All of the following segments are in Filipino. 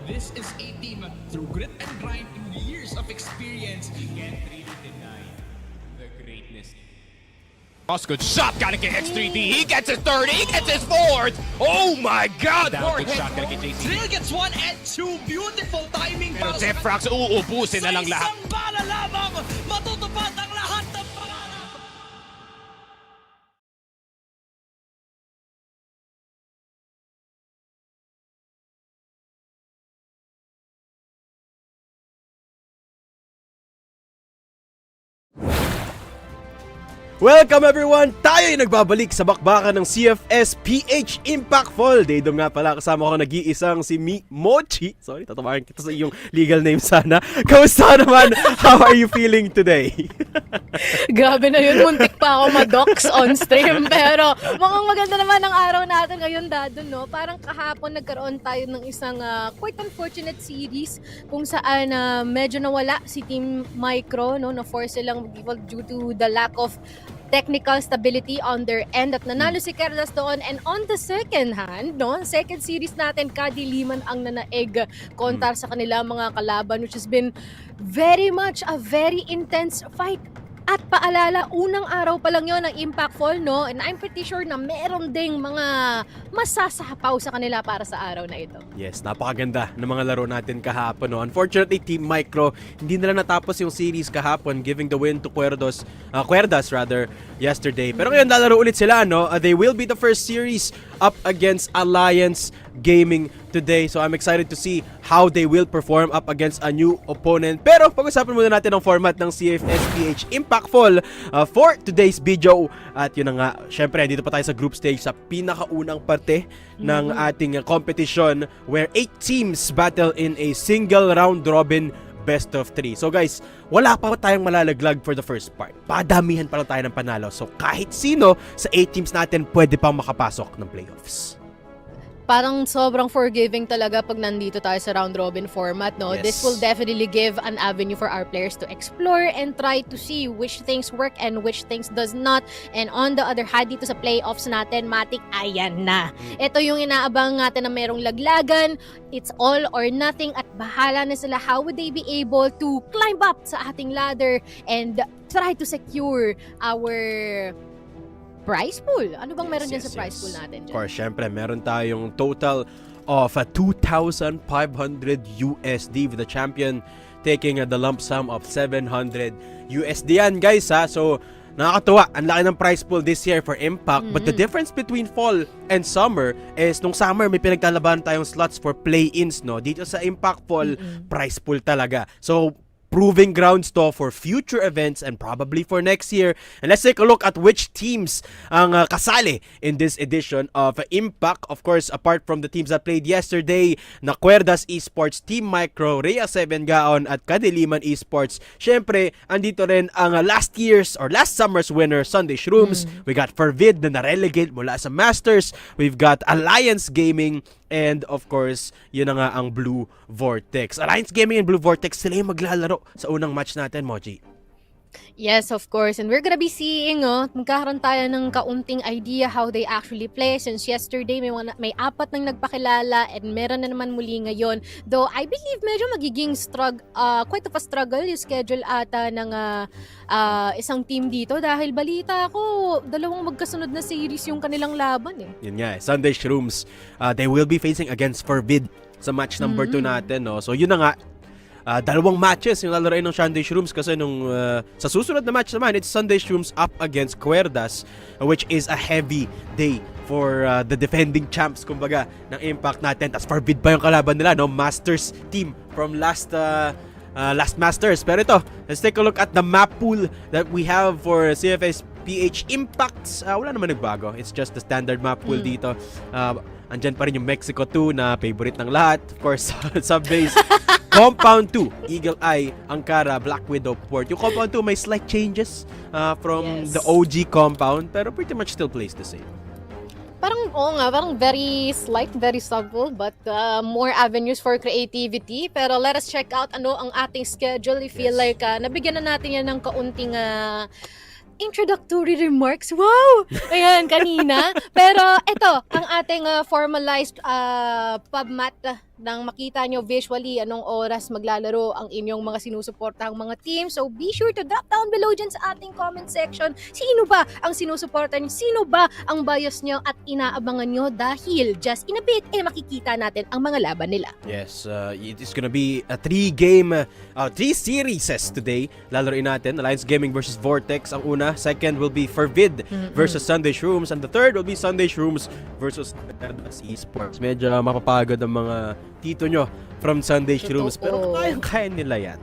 This is a team through grit and grind and years of experience. You can't really deny the greatness. Good shot, gotta get X3D. He gets his third, he gets his fourth. Oh my God! Good shot, gotta get JC. Drill gets 1 and 2. Beautiful timing. Pero Zefrax, uubusin na lang Sa lahat. isang bala lamang, matutupad ang lahat ng pangarap. Welcome everyone! Tayo ay nagbabalik sa bakbakan ng CFS PH IMPACT Fall. Daydom nga pala, kasama ko nag-iisang si Mochi. Sorry, tatawagan kita sa iyong legal name sana. Kamusta naman? How are you feeling today? Grabe na yun, muntik pa ako ma-dox on stream. Pero mukhang maganda naman ang araw natin ngayon, Dado, no? Parang kahapon nagkaroon tayo ng isang quite unfortunate series kung saan medyo nawala si Team Micro, no? Na-force silang mag-evolve due to the lack of technical stability on their end at nanalo si Querdas doon. And on the second hand, no, second series natin, Kadiliman ang nanaig kontra sa kanila mga kalaban, which has been very much a very intense fight. At paalala, unang araw pa lang yon ng Impact Fall, no? And I'm pretty sure na meron ding mga masasapaw sa kanila para sa araw na ito. Yes, napakaganda ng mga laro natin kahapon, no? Unfortunately, Team Micro, hindi nila natapos yung series kahapon, giving the win to Querdas yesterday. Pero ngayon lalaro ulit sila, no? They will be the first series up against Alliance Gaming today. So I'm excited to see how they will perform up against a new opponent. Pero pag-usapan muna natin ang format ng CFS PH IMPACT Fall for today's video. At yun na nga, syempre dito pa tayo sa group stage sa pinakaunang parte ng ating competition where 8 teams battle in a single round robin best of 3. So guys, wala pa tayong malalaglag for the first part. Padamihan pa lang tayo ng panalo. So kahit sino sa 8 teams natin pwede pang makapasok ng playoffs. Parang sobrang forgiving talaga pag nandito tayo sa round robin format, no? Yes. This will definitely give an avenue for our players to explore and try to see which things work and which things does not. And on the other hand, dito sa playoffs natin, matik, ayan na. Ito yung inaabang natin na merong laglagan. It's all or nothing at bahala na sila how would they be able to climb up sa ating ladder and try to secure our prize pool. Ano bang meron dyan sa prize pool natin dyan? Of course, syempre, meron tayong total of 2,500 USD with the champion taking the lump sum of 700 USD yan, guys, ha? So, nakakatuwa. Ang laki ng prize pool this year for Impact. But the difference between fall and summer is nung summer may pinagtalaban tayong slots for play-ins, no? Dito sa Impact Fall, prize pool talaga. So, proving grounds to for future events and probably for next year. And let's take a look at which teams ang kasali in this edition of Impact. Of course, apart from the teams that played yesterday, na Querdas Esports, Team Micro, Rhea 7 GAON at Kadiliman E-Sports. Syempre, andito rin ang last summer's winner, Sunday Shrooms. We got Fervid na na-relegate mula sa Masters. We've got Alliance Gaming. And of course, yun na nga ang Blue Vortex. Alliance Gaming and Blue Vortex, sila yung maglalaro sa unang match natin, Moji. Yes, of course. And we're gonna be seeing, magkakaroon tayo ng kaunting idea how they actually play. Since yesterday, may 4 nang nagpakilala and meron na naman muli ngayon. Though, I believe medyo magiging quite of a struggle yung schedule ata ng isang team dito. Dahil balita ko, 2 magkasunod na series yung kanilang laban eh. Yun nga, Sunday Shrooms, they will be facing against Fervid sa match number 2 natin, no? So, yun na nga, 2 matches yung lalaroin ng Sunday Shrooms kasi sa susunod na match naman, it's Sunday Shrooms up against Querdas, which is a heavy day for the defending champs, kumbaga, ng Impact natin. Tas Fervid pa yung kalaban nila, no? Masters team from last Masters. Pero ito, let's take a look at the map pool that we have for CFS PH Impacts. Wala naman nagbago. It's just the standard map pool dito. Andyan pa rin yung Mexico 2 na favorite ng lahat. Of course, sub-base. Compound 2, Eagle Eye, Ankara, Black Widow, Port. Yung Compound 2 may slight changes from the OG Compound, pero pretty much still plays the same. Parang very slight, very subtle, but more avenues for creativity. Pero let us check out ano ang ating schedule. I feel like nabigyan na natin yan ng kaunting introductory remarks. Wow! Ayan, kanina. Pero ito, ang ating formalized pub mat nang makita nyo visually anong oras maglalaro ang inyong mga sinusuportahang mga team. So be sure to drop down below dyan sa ating comment section. Sino ba ang sinusuporta nyo? Sino ba ang bias nyo at inaabangan nyo? Dahil just in a bit, makikita natin ang mga laban nila. Yes, it is gonna be a 3 series today. Lalaroin natin, Alliance Gaming versus Vortex ang una. Second will be Fervid versus Sunday Shrooms. And the third will be Sunday Shrooms versus Querdas Esports. Medyo mapapagod ang mga tito nyo from Sunday Shrooms. Pero kaya nila yan.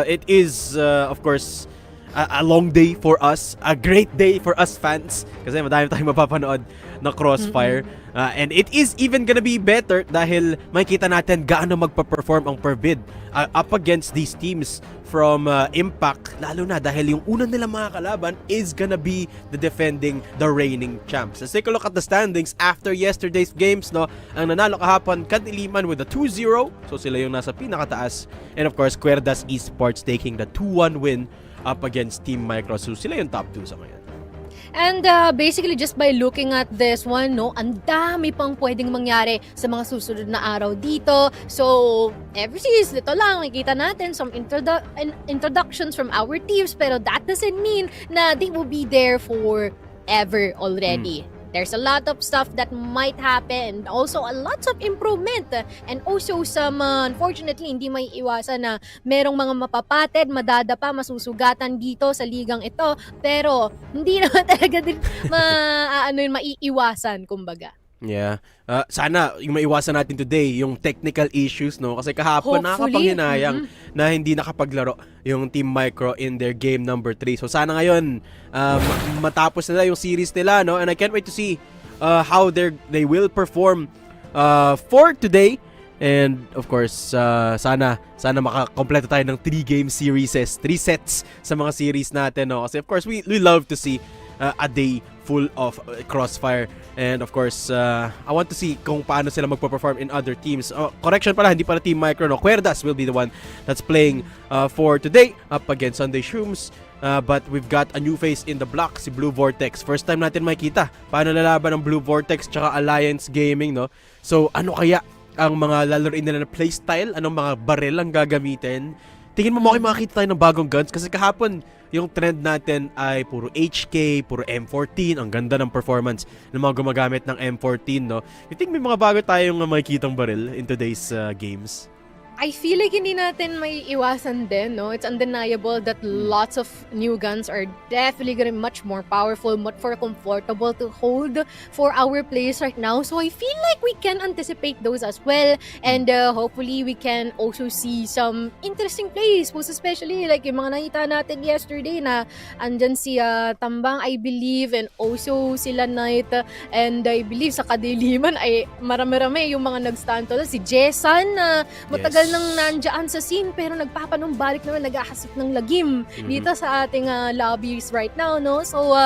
It is, of course, a long day for us. A great day for us fans. Kasi madami tayong mapapanood na Crossfire. And it is even gonna be better dahil makikita natin gaano magpa-perform ang Fervid up against these teams from Impact. Lalo na dahil yung unang nila mga kalaban is gonna be the reigning champs. Let's take a look at the standings after yesterday's games. No, ang nanalo kahapon, Kadiliman with a 2-0. So sila yung nasa pinakataas. And of course, Querdas Esports taking the 2-1 win up against Team Micro. So sila yung top 2 sa ngayon. And basically, just by looking at this one, no, ang dami pang pwedeng mangyari sa mga susunod na araw dito. So, every series, dito lang, makikita natin some introductions from our teams, pero that doesn't mean na they will be there forever already. There's a lot of stuff that might happen, also a lot of improvement, and also some, unfortunately, hindi may iwasan na merong mga mapapatid, madadapa, masusugatan dito sa ligang ito, pero hindi naman talaga din maiiwasan, kumbaga. Yeah. Sana yung maiwasan natin today yung technical issues, no? Kasi kahapon nakakapanghinayang na hindi nakapaglaro yung Team Micro in their game number 3. So sana ngayon matapos nila yung series nila, no? And I can't wait to see how they will perform for today. And of course, sana makakompleto tayo ng 3 sets sa mga series natin, no? Kasi of course, we love to see a day full of Crossfire. And of course, I want to see kung paano sila magpa-perform in other teams. Correction pala, hindi pala Team Micro, no? Querdas will be the one that's playing for today up against Sunday Shrooms. But we've got a new face in the block, si Blue Vortex. First time natin makita paano lalaban ng Blue Vortex tsaka Alliance Gaming, no? So, ano kaya ang mga lalaroin nila na playstyle? Anong mga baril ang gagamitin? Tingin mo makita tayo ng bagong guns? Kasi kahapon, yung trend natin ay puro HK, puro M14. Ang ganda ng performance ng mga gumagamit ng M14, no? You think may mga bago tayong makikitang baril in today's games? I feel like hindi natin may iwasan din, no? It's undeniable that lots of new guns are definitely gonna be much more powerful, much more comfortable to hold for our players right now. So I feel like we can anticipate those as well. And hopefully we can also see some interesting plays, most especially like yung mga nakita natin yesterday na andyan si Tambang, I believe, and also sila Knight, and I believe sa Kadiliman ay marami-rami yung mga nag-stand to. Si Jessan na matagal nang nandiyan sa scene pero nagpapanumbalik naman, nag-ahasik ng lagim dito sa ating lobbies right now, no? So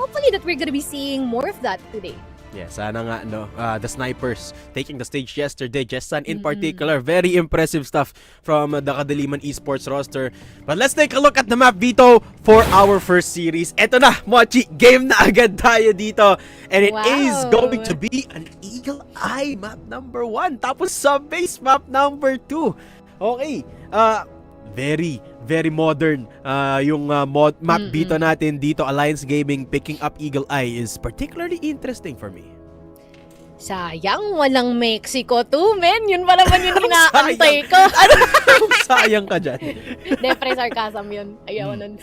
hopefully that we're gonna be seeing more of that today. Yeah, sana nga, no? The snipers taking the stage yesterday, Jessan in particular, very impressive stuff from the Kadiliman E-Sports roster. But let's take a look at the map, Vito, for our first series. Eto na, Mochi, game na agad tayo dito. And it is going to be an Eagle Eye map number 1, tapos sub-base map number 2. Okay, very modern yung map Vito natin dito. Alliance Gaming picking up Eagle Eye is particularly interesting for me. Sayang, walang Mexico too, men. Yun pa naman yung inaantay ko. Sayang ka dyan. Pre, sarcasm yun. Ayaw nun.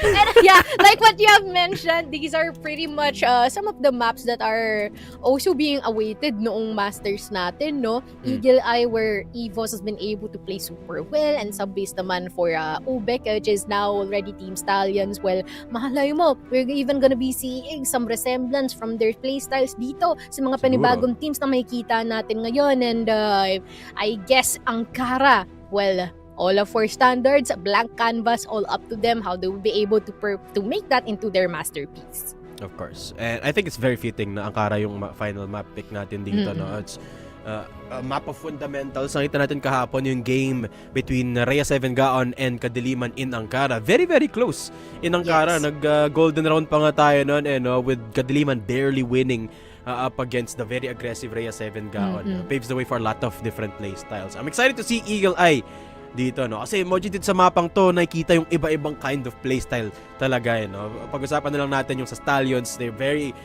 And yeah, like what you have mentioned, these are pretty much some of the maps that are also being awaited noong Masters natin, no? Eagle Eye, where EVOS has been able to play super well, and sub-base naman for Ubek, which is now already Team Stallions. Well, mahalay mo, we're even gonna be seeing some resemblance from their playstyles dito sa mga panibagong teams na makikita natin ngayon. And I guess Ankara, well, all of our standards, blank canvas, all up to them how they will be able to make that into their masterpiece. Of course. And I think it's very fitting na Ankara yung final map pick natin dito, no? It's a map of fundamentals. Nakita natin kahapon yung game between Rhea 7 GAON and Kadiliman in Ankara. Very, very close in Ankara. Yes. Nag-golden round pa nga tayo noon, with Kadiliman barely winning up against the very aggressive Rhea 7 GAON. Paves the way for a lot of different play styles. I'm excited to see Eagle Eye dito, no? Kasi Moji dito sa mapang to, nakikita yung iba-ibang kind of playstyle talaga, no? Pag-usapan na lang natin yung sa Stallions. They're very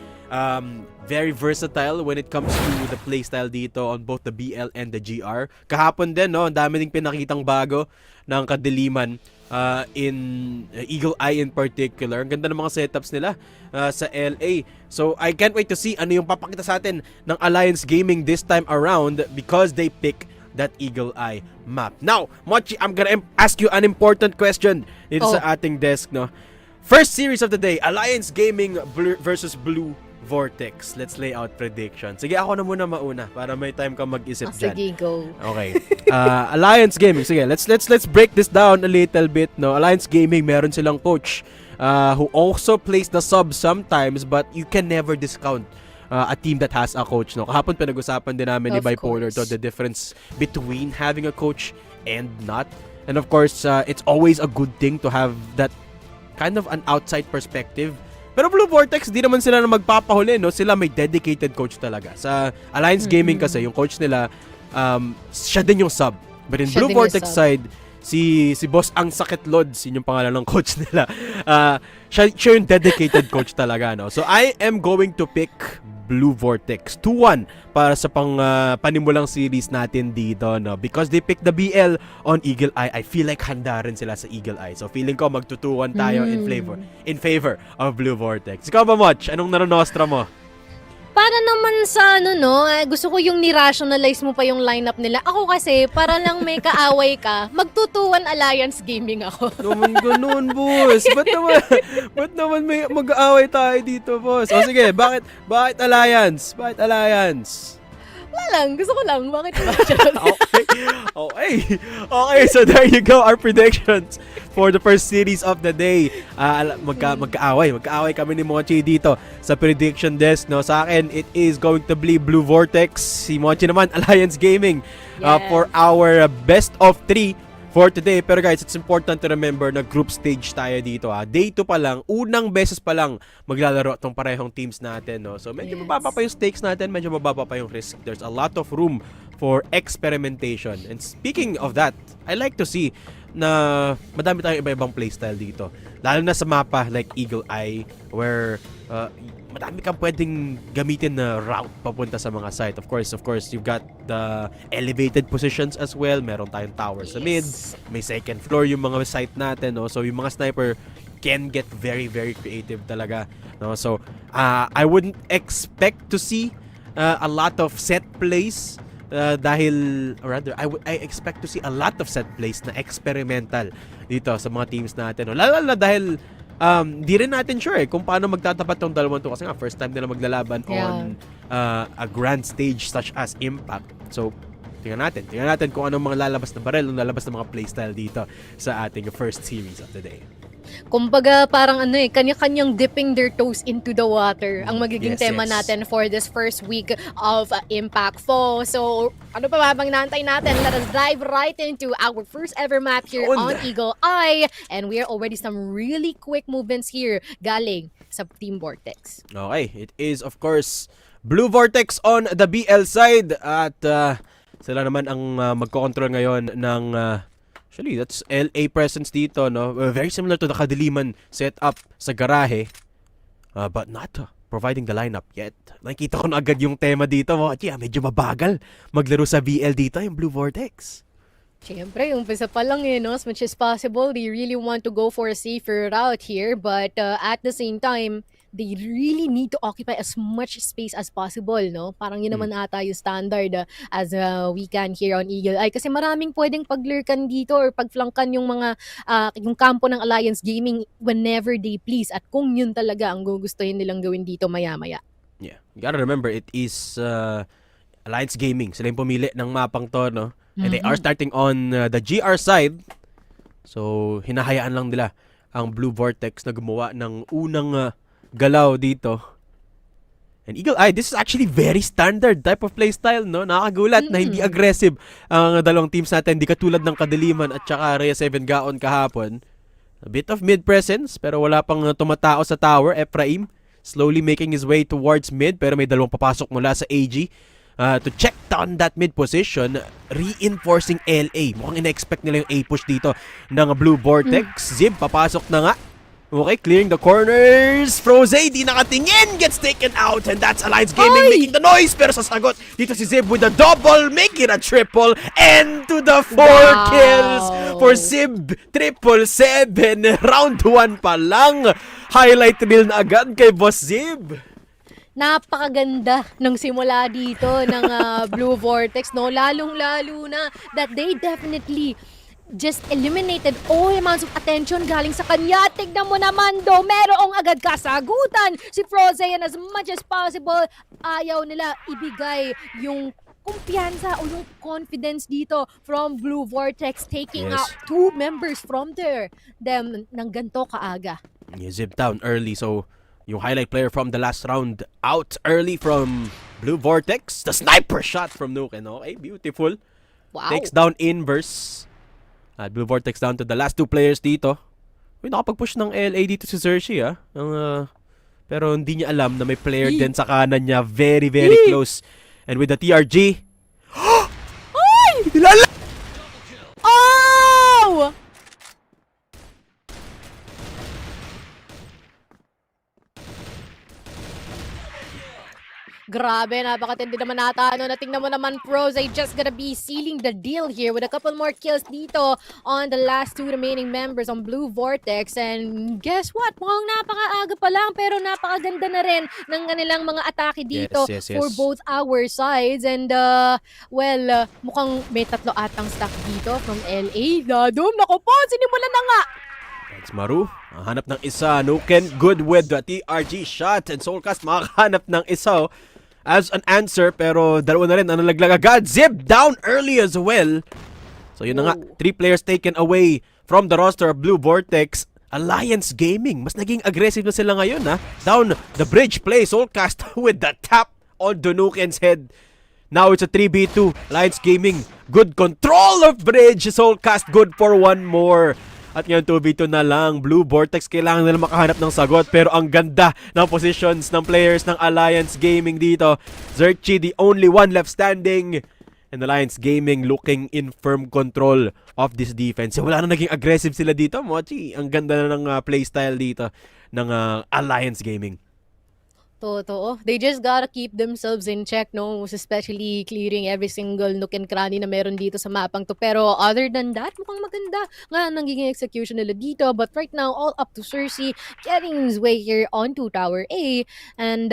versatile when it comes to the playstyle dito on both the BL and the GR. Kahapon din, no? Ang dami ding pinakitang bago ng Kadiliman in Eagle Eye in particular. Ang ganda ng mga setups nila sa LA. So, I can't wait to see ano yung papakita sa atin ng Alliance Gaming this time around because they pick that Eagle Eye map. Now, Mochi, I'm gonna ask you an important question dito sa ating desk, no? First series of the day, Alliance Gaming versus Blue Vortex. Let's lay out predictions. Sige, ako na muna mauna para may time ka mag-isip dyan. Sige, go. Okay. Alliance Gaming. Sige, let's break this down a little bit, no? Alliance Gaming, meron silang coach who also plays the sub sometimes, but you can never discount a team that has a coach, no? Kahapon pinag-usapan din namin ni Bipolar to the difference between having a coach and not. And of course, it's always a good thing to have that kind of an outside perspective. Pero Blue Vortex, di naman sila na magpapahuli, no? Sila may dedicated coach talaga. Sa Alliance Gaming kasi, yung coach nila, siya din yung sub. But in Blue Vortex side, si Boss Ang Sakit Lods, yun yung pangalan ng coach nila. Siya yung dedicated coach talaga, no? So I am going to pick Blue Vortex 2-1 para sa panimulang series natin dito, no? Because they picked the BL on Eagle Eye, I feel like handa rin sila sa Eagle Eye. So feeling ko magtutuwan tayo in favor of Blue Vortex. Ikaw ba, Moch? Anong naronostra mo? Para naman sa gusto ko yung ni-rationalize mo pa yung lineup nila. Ako kasi, para lang may kaaway ka, magtutuwan Alliance Gaming ako. Naman ganun, boss. Ba't naman may mag-aaway tayo dito, boss? O sige, bakit Alliance? Bakit Alliance? Wala lang, gusto ko lang. Bakit ba? Okay, so there you go, our predictions for the first series of the day. Magkaaway kami ni Mochi dito sa prediction desk, no? Sa akin, it is going to be Blue Vortex. Si Mochi naman, Alliance Gaming for our best of 3 for today. Pero guys, it's important to remember na group stage tayo dito. Day 2 pa lang, unang beses pa lang maglalaro itong parehong teams natin, no? So medyo mababa pa yung stakes natin, medyo mababa pa yung risk. There's a lot of room for experimentation. And speaking of that, I like to see na madami tayong iba-ibang playstyle dito. Lalo na sa mapa like Eagle Eye where madami kang pwedeng gamitin na route papunta sa mga site. Of course, you've got the elevated positions as well. Meron tayong tower sa mid. May second floor yung mga site natin, no? So yung mga sniper can get very, very creative talaga, no? So I wouldn't expect to see a lot of set plays I expect to see a lot of set plays na experimental dito sa mga teams natin, no? Lalo na dahil di rin natin sure kung paano magtatapat tong dalawang to kasi nga first time nila maglalaban on a grand stage such as Impact. So tingnan natin kung anong mga lalabas na barrel, lalabas na mga playstyle dito sa ating first series of the day. Kumbaga parang kanya-kanyang dipping their toes into the water ang magiging tema natin for this first week of Impact Fall. So, ano pa babang naantay natin? Let us dive right into our first ever map here on Eagle Eye. And we are already some really quick movements here galing sa Team Vortex. Okay, it is of course Blue Vortex on the BL side at sila naman ang magko-control ngayon ng actually, that's LA presence dito, no? Very similar to the Kadiliman setup sa garahe. But not providing the lineup yet. Nakikita ko na agad yung tema dito. Medyo mabagal maglaro sa BL dito yung Blue Vortex. Siyempre, umpisa pa lang no? As much as possible, they really want to go for a safer route here. But at the same time, they really need to occupy as much space as possible, no? Parang yun naman ata yung standard as we can here on Eagle Eye. Kasi maraming pwedeng paglurkan dito or pagflankan yung mga yung kampo ng Alliance Gaming whenever they please. At kung yun talaga ang gugustuhin nilang gawin dito maya-maya. Yeah. You gotta remember, it is Alliance Gaming. Sila yung pumili ng mapang to, no? And they are starting on the GR side. So, hinahayaan lang nila ang Blue Vortex na gumawa ng unang galaw dito. And Eagle Eye, this is actually very standard type of playstyle, no? Nakakagulat na hindi aggressive ang dalawang teams natin. Hindi katulad ng Kadiliman at saka Rhea 7 GAON kahapon. A bit of mid presence pero wala pang tumatao sa tower. Ephraim slowly making his way towards mid, pero may dalawang papasok mula sa AG to check down that mid position, reinforcing LA. Mukhang ina-expect nila yung A-push dito ng Blue Vortex. Zib, papasok na nga. Okay, clearing the corners. Froze, di nakatingin. Gets taken out. And that's Alliance Gaming making the noise. Pero sa sagot, dito si Zib with a double. Make it a triple. And to the 4 kills for Zib. 777. Round 1 pa lang. Highlight reel na agad kay Boss Zib. Napakaganda ng simula dito ng Blue Vortex, no? Lalong-lalo na that they definitely just eliminated all amounts of attention galing sa kanya. Tignan mo naman do, merong agad kasagutan si Froze, and as much as possible, ayaw nila ibigay yung kumpiyansa o yung confidence dito from Blue Vortex, taking out 2 members from them ng ganto kaaga. You zip down early, so yung highlight player from the last round out early from Blue Vortex. The sniper shot from Nuken. Okay, beautiful. Wow. Takes down Inverse. At Blue Vortex down to the last 2 players dito. Uy, nakapag-push ng LA dito si Xerxes, pero hindi niya alam na may player din sa kanan niya. Very, very close. And with the TRG... Ay! Oh! Grabe, napakatindi naman nata. Natingnan mo naman, Pros, ay just gonna be sealing the deal here with a couple more kills dito on the last 2 remaining members on Blue Vortex. And guess what? Mukhang napakaaga pa lang, pero napakaganda na rin ng kanilang mga atake dito for both our sides. And, mukhang may 3 atang stack dito from LA. Dadom, naku po, sinimulan na nga! That's Maru. Hanap ng isa. Nuken good with the TRG shot. And Soulcast makahanap ng isa as an answer, pero dalawa na rin ang nalaglag agad. Zip down early as well. So yun na nga, 3 players taken away from the roster of Blue Vortex. Alliance Gaming, mas naging aggressive na sila ngayon, ha. Down the bridge play, Soulcast with the tap on Nuken's head. Now it's a 3v2. Alliance Gaming, good control of bridge. Soulcast good for 1 more. At ngayon 2v2 na lang. Blue Vortex kailangan nila makahanap ng sagot, pero ang ganda ng positions ng players ng Alliance Gaming dito. Xerxes the only one left standing, and Alliance Gaming looking in firm control of this defense. Wala na naging aggressive sila dito, Mochi. Ang ganda na ng playstyle dito ng Alliance Gaming. Totoo. They just gotta keep themselves in check, no? Especially clearing every single nook and cranny na meron dito sa mapang to. Pero other than that, mukhang maganda nga nagiging execution nila dito. But right now, all up to Xerxes getting his way here onto Tower A. And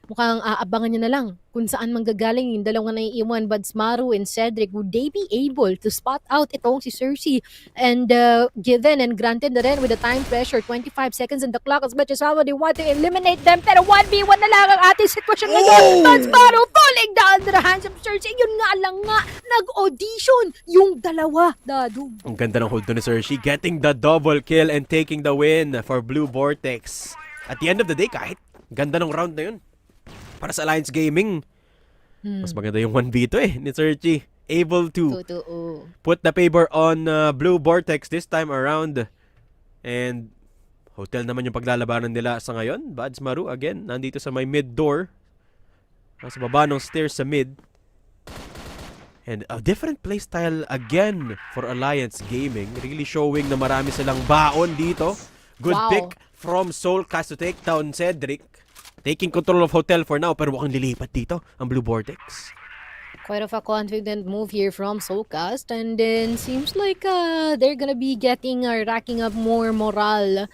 mukhang aabangan niya na lang kung saan manggagaling yung dalawang naiiwan, Buds Maru and Cedric. Would they be able to spot out itong si Xerxes? And given and granted na rin with the time pressure, 25 seconds on the clock, as much as how they want to eliminate them, pero 1v1 na lang ang ating sitwasyon ngayon. Buds Maru falling down to the hands of Xerxes. Yun nga lang nga, nag-audition yung dalawa, Dadu. Ang ganda ng hold to ni Xerxes, getting the double kill and taking the win for Blue Vortex. At the end of the day, kahit ganda ng round na yun, para sa Alliance Gaming, mas maganda yung 1v2 ni Xerxes. Able to put the favor on Blue Vortex this time around. And hotel naman yung paglalabanan nila sa ngayon. Buds Maru again, nandito sa may mid door. Nasa baba ng stairs sa mid. And a different playstyle again for Alliance Gaming. Really showing na marami silang baon dito. Good pick from Soulcast to take down Cedric. Taking control of hotel for now, pero mukhang lilipat dito ang Blue Vortex. Quite of a confident move here from Soulcast, and then seems like they're gonna be getting racking up more morale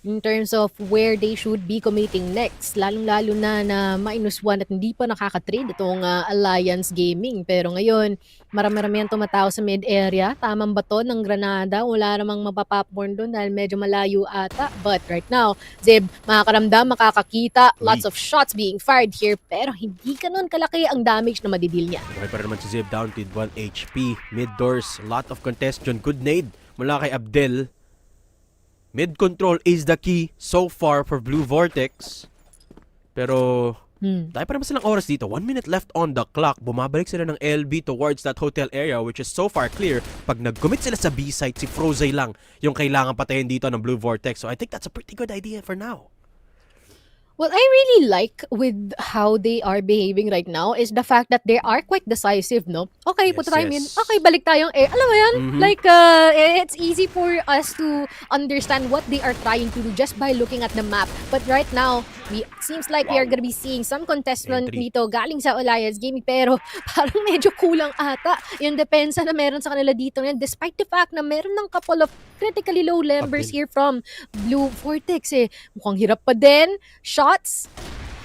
in terms of where they should be committing next. Lalong-lalo na -1 at hindi pa nakaka-trade itong Alliance Gaming. Pero ngayon, marami-rami ang tumatao sa mid-area. Tamang bato ng Granada. Wala namang mapapopcorn doon dahil medyo malayo ata. But right now, Zeb, makakaramdam, makakakita. Lots of shots being fired here. Pero hindi ganun kalaki ang damage na madidil niya. Okay pa naman si Zeb, down to 1 HP. Mid-doors, lot of congestion. Good nade mula kay Abdel. Mid-control is the key so far for Blue Vortex. Pero dahil pa naman silang oras dito. 1 minute left on the clock. Bumabalik sila ng LB towards that hotel area, which is so far clear. Pag nag-commit sila sa B-site, si Froze lang yung kailangan patayin dito ng Blue Vortex. So I think that's a pretty good idea for now. What I really like with how they are behaving right now is the fact that they are quite decisive, no? Okay, Yes, punta tayo yes. Okay, balik tayong A. Alam mo yan? Mhm. Like, it's easy for us to understand what they are trying to do just by looking at the map. But right now, seems like we are gonna be seeing some contestant Entry. dito galing sa Alliance Gaming, pero parang medyo kulang ata yung depensa na meron sa kanila dito ngayon, despite the fact na meron ng couple of critically low members Abdel. here from Blue Vortex eh. Mukhang hirap pa din. Shots.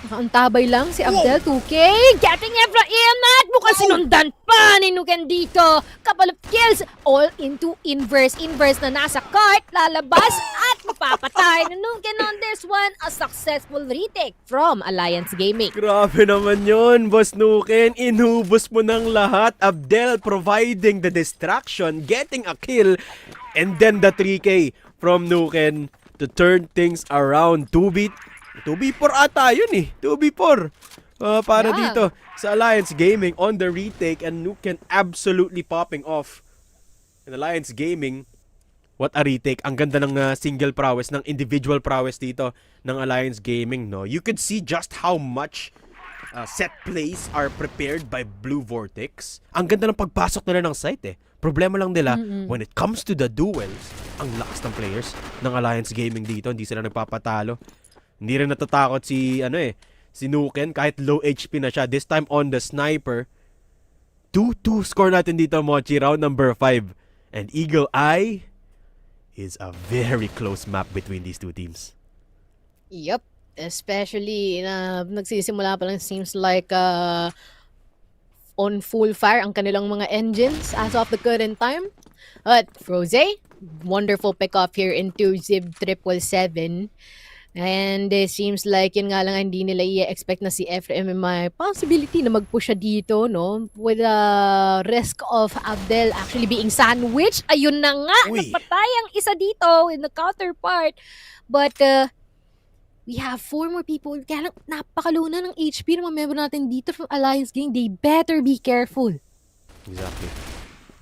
Nakaantabay lang si Abdel. 2K. Getting Ephraim at mukhang sinundan pa ni Nuken dito. Couple of kills. All into inverse. Inverse na nasa cart. Lalabas at mapapatay ni Nuken on this one. A successful retake from Alliance Gaming. Grabe naman yun, Boss Nuken. Inubos mo ng lahat. Abdel providing the distraction, getting a kill, and then the 3K from Nuken to turn things around. 2v4 ata yun eh. 2v4. Para Yeah. dito sa Alliance Gaming on the retake, and Nuken absolutely popping off. And Alliance Gaming, what a retake. Ang ganda ng single prowess, ng individual prowess dito ng Alliance Gaming, no? You could see just how much set plays are prepared by Blue Vortex. Ang ganda ng pagpasok nila ng site eh. Problema lang nila, when it comes to the duels, ang lakas ng players ng Alliance Gaming dito. Hindi sila nagpapatalo. Hindi rin natatakot si Nuken kahit low HP na siya. This time on the sniper. 2-2 score natin dito, Mochi, round number 5. And Eagle Eye is a very close map between these two teams. Yup. Especially na nagsisimula pa lang, seems like on full fire ang kanilang mga engines as of the current time. But Froze, wonderful pick off here into Zib 777. And it seems like yun nga lang hindi nila i-expect na si Ephraim may possibility na mag-push siya dito, no? With the risk of Abdel actually being sandwiched. Ayun na nga, Uy. napatay ang isa dito in the counterpart. But we have 4 more people. Kaya lang, napakaluna ng HP ng mga member natin dito from Alliance Gang. They better be careful. Exactly.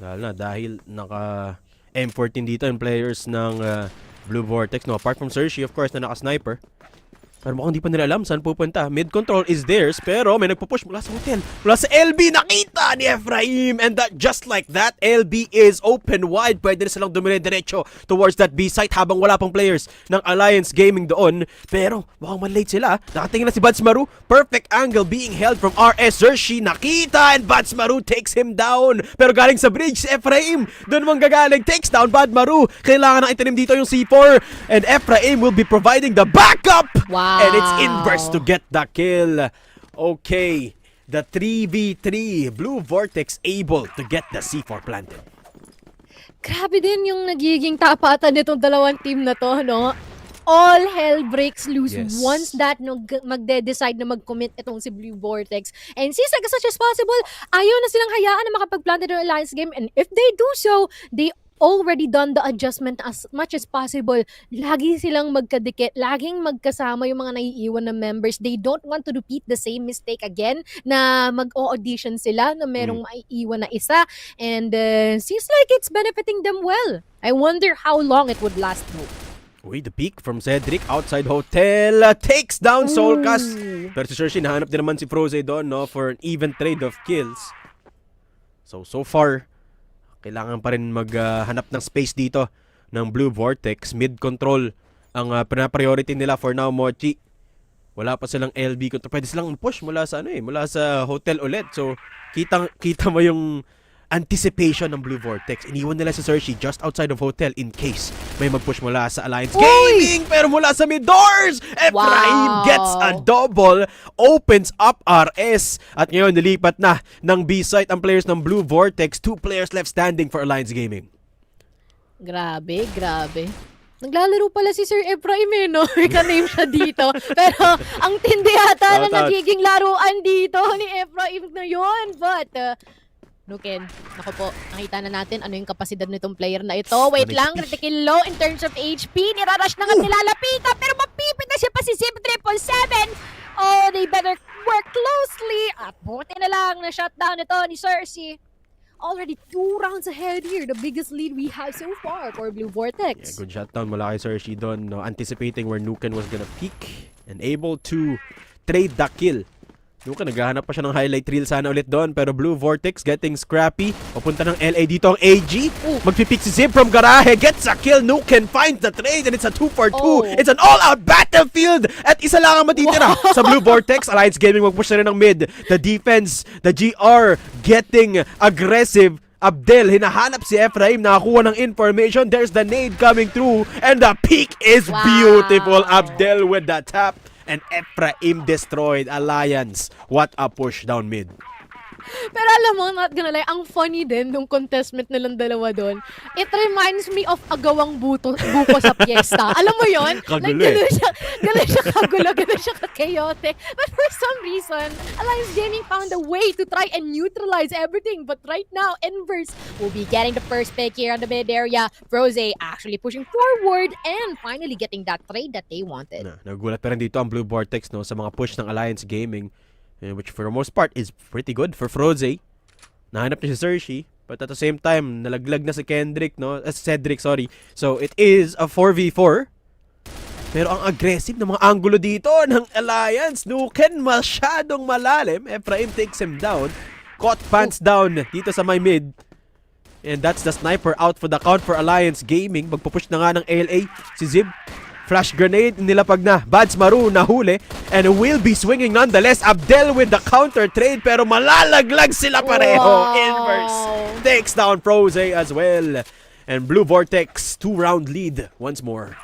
Lalo na dahil naka M14 dito yung players ng Blue Vortex, no? Apart from Sergi, of course, na naka-sniper. Pero mukhang hindi pa nila alam saan pupunta. Mid control is theirs, pero may nagpupush mula sa hotel. Mula sa LB, nakita ni Ephraim. And that, just like that, LB is open wide. Pwede na silang dumire-diretso towards that B site habang wala pang players ng Alliance Gaming doon. Pero mukhang man-late sila. Nakatingin na si Batsmaru. Perfect angle being held from RS Zershi. Nakita, and Batsmaru takes him down. Pero galing sa bridge, si Ephraim. Doon mong gagaling. Takes down Badmaru. Kailangan ng itanim dito yung C4. And Ephraim will be providing the backup. Wow. And it's inverse to get the kill. Okay, the 3v3. Blue Vortex able to get the C4 planted. Grabe din yung nagiging tapatan nitong dalawang team na to, no? All hell breaks loose Yes. once that magde-decide na mag-commit itong si Blue Vortex. And since as such as possible, ayaw na silang hayaan na makapag-plant ng Alliance game. And if they do so, they already done the adjustment as much as possible. Lagi silang magkadikit, laging magkasama yung mga naiiwan na members. They don't want to repeat the same mistake again na mag-audition sila na merong maiiwan na isa. And seems like it's benefiting them well. I wonder how long it would last though. Uy, the peak from Cedric outside hotel. Takes down Solcas. Pero si Sergi, nahanap din naman si Froze doon, no, for an even trade of kills. So far, kailangan pa rin maghanap ng space dito ng Blue Vortex. Mid-control ang priority nila for now, Mochi. Wala pa silang LB control. Pwede silang push mula sa mula sa hotel ulit. So, kita mo yung anticipation ng Blue Vortex. Iniwan nila si Sergi just outside of hotel in case may mag-push mula sa Alliance Gaming. Pero mula sa mid doors, Ephraim gets a double, opens up RS. At ngayon, nilipat na ng B-site ang players ng Blue Vortex. 2 players left standing for Alliance Gaming. Grabe, grabe. Naglalaro pala si Sir Ephraim eh, no? Ika-name siya dito. Pero ang tindi yata na nagiging laruan dito ni Ephraim na yun. But, Nuken, ako po, nakita na natin ano yung kapasidad nitong player na ito. Wait lang, critical low in terms of HP. Nirarush na nga nilalapitan, pero mapipit na siya pa si Zip 777. Oh, they better work closely. At buti na lang na shutdown ito ni Cersei. Already 2 rounds ahead here. The biggest lead we have so far for Blue Vortex. Yeah, good shutdown mula kay Cersei doon. No? Anticipating where Nuken was gonna peak. and able to trade the kill. Nuken, naghahanap pa siya ng highlight reel sana ulit doon, pero Blue Vortex getting scrappy. Papunta ng LA dito ang AG. Magpipick si Zib from garahe, gets a kill. Nuken finds the trade and it's a 2-for-2. It's an all-out battlefield at isa lang ang matitira sa Blue Vortex. Alliance Gaming magpush na rin ng mid. The defense, the GR getting aggressive. Abdel, hinahanap si Ephraim, nakakuha ng information. There's the nade coming through and the peak is beautiful. Abdel with the tap. And Ephraim destroyed. Alliance, what a push down mid. Pero alam mo, not gonna lie, ang funny din nung contestment nilang dalawa doon. It reminds me of agawang buko sa piyesta. Alam mo yon? Kagulo Like, gano'n siya kagulo, gano'n siya ka-chaotic. But for some reason, Alliance Gaming found a way to try and neutralize everything. But right now, Inverse will be getting the first pick here on the mid area. Froze actually pushing forward and finally getting that trade that they wanted. Nagulat pa rin dito ang Blue Vortex, no, sa mga push ng Alliance Gaming. Which for the most part is pretty good for Froze. Nahanap niya si Sershi, but at the same time, nalaglag na si Cedric, sorry. So it is a 4v4. Pero ang aggressive ng mga angulo dito ng Alliance, Nuken masyadong malalim. Ephraim takes him down. Caught pants down dito sa my mid. And that's the sniper out for the count for Alliance Gaming. Magpupush na nga ng ALA si Zib. Flash grenade, nilapag na. Bads Maru nahuli and will be swinging nonetheless. Abdel with the counter trade pero malalaglag sila pareho. Wow. Inverse takes down Froze as well. And Blue Vortex 2-round lead once more.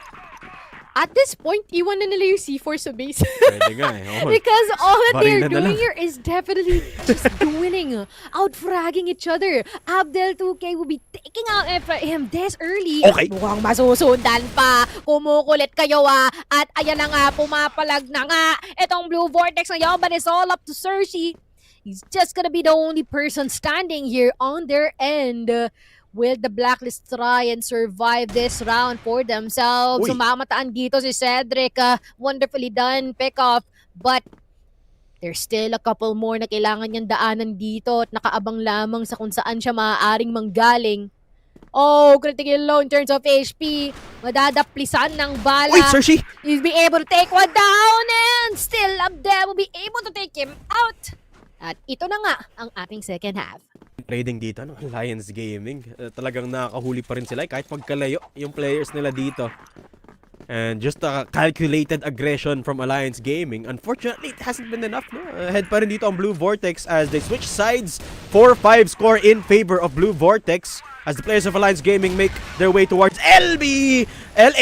At this point, iwan na nila yung C4 sa base. Pwede nga eh. Oh. Because all that Baril they're na doing lang. here is definitely just dueling, out-fragging each other. Abdel 2K will be taking out Ephraim this early. Okay. Mukhang masusundan pa. Kumukulit kayo At ayan na nga, pumapalag na nga. Itong Blue Vortex ngayon, but it's all up to Sershi. He's just gonna be the only person standing here on their end. Will the Blacklist try and survive this round for themselves? Uy. Sumamataan dito si Cedric. Wonderfully done pick off. But there's still a couple more na kailangan niyang daanan dito at nakaabang lamang sa kung saan siya maaaring manggaling. Oh, critical low in terms of HP. Madadaplisan ng bala. Uy, Sershi! He'll be able to take one down and still Abdel will be able to take him out. At ito na nga ang ating second half. Trading dito ng Alliance Gaming. Talagang nakakahuli pa rin sila kahit pagkalayo yung players nila dito. And just a calculated aggression from Alliance Gaming. Unfortunately, it hasn't been enough. No? Ahead pa rin dito ang Blue Vortex as they switch sides. 4-5 score in favor of Blue Vortex as the players of Alliance Gaming make their way towards LA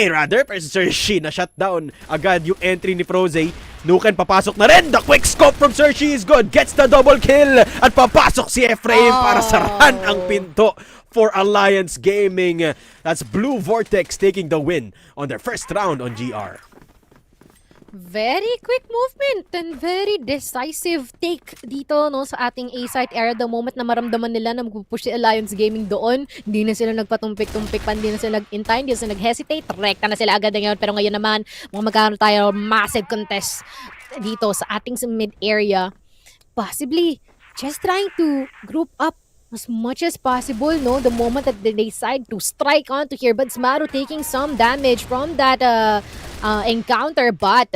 rather. Pero si Sershi na shutdown agad yung entry ni Froze. Nuken papasok na rin. The quick scope from Sershi is good. Gets the double kill. At papasok si Ephraim para sarahan ang pinto for Alliance Gaming. That's Blue Vortex taking the win on their first round on GR. Very quick movement and very decisive take dito no sa ating A-site area. The moment na maramdaman nila na magpupush si Alliance Gaming doon, hindi na sila nagpatumpik-tumpik pa, hindi na sila nag-intay, hindi na sila nag-hesitate. Rekta na sila agad ngayon. Pero ngayon naman, magkakaroon tayo massive contest dito sa ating mid area. Possibly just trying to group up as much as possible, no? The moment that they decide to strike onto here, but Smaru taking some damage from that encounter, but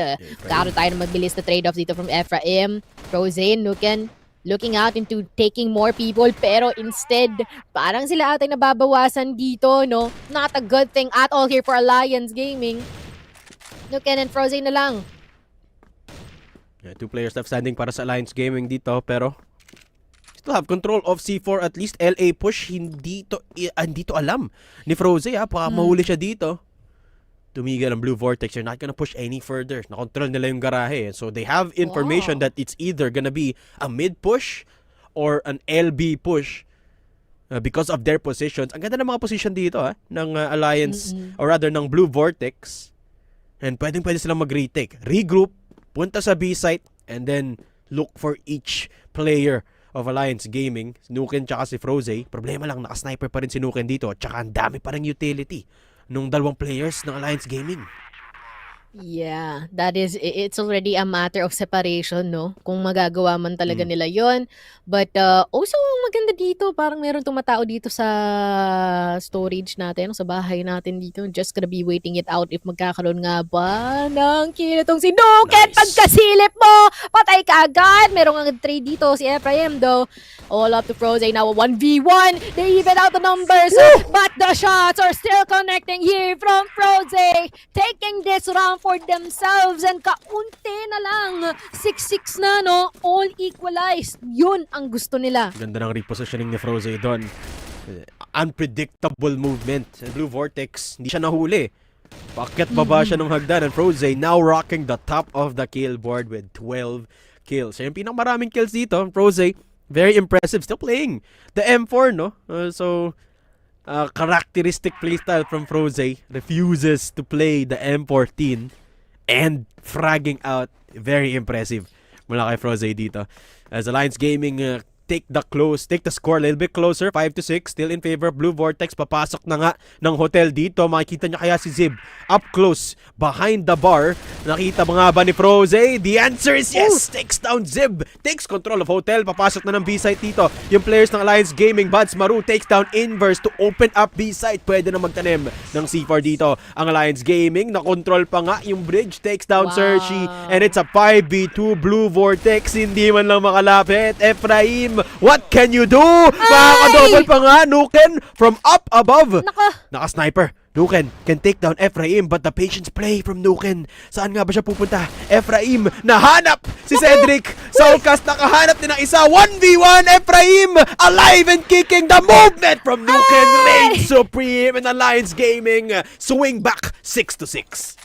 karoon tayo na mabilis na trade-off dito from Ephraim. Froze, Nuken, looking out into taking more people, pero instead, parang sila atay nababawasan dito, no? Not a good thing at all here for Alliance Gaming. Nuken and Froze na lang. Yeah, 2 players left standing para sa Alliance Gaming dito, pero still have control of C4 at least. LA push, hindi to alam ni Froze baka mahuli siya dito. Tumigil ang Blue Vortex. You're not gonna push any further. Nakontrol nila yung garahe. So they have information that it's either gonna be a mid push or an LB push because of their positions. Ang ganda ng mga position dito ng Alliance or rather ng Blue Vortex. And pwede silang mag-retake. Regroup, punta sa B site, and then look for each player of Alliance Gaming. Nuken tsaka si Froze. Problema lang, naka-sniper pa rin si Nuken dito. Tsaka ang dami pa rin utility nung dalawang players ng Alliance Gaming. Yeah, it's already a matter of separation, no? Kung magagawa man talaga nila yon. But also, ang maganda dito, parang meron tumatao dito sa storage natin, sa bahay natin dito. Just gonna be waiting it out if magkakaroon nga ba ng kill itong si Nuken. Nice. Pagkasilip mo, patay ka agad. Merong ang trade dito, si Ephraim though. All up to Froze, now a 1v1. They even out the numbers, but the shots are still connecting here from Froze. Taking this round for themselves and kaunti na lang. 6-6 na, no? All equalized. Yun ang gusto nila. Ganda ng repositioning ni Froze doon. Unpredictable movement. Blue Vortex, hindi siya nahuli. Bakit baba siya ng hagdan? And Froze now rocking the top of the kill board with 12 kills. Siya yung pinakamaraming kills dito. Froze, very impressive. Still playing the M4, no? Characteristic playstyle from Froze. Refuses to play the M14 and fragging out. Very impressive mula kay Froze dito. As Alliance Gaming take the score a little bit closer, 5-6, still in favor of Blue Vortex. Papasok na nga ng hotel dito. Makikita niya kaya si Zib up close behind the bar. Nakita mo nga ba ni Froze? The answer is yes. Takes down Zib, takes control of hotel. Papasok na ng B-site dito yung players ng Alliance Gaming. Buds Maru takes down Inverse to open up B-site. Pwede na magtanim ng C4 dito ang Alliance Gaming. Na-control pa nga yung bridge. Takes down Sergi, and it's a 5v2 Blue Vortex. Hindi man lang makalapit. Ephraim, what can you do? Makakadouble pa nga. Nuken from up above. Naka-sniper. Nuken can take down Ephraim, but the patience play from Nuken. Saan nga ba siya pupunta? Ephraim, nahanap si Cedric. Soulcast nakahanap din ng isa. 1v1. Ephraim alive and kicking. The movement from Nuken reigns supreme, and Alliance Gaming swing back 6-6.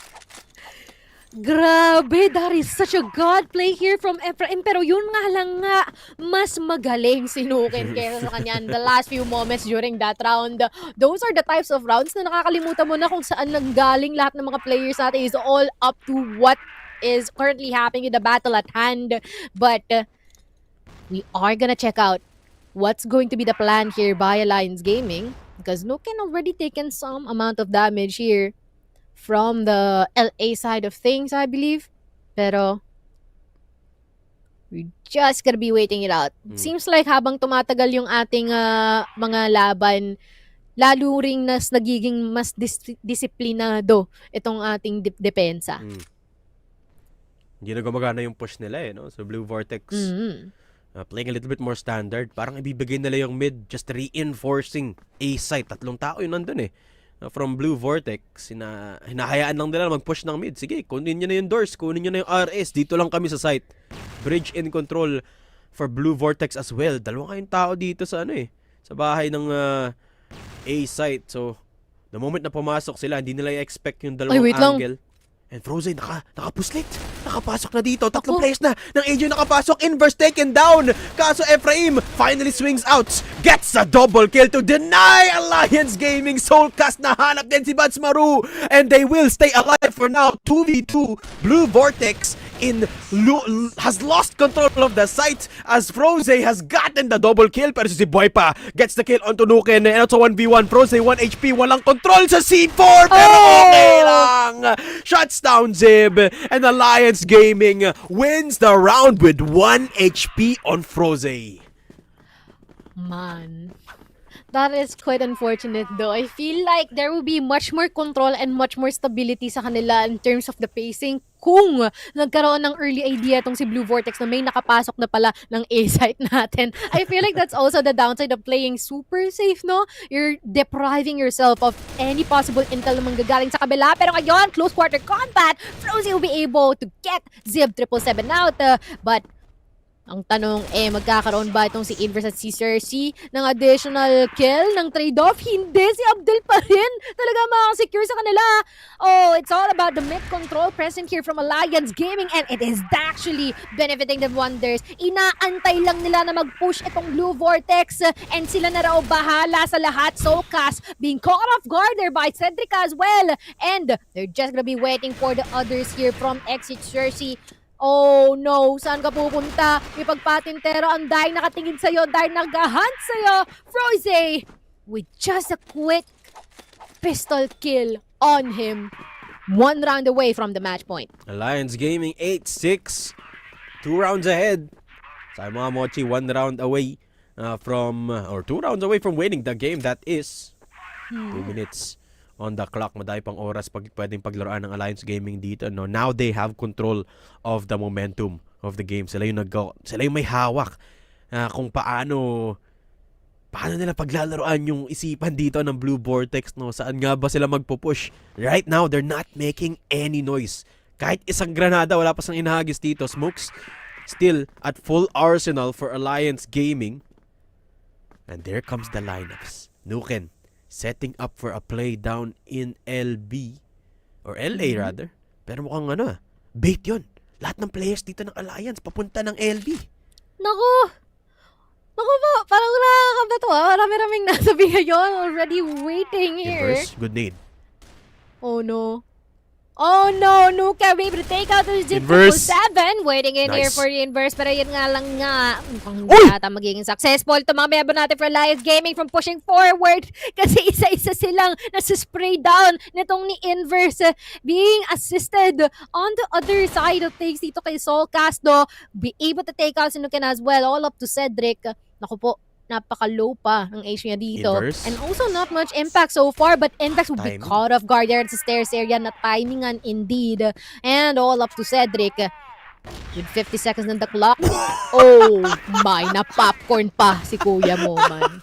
Grabe, that is such a god play here from Ephraim. Pero yun nga lang nga, mas magaling si Nuken kaysa sa kanya the last few moments during that round. Those are the types of rounds na nakakalimutan mo na kung saan nanggaling lahat ng mga players natin. Is all up to what is currently happening in the battle at hand. But we are gonna check out what's going to be the plan here by Alliance Gaming, because Nuken already taken some amount of damage here from the LA side of things, I believe. Pero we're just gonna be waiting it out. Seems like habang tumatagal yung ating mga laban, lalo ring nagiging mas disiplinado itong ating depensa. Hindi na gumagana yung push nila no? So Blue Vortex playing a little bit more standard. Parang ibibigay nila yung mid, just reinforcing A site. 3 tao yun nandun from Blue Vortex. Hinahayaan lang nila mag-push ng mid. Sige, kunin nyo na yung doors, kunin nyo na yung RS. Dito lang kami sa site. Bridge in control for Blue Vortex as well. 2 kayong tao dito sa sa bahay ng A site. So, the moment na pumasok sila, hindi nila i-expect yung 2 angle. And Froze, nakapuslit. Nakapasok na dito. 3 players na ng AJ nakapasok. Inverse taken down. Kaso Ephraim finally swings out. Gets a double kill to deny Alliance Gaming. Soulcast nahanap din si Buds Maru. And they will stay alive for now. 2v2. Blue Vortex has lost control of the site as Froze has gotten the double kill. Pero si Boy pa gets the kill onto Nuken. And it's a 1v1. Froze 1 HP. Walang control sa C4. Pero okay lang. Shuts down Zib. And Alliance Gaming wins the round with 1 HP on Froze. Man, that is quite unfortunate though. I feel like there will be much more control and much more stability sa kanila in terms of the pacing kung nagkaroon ng early idea itong si Blue Vortex na may nakapasok na pala ng A-site natin. I feel like that's also the downside of playing super safe, no? You're depriving yourself of any possible intel na manggagaling sa kabila. Pero ngayon, close quarter combat, Froze will be able to get Zib 777 out. But ang tanong magkakaroon ba itong si Inverse at si Cersei ng additional kill, ng trade-off? Hindi, si Abdel pa rin talaga makakasecure sa kanila. Oh, it's all about the mid-control present here from Alliance Gaming, and it is actually benefiting them wonders. Inaantay lang nila na mag-push itong Blue Vortex, and sila na raw bahala sa lahat. Soulcast being caught off guard there by Cedric as well, and they're just gonna be waiting for the others here from Exit Cersei. Oh no, saan ka pupunta? May pagpatintero ang dahil nakatingin sa'yo, dahil nag-hunt sa'yo. Froze with just a quick pistol kill on him. 1 round away from the match point. Alliance Gaming 8-6. 2 rounds ahead. Sa mga Mochi, 1 round away or 2 rounds away from winning the game. That is 2 minutes on the clock. Madami pang oras pwedeng paglaruan ng Alliance Gaming dito. No? Now they have control of the momentum of the game. Sila yung may hawak kung paano nila paglalaroan yung isipan dito ng Blue Vortex, no? Saan nga ba sila magpupush? Right now, they're not making any noise. Kahit isang granada, wala pa sang inahagis dito. Smokes still at full arsenal for Alliance Gaming. And there comes the lineups. Nuken setting up for a play down in LB. Or LA rather. Pero mukhang bait yun. Lahat ng players dito ng Alliance papunta ng LB. Naku po, parang nakakaba to Marami-raming nasabi ngayon. Already waiting here. Inverse, good need. Oh no, Nuka be able to take out the Zip Inverse. 7. Waiting in here Nice. for the inverse. Pero yun nga lang nga. Mukhang Uy! yata magiging successful ito mga member natin for Alliance Gaming from pushing forward. Kasi isa-isa silang nasa-spray down nitong ni Inverse. Being assisted on the other side of things dito kay Soulcast. Be able to take out si Nuken as well. All up to Cedric. Naku po. Napaka-low pa ng age niya dito. Inverse. And also not much impact so far, but Invex will be Timing. caught off guard there at the stairs area. Na timingan indeed. And all up to Cedric. With 50 seconds on the clock. Oh my, na-popcorn pa si kuya mo, man.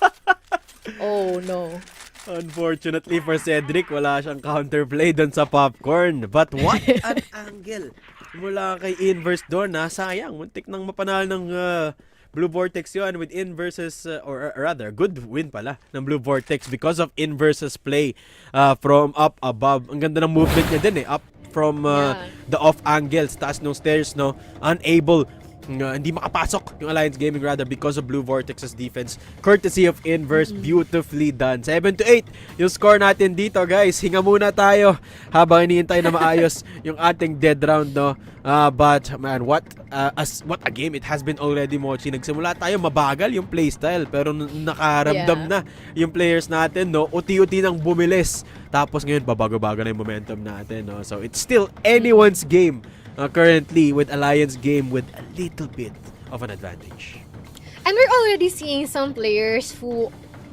Oh no. Unfortunately for Cedric, wala siyang counterplay doon sa popcorn. But what an angle mula kay Inverse doon. Sayang, muntik nang mapanalo ng Blue Vortex yun with Inverse's, or rather, good win pala ng Blue Vortex because of Inverse's play from up above. Ang ganda ng movement niya din up from the off angles, taas ng stairs, no? Unable, hindi makapasok yung Alliance Gaming rather because of Blue Vortex's defense. Courtesy of Inverse, beautifully done. 7-8 yung score natin dito, guys. Hinga muna tayo habang iniintay na maayos yung ating dead round, no? But man, what a game it has been already, Mochi. Nagsimula tayo mabagal yung playstyle pero nakaramdam na yung players natin, no? Uti-uti nang bumilis. Tapos ngayon babago-bago na yung momentum natin, no? So it's still anyone's game currently with Alliance Game with a little bit of an advantage. And we're already seeing some players who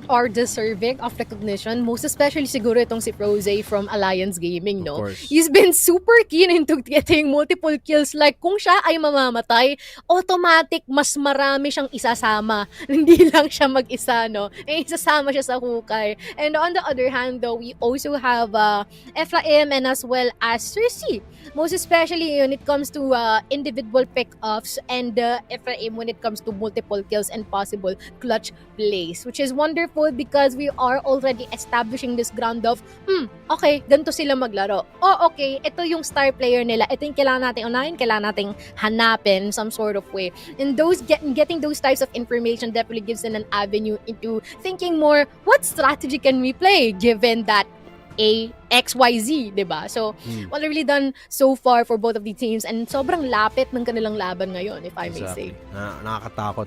are deserving of recognition, most especially siguro itong si Prose from Alliance Gaming, no? Of course. He's been super keen into getting multiple kills. Like, kung siya ay mamamatay, automatic, mas marami siyang isasama. Hindi lang siya mag-isa, no? Isasama siya sa hukay. And on the other hand, though, we also have Ephraim and as well as Cersei. Most especially when it comes to individual pick-offs and Ephraim when it comes to multiple kills and possible clutch plays, which is wonderful because we are already establishing this ground of, okay, ganito sila maglaro. Oh, okay, ito yung star player nila. Ito yung kailangan natin unahin, kailangan nating hanapin some sort of way. And getting those types of information definitely gives them an avenue into thinking more, what strategy can we play given that XYZ, diba? So, what they've really done so far for both of the teams and sobrang lapit ng kanilang laban ngayon, if I may say. Nakakatakot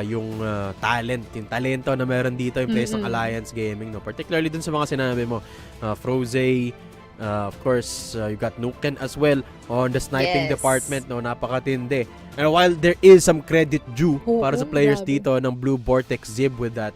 yung talento na meron dito yung place ng Alliance Gaming, no? Particularly dun sa mga sinabi mo, Froze, of course, you got Nuken as well on the sniping department, no? Napakatindi. And while there is some credit due para sa players dito ng Blue Vortex Zib with that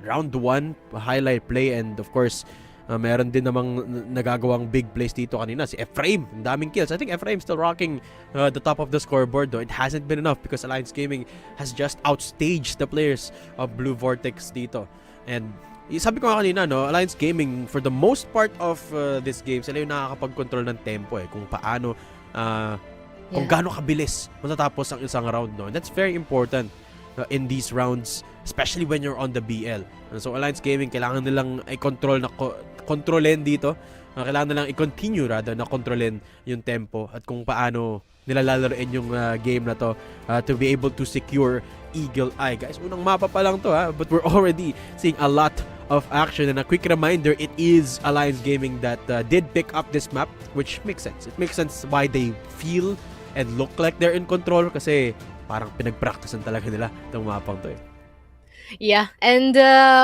round 1 highlight play, and of course meron din namang nagagawang big plays dito kanina si Ephraim, ang daming kills. I think Ephraim still rocking the top of the scoreboard, though it hasn't been enough because Alliance Gaming has just outstaged the players of Blue Vortex dito. And sabi ko nga kanina, no, Alliance Gaming for the most part of this game, sila yung nakakapag-control ng tempo, kung paano kung gaano kabilis matatapos ang isang round, no? And that's very important in these rounds, especially when you're on the BL. So Alliance Gaming, kailangan nilang kontrolin dito. Kailangan nilang i-continue rather na kontrolin yung tempo at kung paano nila lalaroin yung game na to be able to secure Eagle Eye. Guys, unang mapa pa lang to, but we're already seeing a lot of action. And a quick reminder, it is Alliance Gaming that did pick up this map, which makes sense. It makes sense why they feel and look like they're in control kasi parang pinag-practicean talaga nila itong mapang to. Yeah, and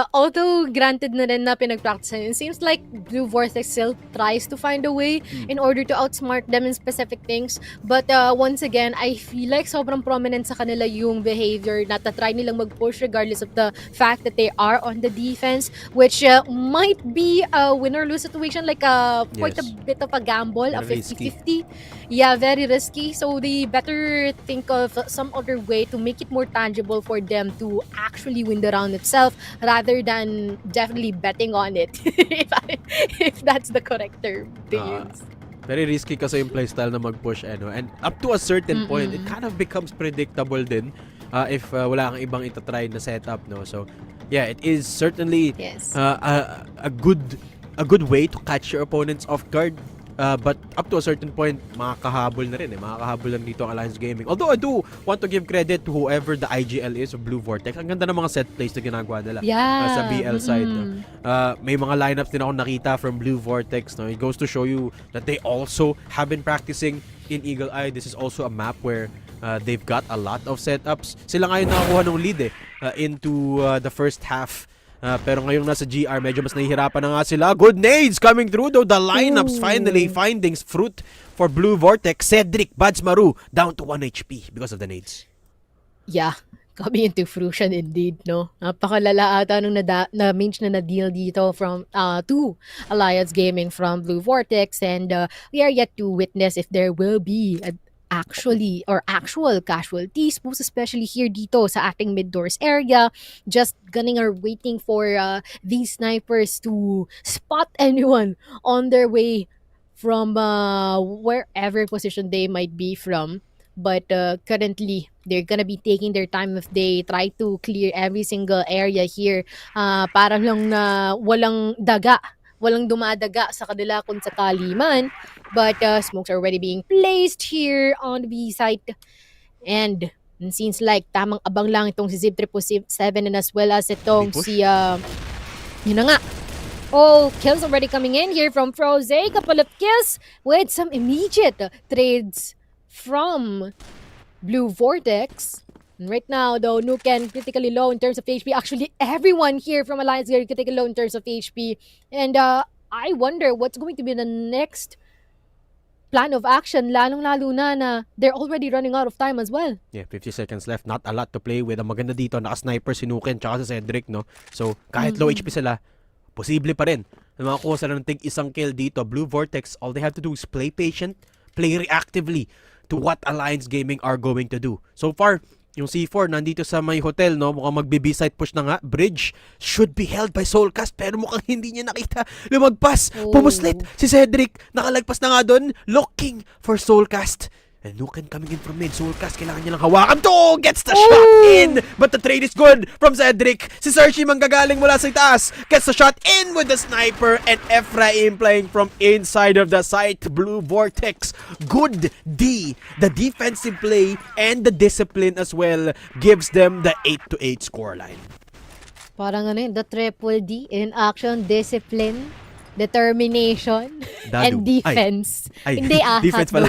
although granted na rin na pinag-practice, it seems like Blue Vortex still tries to find a way in order to outsmart them in specific things. But once again, I feel like sobrang prominent sa kanila yung behavior na try nilang mag-push regardless of the fact that they are on the defense, which might be a win or lose situation, like quite a Yes. bit of a gamble, a Very risky. 50-50. Yeah, very risky. So they better think of some other way to make it more tangible for them to actually win the round itself rather than definitely betting on it. if that's the correct term to use. Very risky kasi yung playstyle na mag-push and up to a certain point it kind of becomes predictable din if wala kang ibang itatry na setup, no. So yeah, it is certainly Yes. a good way to catch your opponents off guard. But up to a certain point, makakahabol na rin makakahabol lang dito ang Alliance Gaming. Although I do want to give credit to whoever the IGL is of Blue Vortex. Ang ganda ng mga set plays na ginagawa nila Yeah. sa BL side. No? May mga lineups din ako nakita from Blue Vortex. No? It goes to show you that they also have been practicing in Eagle Eye. This is also a map where they've got a lot of setups. Sila ngayon nakakuha ng lead into the first half. Pero ngayong nasa GR, medyo mas nahihirapan na nga sila. Good nades coming through though. The lineups finally finding fruit for Blue Vortex. Cedric Badsmaru down to 1 HP because of the nades. Yeah, coming into fruition indeed, no? Napakalala ata nung na-minch na deal dito from to Alliance Gaming from Blue Vortex, and we are yet to witness if there will be actual casualties, most especially here dito sa ating mid-doors area. Just gunning or waiting for these snipers to spot anyone on their way from wherever position they might be from. But currently, they're gonna be taking their time if they try to clear every single area here. Para lang na walang dumadaga sa kanila kung sakali man. But smokes are already being placed here on the B site. And it seems like tamang abang lang itong si Zip 777 and as well as itong si yun na nga. Oh, kills already coming in here from Froze. Couple of kills with some immediate trades from Blue Vortex. And right now, though, Nuken critically low in terms of HP. Actually, everyone here from Alliance is critically low in terms of HP. And I wonder what's going to be the next plan of action, lalong-lalo na they're already running out of time as well. Yeah, 50 seconds left. Not a lot to play with. Ang maganda dito, naka-sniper si Nuken tsaka si Cedric, no? So, kahit low HP sila, posible pa rin na makakuha sila ng isang kill dito. Blue Vortex, all they have to do is play patient, play reactively to what Alliance Gaming are going to do. So far, yung C4 nandito sa may hotel, no? Mukhang magbe-B-side push na nga. Bridge should be held by Soulcast, pero mukhang hindi niya nakita. Lumagpas, pumuslit si Cedric. Nakalagpas na nga doon, looking for Soulcast. And Nuken coming in from mid. Soulcast, kailangan niya lang hawakan to. Gets the shot in. But the trade is good from Cedric. Si Sergi manggagaling mula sa itaas. Gets the shot in with the sniper. And Ephraim playing from inside of the site. Blue Vortex. Good D. The defensive play and the discipline as well gives them the 8-8 scoreline. Parang the triple D in action, discipline, determination, Dadu. and defense. Ay, Hindi defense pala.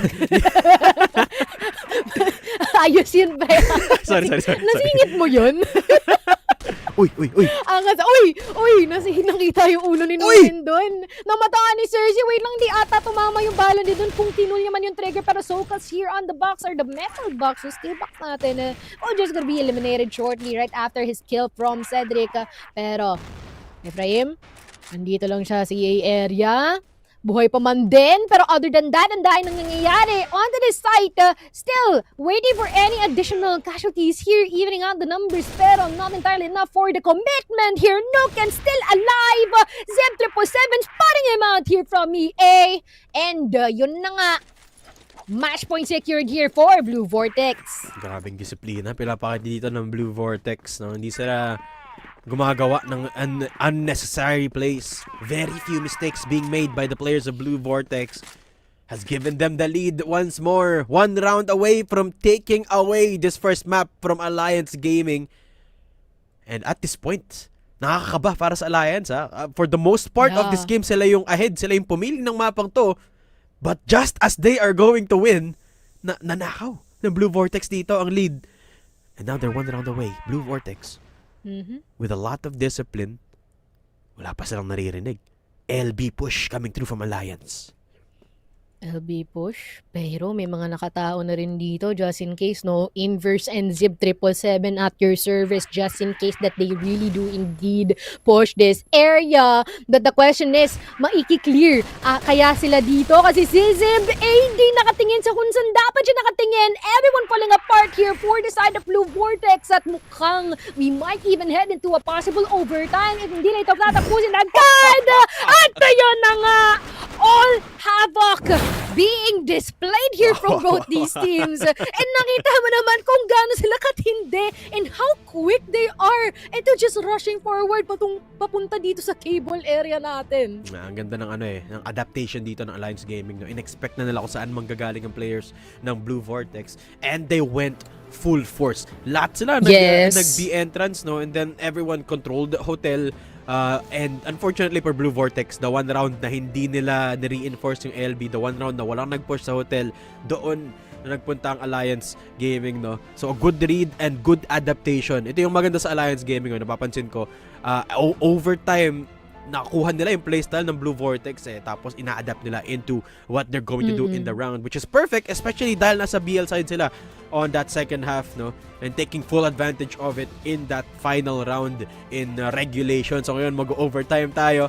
Ayos yun ba? Sorry. Nasingit mo yun? Uy. Angas. Uy, nakita yung ulo ni Nuken doon. Namataan ni Cersei. Wait lang, di ata tumama yung bala ni doon kung tinul niya man yung trigger. Pero Soulcast here on the box, or the metal box, so skill box natin. Just gonna be eliminated shortly right after his kill from Cedric. Pero, Ephraim, andito lang siya sa EA area. Buhay pa man din. Pero other than that, ang dahil nang nangyayari onto this site. Still waiting for any additional casualties here, evening out the numbers. Pero not entirely enough for the commitment here. Nuken still alive. Zep 777 spotting him out here from EA. And yun na nga. Match point secured here for Blue Vortex. Grabing disiplina. Pinapakita dito ng Blue Vortex. No? Hindi sila gumagawa ng unnecessary plays. Very few mistakes being made by the players of Blue Vortex has given them the lead once more. 1 round away from taking away this first map from Alliance Gaming. And at this point, nakakakaba para sa Alliance. For the most part of this game, sila yung ahead. Sila yung pumili ng mapang to. But just as they are going to win, nanakaw ng Blue Vortex dito ang lead. And now they're 1 round away. Blue Vortex with a lot of discipline, wala pa silang naririnig. LB push coming through from Alliance. LB push. Pero may mga nakatao na rin dito just in case, no? Inverse and Zip 777 at your service just in case that they really do indeed push this area. But the question is, maiki-clear kaya sila dito? Kasi si Zip AD nakatingin sa kung saan dapat siya nakatingin. Everyone falling apart here for the side of Blue Vortex at mukhang we might even head into a possible overtime if hindi na ito tatapusin agad. At yun na nga, all havoc being displayed here from both these teams. And nakita mo naman kung gaano sila katindi and how quick they are. Ito just rushing forward papunta dito sa cable area natin. Ang ganda ng ng adaptation dito ng Alliance Gaming. No? In-expect na nila kung saan manggagaling ang players ng Blue Vortex. And they went full force. Lahat sila nag-B entrance, no? And then everyone controlled the hotel. And unfortunately for Blue Vortex, the one round na hindi nila ni-reinforce yung LB, the one round na walang nag-push sa hotel, doon na nagpunta ang Alliance Gaming, no? So a good read and good adaptation. Ito yung maganda sa Alliance Gaming, no? Napapansin ko, overtime nakuha nila yung playstyle ng Blue Vortex tapos ina-adapt nila into what they're going to do in the round, which is perfect, especially dahil nasa BL side sila on that second half, no, and taking full advantage of it in that final round in regulation. So ngayon mag-overtime tayo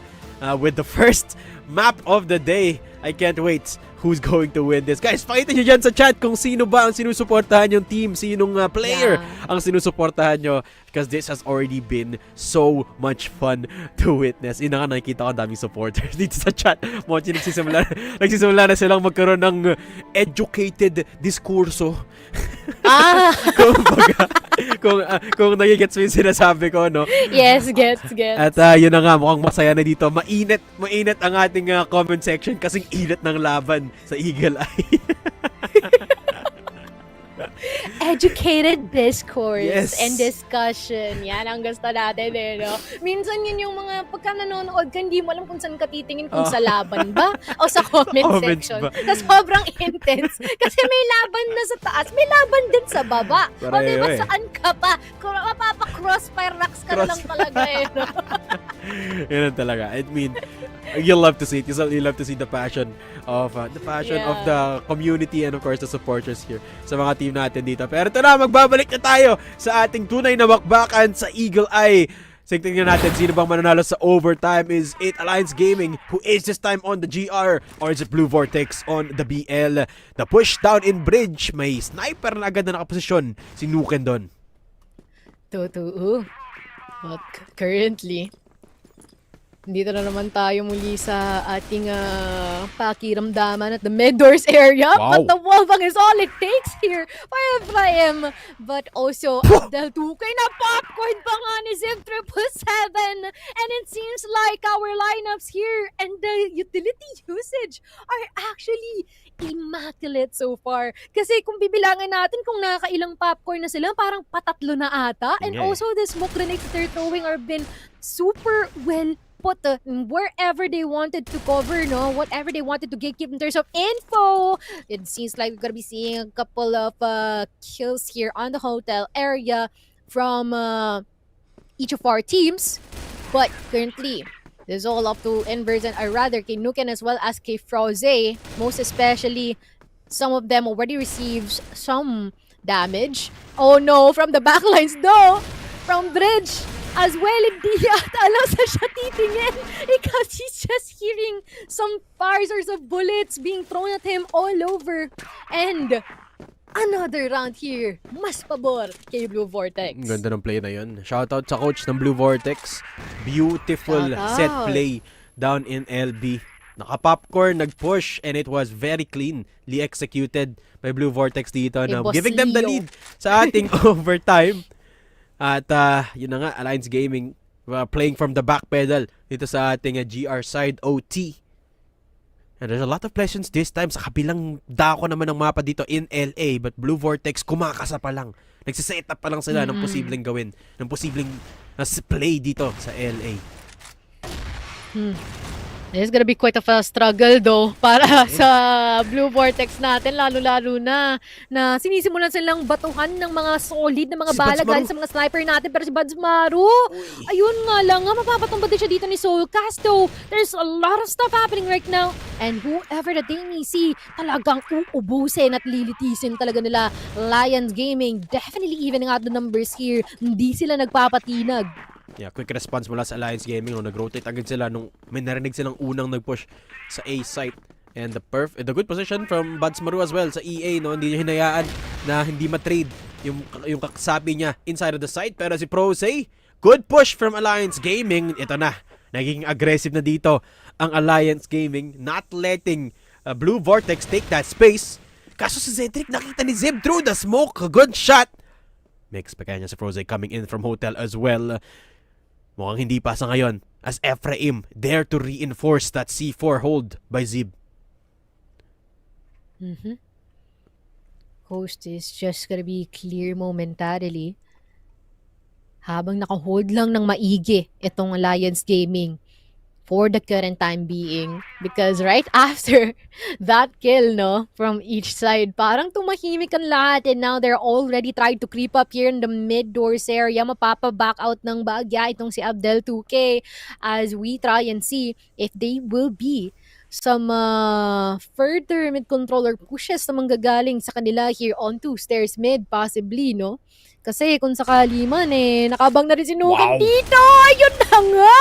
with the first map of the day. I can't wait who's going to win this. Guys, pakita nyo dyan sa chat kung sino ba ang sinusuportahan yung team, sinong player ang sinusuportahan nyo, because this has already been so much fun to witness. Ina nga, nakikita ko daming supporters dito sa chat. Mochi, nagsisimula na silang magkaroon ng educated diskurso. Kung nagigets mo yung sinasabi ko, no? Yes, gets. At yun na nga, mukhang masaya na dito. Mainit ang ating comment section kasing init ng laban sa Eagle Eye. Educated discourse Yes. and discussion. Yan ang gusto natin, no? Minsan yun yung mga, pagka nanonood ka, hindi mo alam kung saan ka titingin, kung sa laban ba o sa comment section. Na sobrang intense. Kasi may laban na sa taas, may laban din sa baba. O diba, saan ka pa? Kung mapapa-crossfire rocks ka na lang talaga, no? Yun talaga. I mean, you'll love to see it. You'll love to see the passion of the community and of course the supporters here sa mga team natin dito. Pero ito na, magbabalik na tayo sa ating tunay na bakbakan sa Eagle Eye. Tingnan natin sino bang mananalo sa overtime. Is it Alliance Gaming, who is this time on the GR, or is it Blue Vortex on the BL? The push down in bridge, may sniper na agad na nakaposisyon si Nuken doon. Totoo. But currently, dito na naman tayo muli sa ating pakiramdaman at the mid-doors area. Wow. But the wallbang is all it takes here for Ephraim. But also, Abdel 2K na popcorn pa nga ni Zip 777. And it seems like our lineups here and the utility usage are actually immaculate so far. Kasi kung bibilangan natin kung nakakailang popcorn na sila, parang patatlo na ata. And also the smoke grenades that they're throwing are been super well put wherever they wanted to cover, no? Whatever they wanted to gatekeep in terms of info. It seems like we're gonna be seeing a couple of kills here on the hotel area from each of our teams. But currently, this is all up to Inverse and rather kay Nuken as well as kay Froze. Most especially, some of them already received some damage. Oh no, from the backlines though! From Bridge as well, hindi yata alam sa siya titingin because he's just hearing some fires of bullets being thrown at him all over. And another round here, mas pabor kay Blue Vortex. Ganda ng play na yun. Shoutout sa coach ng Blue Vortex. Beautiful set play down in LB. Naka-popcorn, nag-push, and it was very cleanly executed by Blue Vortex dito na giving them the lead sa ating overtime. At yun na nga, Alliance Gaming playing from the back pedal dito sa ating GR side OT. And there's a lot of questions this time sa kabilang dako naman ng mapa dito in LA, but Blue Vortex kumakasa pa lang. Nagsiset up pa lang sila ng posibleng gawin, ng posibleng play dito sa LA. This is gonna be quite of a struggle though para sa Blue Vortex natin, lalo-lalo na sinisimulan silang batuhan ng mga solid na mga Si bala Buds galing Maru. sa mga sniper natin, pero si Buds Maru, ayun nga lang, mapapatumba din siya dito ni Soul Casto. There's a lot of stuff happening right now, and whoever that they may see, talagang uubusin at lilitisin talaga nila. Lions Gaming definitely evening out the numbers here, hindi sila nagpapatinag. Yeah, quick response mula sa Alliance Gaming. No? Nag-rotate agad sila nung may narinig silang unang nag-push sa A site. And the good position from Buds Maru as well sa EA. No? Hindi niya hinayaan na hindi matrade yung kasapi niya inside of the site. Pero si Prose, good push from Alliance Gaming. Ito na, naging aggressive na dito ang Alliance Gaming. Not letting Blue Vortex take that space. Kaso si Cedric nakita ni Zeb through the smoke. A good shot. Mix pa kaya niya si Prose coming in from hotel as well. Mukhang hindi pa sa ngayon as Ephraim dare to reinforce that C4 hold by Zib. Host is just gonna be clear momentarily. Habang naka-hold lang ng maigi itong Alliance Gaming for the current time being. Because right after that kill, no, from each side, parang tumahimik ang lahat, and now they're already trying to creep up here in the mid-doors area. Mapapa-back out ng bagya itong si Abdel 2K as we try and see if they will be some further mid-controller pushes na manggagaling sa kanila here onto stairs mid, possibly, no? Kasi kung sakali man nakabang na rin si Nukan dito. Ayun na nga!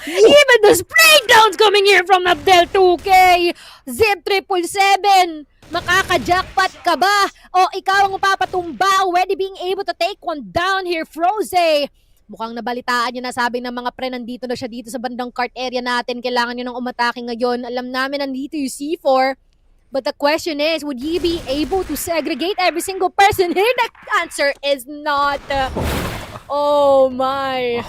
Even the spray downs coming here from Abdel 2K. Zip 777. Makaka-jackpot ka ba? O ikaw ang mapapatumba? Already being able to take one down here, Froze. Mukhang nabalitaan niya na, sabi ng mga pre, nandito na siya dito sa bandang cart area natin. Kailangan niyo nang umatake ngayon. Alam namin nandito yung C4. But the question is, would you be able to segregate every single person here? The answer is not. Oh my.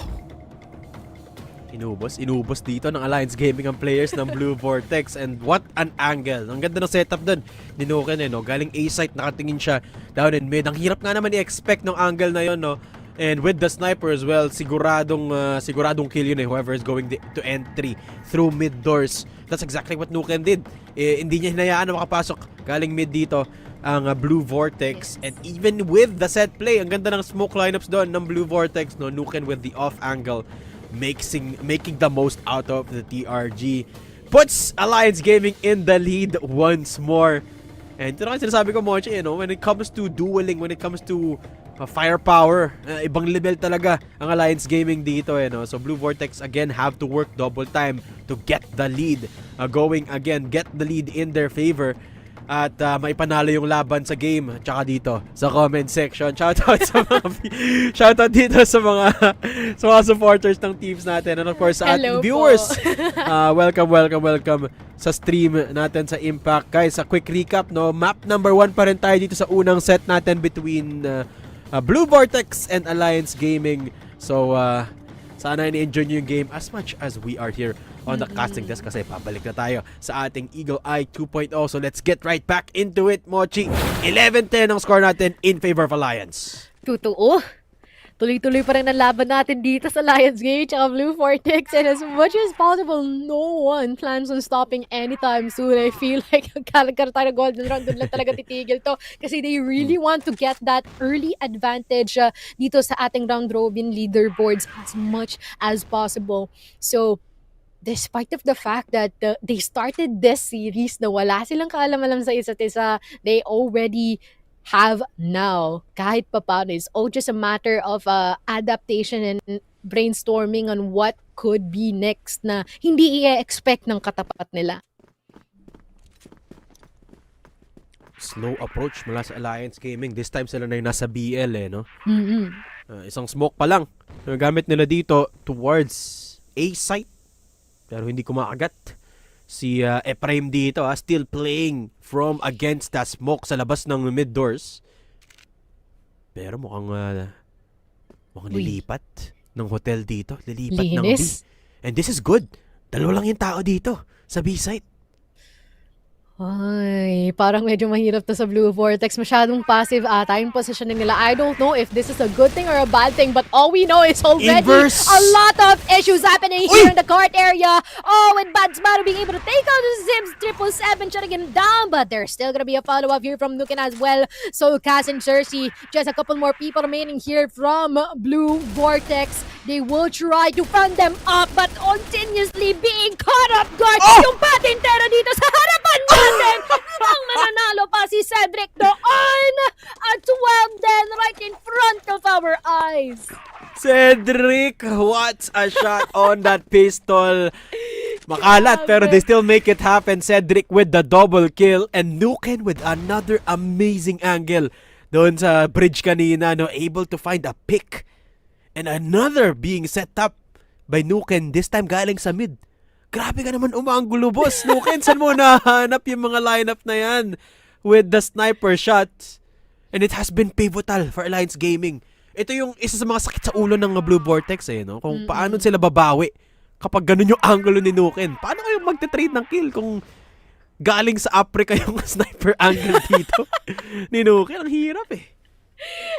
Inubos dito ng Alliance Gaming ang players ng Blue Vortex. And what an angle. Ang ganda ng setup dun. Ninukan no? Galing A-site, nakatingin siya down in mid. Ang hirap nga naman i-expect ng angle na yon, no? And with the sniper as well, siguradong kill yun whoever is going to entry through mid doors. That's exactly what Nuken did. Hindi niya hinayaan na makapasok galing mid dito ang Blue Vortex. And even with the set play, ang ganda ng smoke lineups doon ng Blue Vortex, no? Nuken with the off angle, making the most out of the TRG. Puts Alliance Gaming in the lead once more. And ito na kasi sinasabi ko, Mochi, when it comes to dueling, when it comes to firepower, ibang level talaga ang Alliance Gaming dito, So Blue Vortex again have to work double time to get the lead going again, get the lead in their favor at maipanalo yung laban sa game. Tsaka dito sa comment section, shoutout dito sa mga supporters ng teams natin, and of course sa ating viewers. Welcome sa stream natin sa Impact. Guys, a quick recap, no? Map number 1 pa rin tayo dito sa unang set natin between Blue Vortex and Alliance Gaming. So, sana ini-enjoy nyo yung game as much as we are here on the casting desk kasi pabalik na tayo sa ating Eagle Eye 2.0. So, let's get right back into it, Mochi. 11-10 ang score natin in favor of Alliance. Totoo. Tuloy-tuloy pa rin ang laban natin dito sa Lions Gate at Blue Vortex, and as much as possible, no one plans on stopping anytime soon. I feel like kalagkar tayo ng golden round, doon lang talaga titigil to kasi they really want to get that early advantage dito sa ating round robin leaderboards as much as possible. So, despite of the fact that they started this series na wala silang kaalam-alam sa isa't isa, they already have now, kahit papaano, it's all just a matter of adaptation and brainstorming on what could be next na hindi i-expect ng katapat nila. Slow approach mula sa Alliance Gaming. This time sila na yung nasa BL, no? Isang smoke pa lang. Gamit nila dito towards A site. Pero hindi kumakagat. Si Ephraim dito, still playing from against the smoke sa labas ng mid doors. Pero mukhang lilipat ng hotel dito. Lilipat ng B. And this is good. Dalawa lang yung tao dito sa B site. Ay, parang medyo mahirap to sa Blue Vortex. Masyadong passive ata yung positioning nila. I don't know if this is a good thing or a bad thing, but all we know is already Inverse. a lot of issues happening here in the court area. Oh, and Bad Smatter being able to take out the Zims 777, shutting him down, but there's still gonna be a follow-up here from Nuken as well. So, Cass and Cersei, just a couple more people remaining here from Blue Vortex. They will try to front them up, but continuously being caught up guard. Yung patintero dito sa harapan natin. Ang mananalo pa si Cedric doon at 12 then right in front of our eyes. Cedric, what a shot on that pistol. Makalat, pero they still make it happen. Cedric with the double kill and Nuken with another amazing angle. Doon sa bridge kanina, no, able to find a pick. And another being set up by Nuken, this time galing sa mid. Grabe ka naman umanggulo, boss. Nuken, saan mo nahanap yung mga lineup na yan with the sniper shots? And it has been pivotal for Alliance Gaming. Ito yung isa sa mga sakit sa ulo ng Blue Vortex, no? Kung paano sila babawi kapag ganun yung angulo ni Nuken. Paano kayo magte-trade ng kill kung galing sa Africa yung sniper angle dito ni Nuken? Ang hirap eh.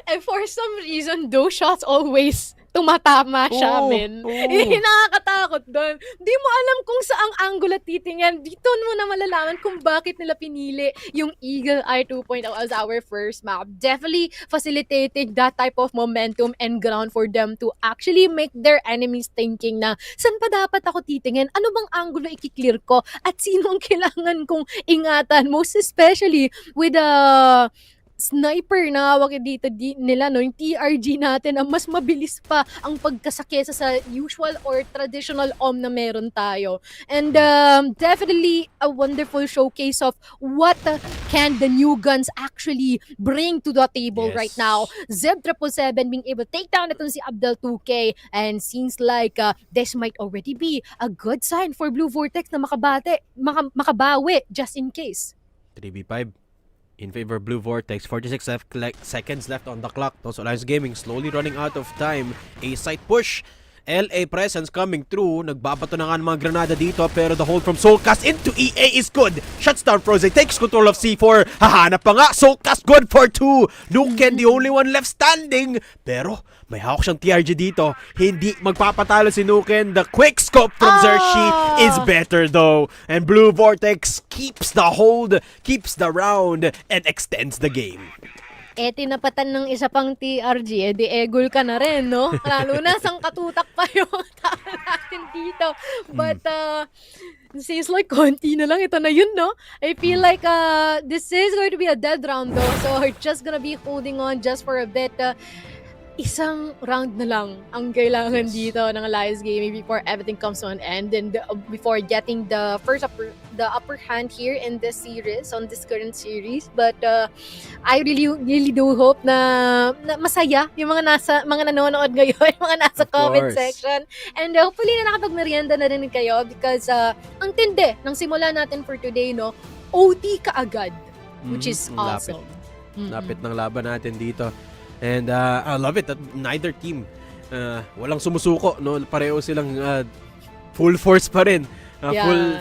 And for some reason, those shots always tumatama siya, men. Yung nakakatakot doon. Di mo alam kung saang angulo titingnan. Dito mo na malalaman kung bakit nila pinili yung Eagle Eye 2.0 as our first map. Definitely facilitating that type of momentum and ground for them to actually make their enemies thinking na saan pa dapat ako titingin? Ano bang angulo ikiklear ko? At sino ang kailangan kong ingatan? Most especially with the sniper na hawak dito nila, no, yung TRG natin ang mas mabilis pa ang pagkasakesa sa usual or traditional na meron tayo. And definitely a wonderful showcase of what can the new guns actually bring to the table right now. Zeb 777 being able to take down itong si Abdel 2K, and seems like this might already be a good sign for Blue Vortex na makabawi just in case. 3v5 in favor of Blue Vortex. 46 seconds left on the clock. Those Alliance Gaming slowly running out of time. A side push. LA presence coming through. Nagbabato na nga ng mga granada dito, pero the hold from Soulcast into EA is good. Shuts down Frozen. Takes control of C4. Hahanap pa nga. Soulcast good for 2. Nuken the only one left standing. Pero may hawak siyang TRG dito. Hindi magpapatalo si Nuken. The quick scope from Xerxes is better though. And Blue Vortex keeps the hold, keeps the round, and extends the game. Tinapatan ng isa pang TRG, di egol ka na rin, no? Lalo na sang katutak pa yung tao natin dito. But, seems like konti na lang. Ito na yun, no? I feel like this is going to be a dead round, though. So, we're just gonna be holding on just for a bit. Isang round na lang ang kailangan dito ng Alliance Gaming before everything comes to an end, and before getting the upper hand here in this series, on this current series. But I really do hope na masaya yung mga nanonood ngayon, yung mga nasa comment section, and hopefully na nakapagmerienda na rin kayo, because ang tindi ng simula natin for today, no, OT kaagad, which is awesome. Lapit ng laban natin dito. And I love it that neither team walang sumusuko, no? Pareho silang full force pa rin.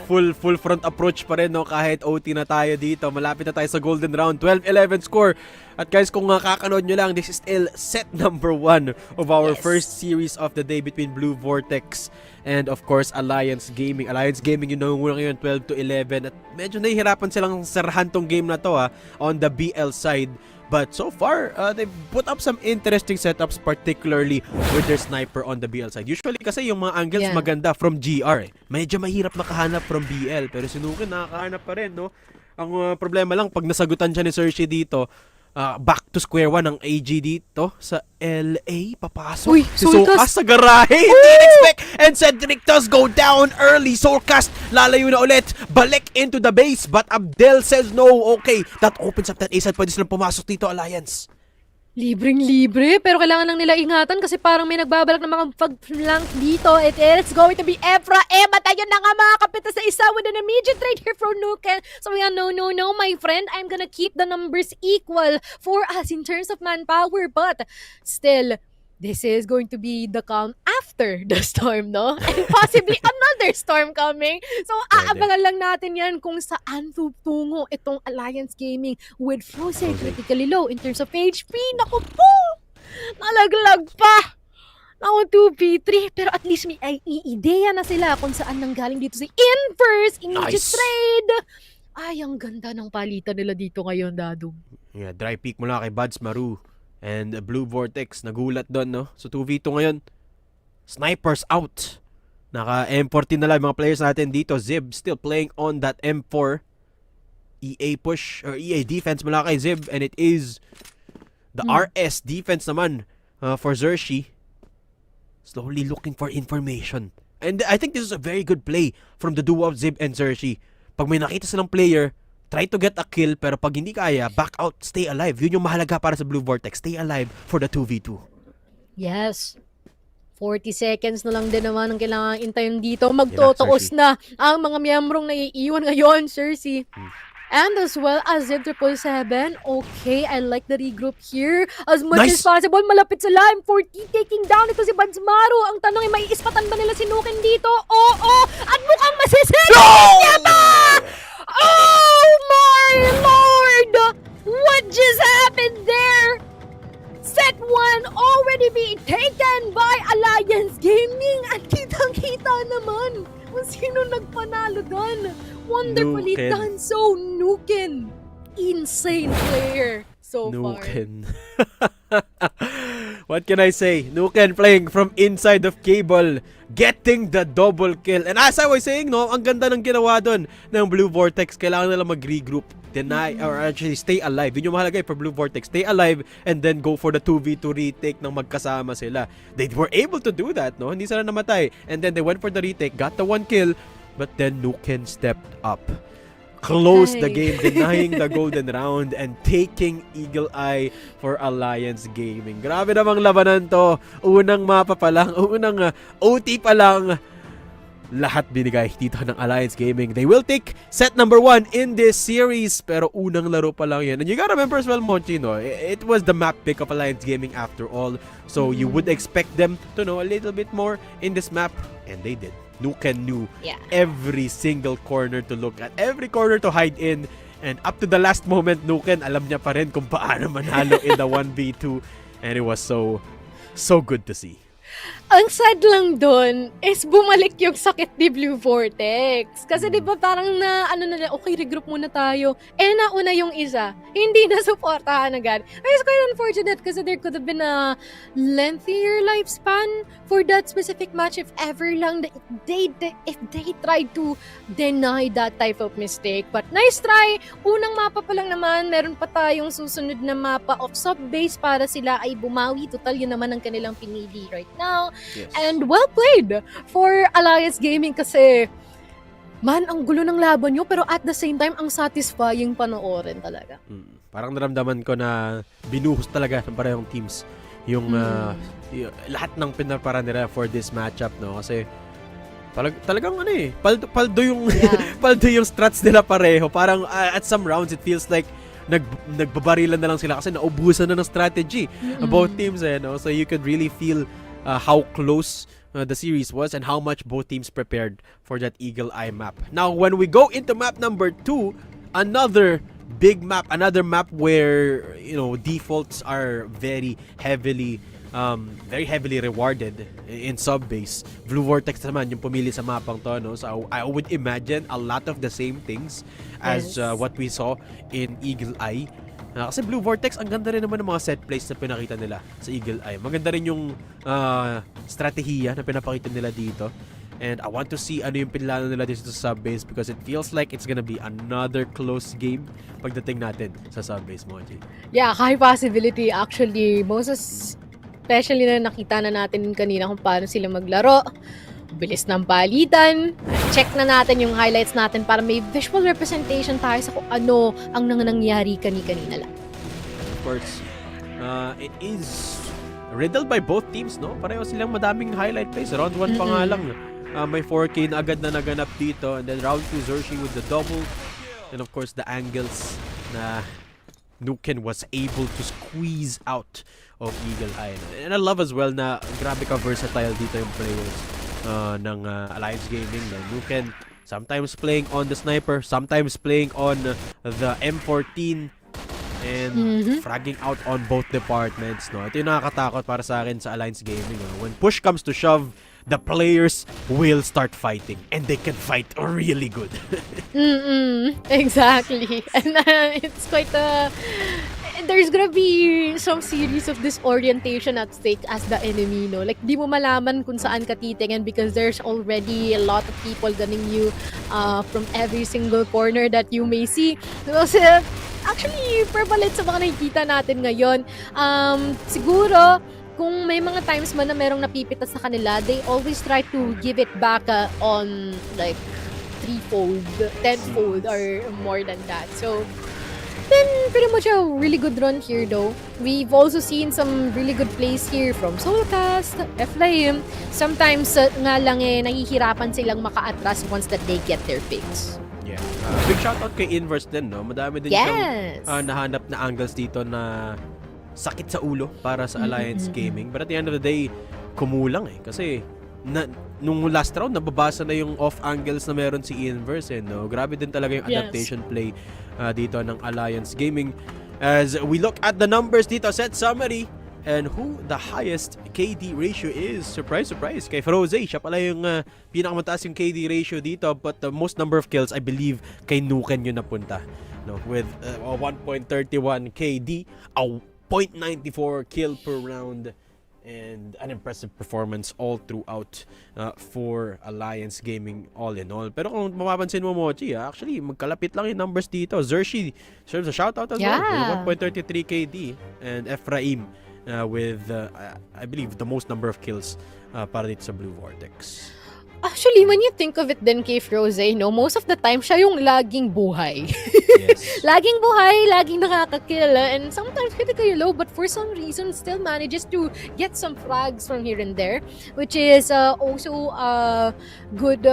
Full front approach pa rin, no? Kahit OT na tayo dito. Malapit na tayo sa golden round. 12-11 score. At guys, kung kakanood nyo lang, this is still set number 1 of our first series of the day between Blue Vortex and of course Alliance Gaming. Alliance Gaming yung nangunguna ngayon 12-11, at medyo nahihirapan silang sarahan tong game na to on the BL side. But so far, they've put up some interesting setups, particularly with their sniper on the BL side. Usually kasi yung mga angles maganda from GR. Medyo mahirap makahanap from BL. Pero si Nuken nakakahanap pa rin, no? Ang problema lang, pag nasagutan siya ni Cersei dito, back to square one ang AG dito sa LA. Papasok si Soulcast sa garahe. Hindi expect. And Cedric does go down early. Soulcast lalayo na ulit. Balik into the base. But Abdel says no. Okay, that opens up that ace at pwede silang pumasok dito, Alliance. Libreng-libre, pero kailangan lang nila ingatan kasi parang may nagbabalak na mga pag-flank dito. It's going to be Efra. Matayon na nga mga kapita sa isa with an immediate trade here from Nuken. So yeah, no, my friend. I'm gonna keep the numbers equal for us in terms of manpower. But still, this is going to be the calm after the storm, no? And possibly another storm coming. So, aabangan lang natin yan kung saan tutungo itong Alliance Gaming with Froze critically low in terms of HP. Naku po! Nalaglag pa! Naku, 2v3. Pero at least may ideya na sila kung saan nanggaling dito si Inverse. Immediate trade. Ay, ang ganda ng palitan nila dito ngayon, Dadong. Yeah, dry peek mula kay Buds Maru. And Blue Vortex, nagulat doon, no? So 2v2 ngayon. Snipers out. Naka M14 na lang mga players natin dito. Zib still playing on that M4. EA push, or EA defense mula kay Zib. And it is the RS defense naman for Xerxi. Slowly looking for information. And I think this is a very good play from the duo of Zib and Xerxi. Pag may nakita silang player, try to get a kill, pero pag hindi kaya, back out, stay alive. Yun yung mahalaga para sa Blue Vortex. Stay alive for the 2v2. Yes. 40 seconds na lang din naman ang kailangan intayin dito. Magtotoos na ang mga miyembrong naiiwan ngayon, Cersei. And as well as Z777. Okay, I like the regroup here. As much as possible, malapit sila. M40 taking down ito si Badsmaru. Ang tanong ay may ispatan ba nila si Nuken dito? Oo! At mukhang masisira niya ba? Oh my Lord! What just happened there? Set 1 already being taken by Alliance Gaming. At kitang-kita naman kung sino nagpanalo doon. Wonderfully done. So, Nuken. Insane player so Nuken. What can I say? Nuken playing from inside of cable, getting the double kill. And as I was saying, no, ang ganda ng ginawa doon ng Blue Vortex. Kailangan nila mag-regroup, deny, or actually stay alive. Yun yung mahalaga for Blue Vortex. Stay alive and then go for the 2v2 retake ng magkasama sila. They were able to do that, no? Hindi sila namatay. And then they went for the retake, got the 1 kill, but then Nuken stepped up. Closed the game, denying the golden round and taking Eagle Eye for Alliance Gaming. Grabe namang labanan to. Unang mapa pa lang, unang OT pa lang. Lahat binigay dito ng Alliance Gaming. They will take set number 1 in this series. Pero unang laro pa lang yan. And you gotta remember as well, Monchi, no? It was the map pick of Alliance Gaming after all. So you would expect them to know a little bit more in this map. And they did. Nuken knew every single corner to look at, every corner to hide in, and up to the last moment, Nuken alam niya pa rin kung paano manalo in the 1v2, and it was so good to see. Ang sad lang doon is bumalik yung sakit ni Blue Vortex. Kasi di ba parang okay, regroup muna tayo. Nauna yung isa. Hindi na supportahan agad. It's quite unfortunate kasi there could have been a lengthier lifespan for that specific match if ever lang if they tried to deny that type of mistake. But nice try. Unang mapa pa lang naman, meron pa tayong susunod na mapa of sub-base para sila ay bumawi. Total yun naman ang kanilang pinili right now. Yes. And well played for Alliance Gaming kasi man, ang gulo ng laban nyo pero at the same time, ang satisfying panoorin talaga. Parang naramdaman ko na binuhos talaga ng parehong teams yung lahat ng pinapara nila for this matchup, no? Kasi talagang paldo yung paldo yung strats nila pareho. Parang at some rounds it feels like nagbabarilan na lang sila kasi naubusan na ng strategy both teams, no? So you could really feel how close the series was and how much both teams prepared for that Eagle Eye map. Now, when we go into map number 2, another big map, another map where, you know, defaults are very heavily rewarded in sub-base. Blue Vortex naman yung pumili sa mapang to, no? So I would imagine a lot of the same things as what we saw in Eagle Eye. Kasi Blue Vortex, ang ganda rin naman ng mga set plays na pinakita nila sa Eagle Eye. Maganda rin yung strategiya na pinapakita nila dito. And I want to see ano yung pinlano nila dito sa sub-base because it feels like it's gonna be another close game pagdating natin sa sub-base, Moji. Yeah, high possibility actually. Most especially na nakita na natin kanina kung paano sila maglaro. Bilis ng palitan. Check na natin yung highlights natin para may visual representation tayo sa kung ano ang nangyari kanina lang. Of course, it is riddled by both teams, no? Pareho silang madaming highlight plays. Round 1 pa nga lang. May 4K na agad na naganap dito. And then round 2, Xerxi with the double. And of course, the angles na Nuken was able to squeeze out of Eagle Eye. And I love as well na grabe ka versatile dito yung players ng Alliance Gaming. Nuken sometimes playing on the sniper, sometimes playing on the M14, and fragging out on both departments. No? Ito yung nakakatakot para sa akin sa Alliance Gaming. No? When push comes to shove, the players will start fighting, and they can fight really good. Exactly. And it's quite there's gonna be some series of disorientation at stake as the enemy, no? Like, di mo malaman kung saan ka titingin because there's already a lot of people gunning you from every single corner that you may see. So, actually, prevalent sa mga nakikita natin ngayon. Siguro, kung may mga times man na merong napipita sa kanila, they always try to give it back on like threefold, tenfold, or more than that. So, then pretty much a really good run here though. We've also seen some really good plays here from Soulcast, Flame. Sometimes nga lang nahihirapan silang maka-atras once that they get their picks. Yeah. Big shoutout kay Inverse din, no? Madami din siyang nahanap na angles dito na sakit sa ulo para sa Alliance Gaming. But at the end of the day, kumulang kasi nung last round, nababasa na yung off angles na meron si Inverse. No? Grabe din talaga yung adaptation play dito ng Alliance Gaming. As we look at the numbers dito, set summary, and who the highest KD ratio is. Surprise, surprise. Kay Froze, siya pala yung pinakamataas yung KD ratio dito. But the most number of kills, I believe, kay Nuken yun napunta. No? With 1.31 KD, a 0.94 kill per round, and an impressive performance all throughout for Alliance Gaming all in all. Pero kung mapapansin mo, Mochi, actually, magkalapit lang yung numbers dito. Zershi serves a shoutout as well with 1.33 KD, and Ephraim with, I believe, the most number of kills para dito sa Blue Vortex. Actually, when you think of it then kay Froze, no, most of the time, siya yung laging buhay. Yes. Laging buhay, laging nakakakill, and sometimes critically low, but for some reason, still manages to get some frags from here and there, which is also a good,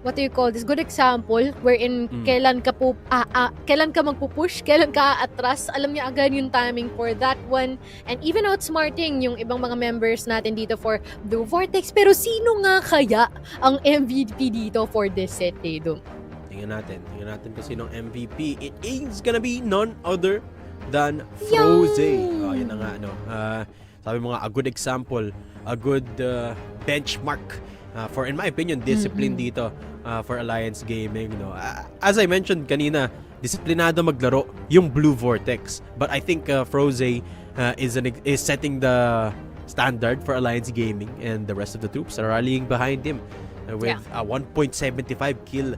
what do you call this? Good example wherein kailan ka magpupush, kailan ka atras. Alam niya agad yung timing for that one. And even outsmarting yung ibang mga members natin dito for Blue Vortex. Pero sino nga kaya ang MVP dito for this set, Tedo? Tingnan natin kasi ng MVP. It is gonna be none other than Froze. Yun na nga, no. Sabi mo nga, a good example, a good benchmark for, in my opinion, discipline dito for Alliance Gaming, no. As I mentioned kanina, disiplinado maglaro yung Blue Vortex, but I think Froze is setting the standard for Alliance Gaming, and the rest of the troops are rallying behind him with a 1.75 kill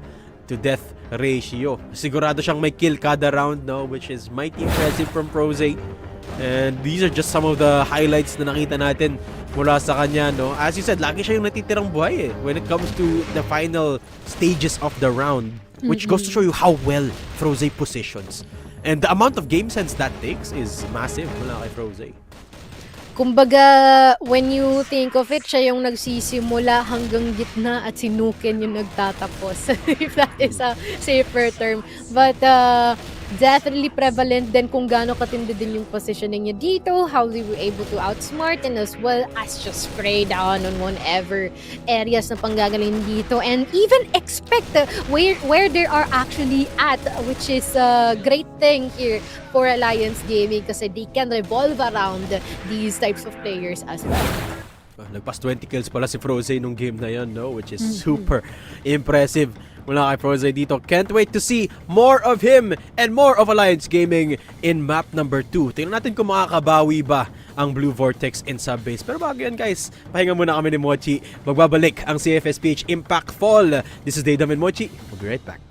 to death ratio. Sigurado siyang may kill kada round, no, which is mighty impressive from Froze. And these are just some of the highlights na nakita natin mula sa kanya, no. As you said, lagi siya yung natitirang buhay when it comes to the final stages of the round, which goes to show you how well Froze positions. And the amount of game sense that takes is massive mula kay Froze. Kumbaga, when you think of it, siya yung nagsisimula hanggang gitna at si Nuken yung nagtatapos. If that is a safer term. But definitely prevalent din kung gaano katindi din yung positioning niya dito, how they were able to outsmart, and as well as just spray down on whatever areas na panggagaling dito, and even expect where they are actually at, which is a great thing here for Alliance Gaming kasi they can revolve around these types of players as well. Nagpas 20 kills pala si Froze nung game na yun, no? Which is super impressive mula kay Froze dito. Can't wait to see more of him and more of Alliance Gaming in map number 2. Tingnan natin kung makakabawi ba ang Blue Vortex in subbase. Pero bago yan, guys, pahinga muna kami ni Mochi. Magbabalik ang CFS PH Impact Fall. This is Daydam and Mochi. We'll be right back.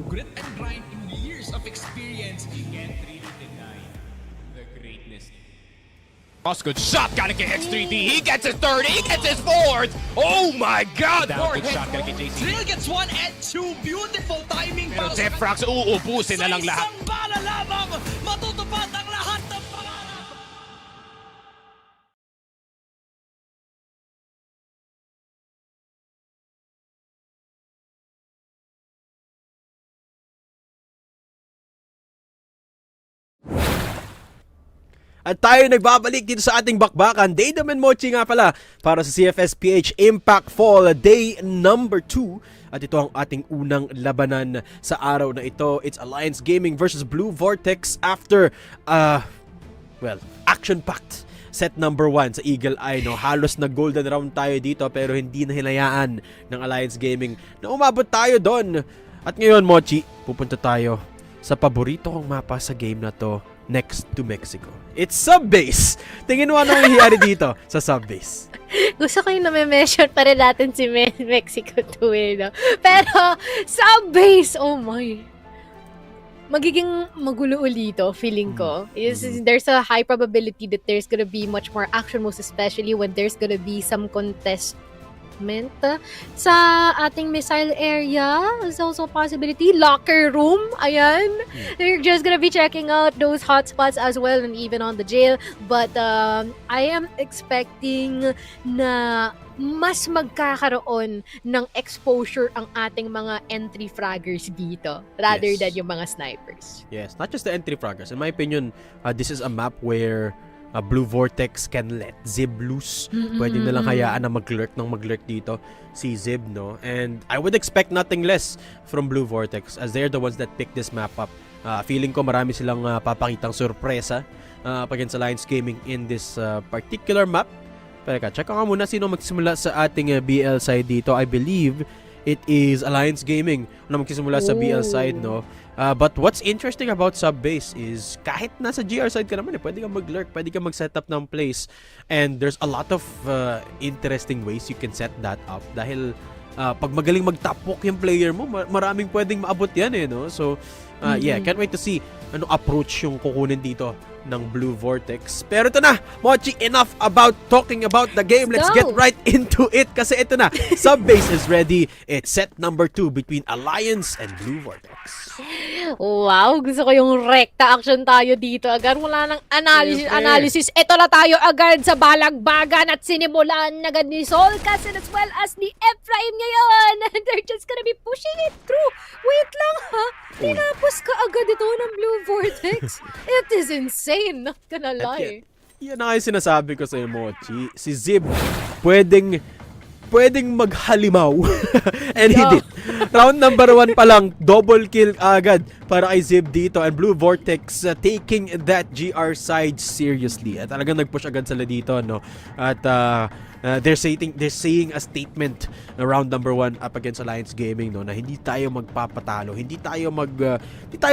grit and grind and years of experience. You can't really deny the greatness. Good shot, gonna get X3D. He gets his third, he gets his fourth. Oh my God! Down, good shot, gonna get JC. Drill gets 1 and 2. Beautiful timing Pero para Sept Frax, uubusin na lang lahat. Sa isang bala lamang, matutupad ang lahat ng pangarap. At tayo nagbabalik dito sa ating bakbakan. Daydam and Mochi nga pala para sa CFS PH IMPACT Fall Day number 2. At ito ang ating unang labanan sa araw na ito. It's Alliance Gaming versus Blue Vortex after, action-packed set number 1 sa Eagle Eye. No? Halos na golden round tayo dito pero hindi na hinayaan ng Alliance Gaming na umabot tayo doon. At ngayon, Mochi, pupunta tayo sa paborito kong mapa sa game na to, next to Mexico. It's Subbase! Tingin mo anong nangyayari dito sa Subbase? Gusto ko yung nami-mention pa rin natin si Mexico 2 no? Pero, Subbase! Oh my! Magiging magulo ulito, feeling ko. There's a high probability that there's gonna be much more action, most especially when there's gonna be some contestment sa ating missile area. There's also a possibility. Locker room, ayan. They're just gonna be checking out those hotspots as well and even on the jail. But I am expecting na mas magkakaroon ng exposure ang ating mga entry fraggers dito rather than yung mga snipers. Yes, not just the entry fraggers. In my opinion, this is a map where Blue Vortex can let Zib loose. Pwede na lang hayaan na mag-lurk dito si Zib, no? And I would expect nothing less from Blue Vortex as they're the ones that picked this map up. Feeling ko marami silang papakitang sorpresa against Alliance Gaming in this particular map. Pero check ko nga muna sino magsimula sa ating BL side dito. I believe it is Alliance Gaming na magsisimula sa BL side, no? But what's interesting about Subbase is kahit nasa GR side ka naman, pwede kang mag-lurk, pwede kang mag-setup ng place. And there's a lot of interesting ways you can set that up. Dahil pag magaling mag-top walk yung player mo, maraming pwedeng maabot yan no? So, yeah, can't wait to see ano approach yung kukunin dito ng Blue Vortex. Pero ito na, Mochi, enough about talking about the game. Let's get right into it kasi ito na, Subbase is ready. It's set number 2 between Alliance and Blue Vortex. Wow, gusto ko yung rekta action tayo dito. Agad wala nang analysis. Ito na tayo agad sa balagbagan at sinimulan agad ni Solcas and as well as ni Ephraim ngayon. And they're just gonna be pushing it through. Wait lang ha. Tinapos ka agad ito ng Blue Vortex. It is insane. Not gonna lie. Yan na kayo sinasabi ko sa Mochi. Si Zib, pwedeng maghalimaw. And he did. Round number 1 pa lang, double kill agad para kay Zib dito. And Blue Vortex taking that GR side seriously. At talagang nag-push agad sila dito, no? At they're saying a statement na round number 1 up against Alliance Gaming, no, na hindi tayo magpapatalo, hindi tayo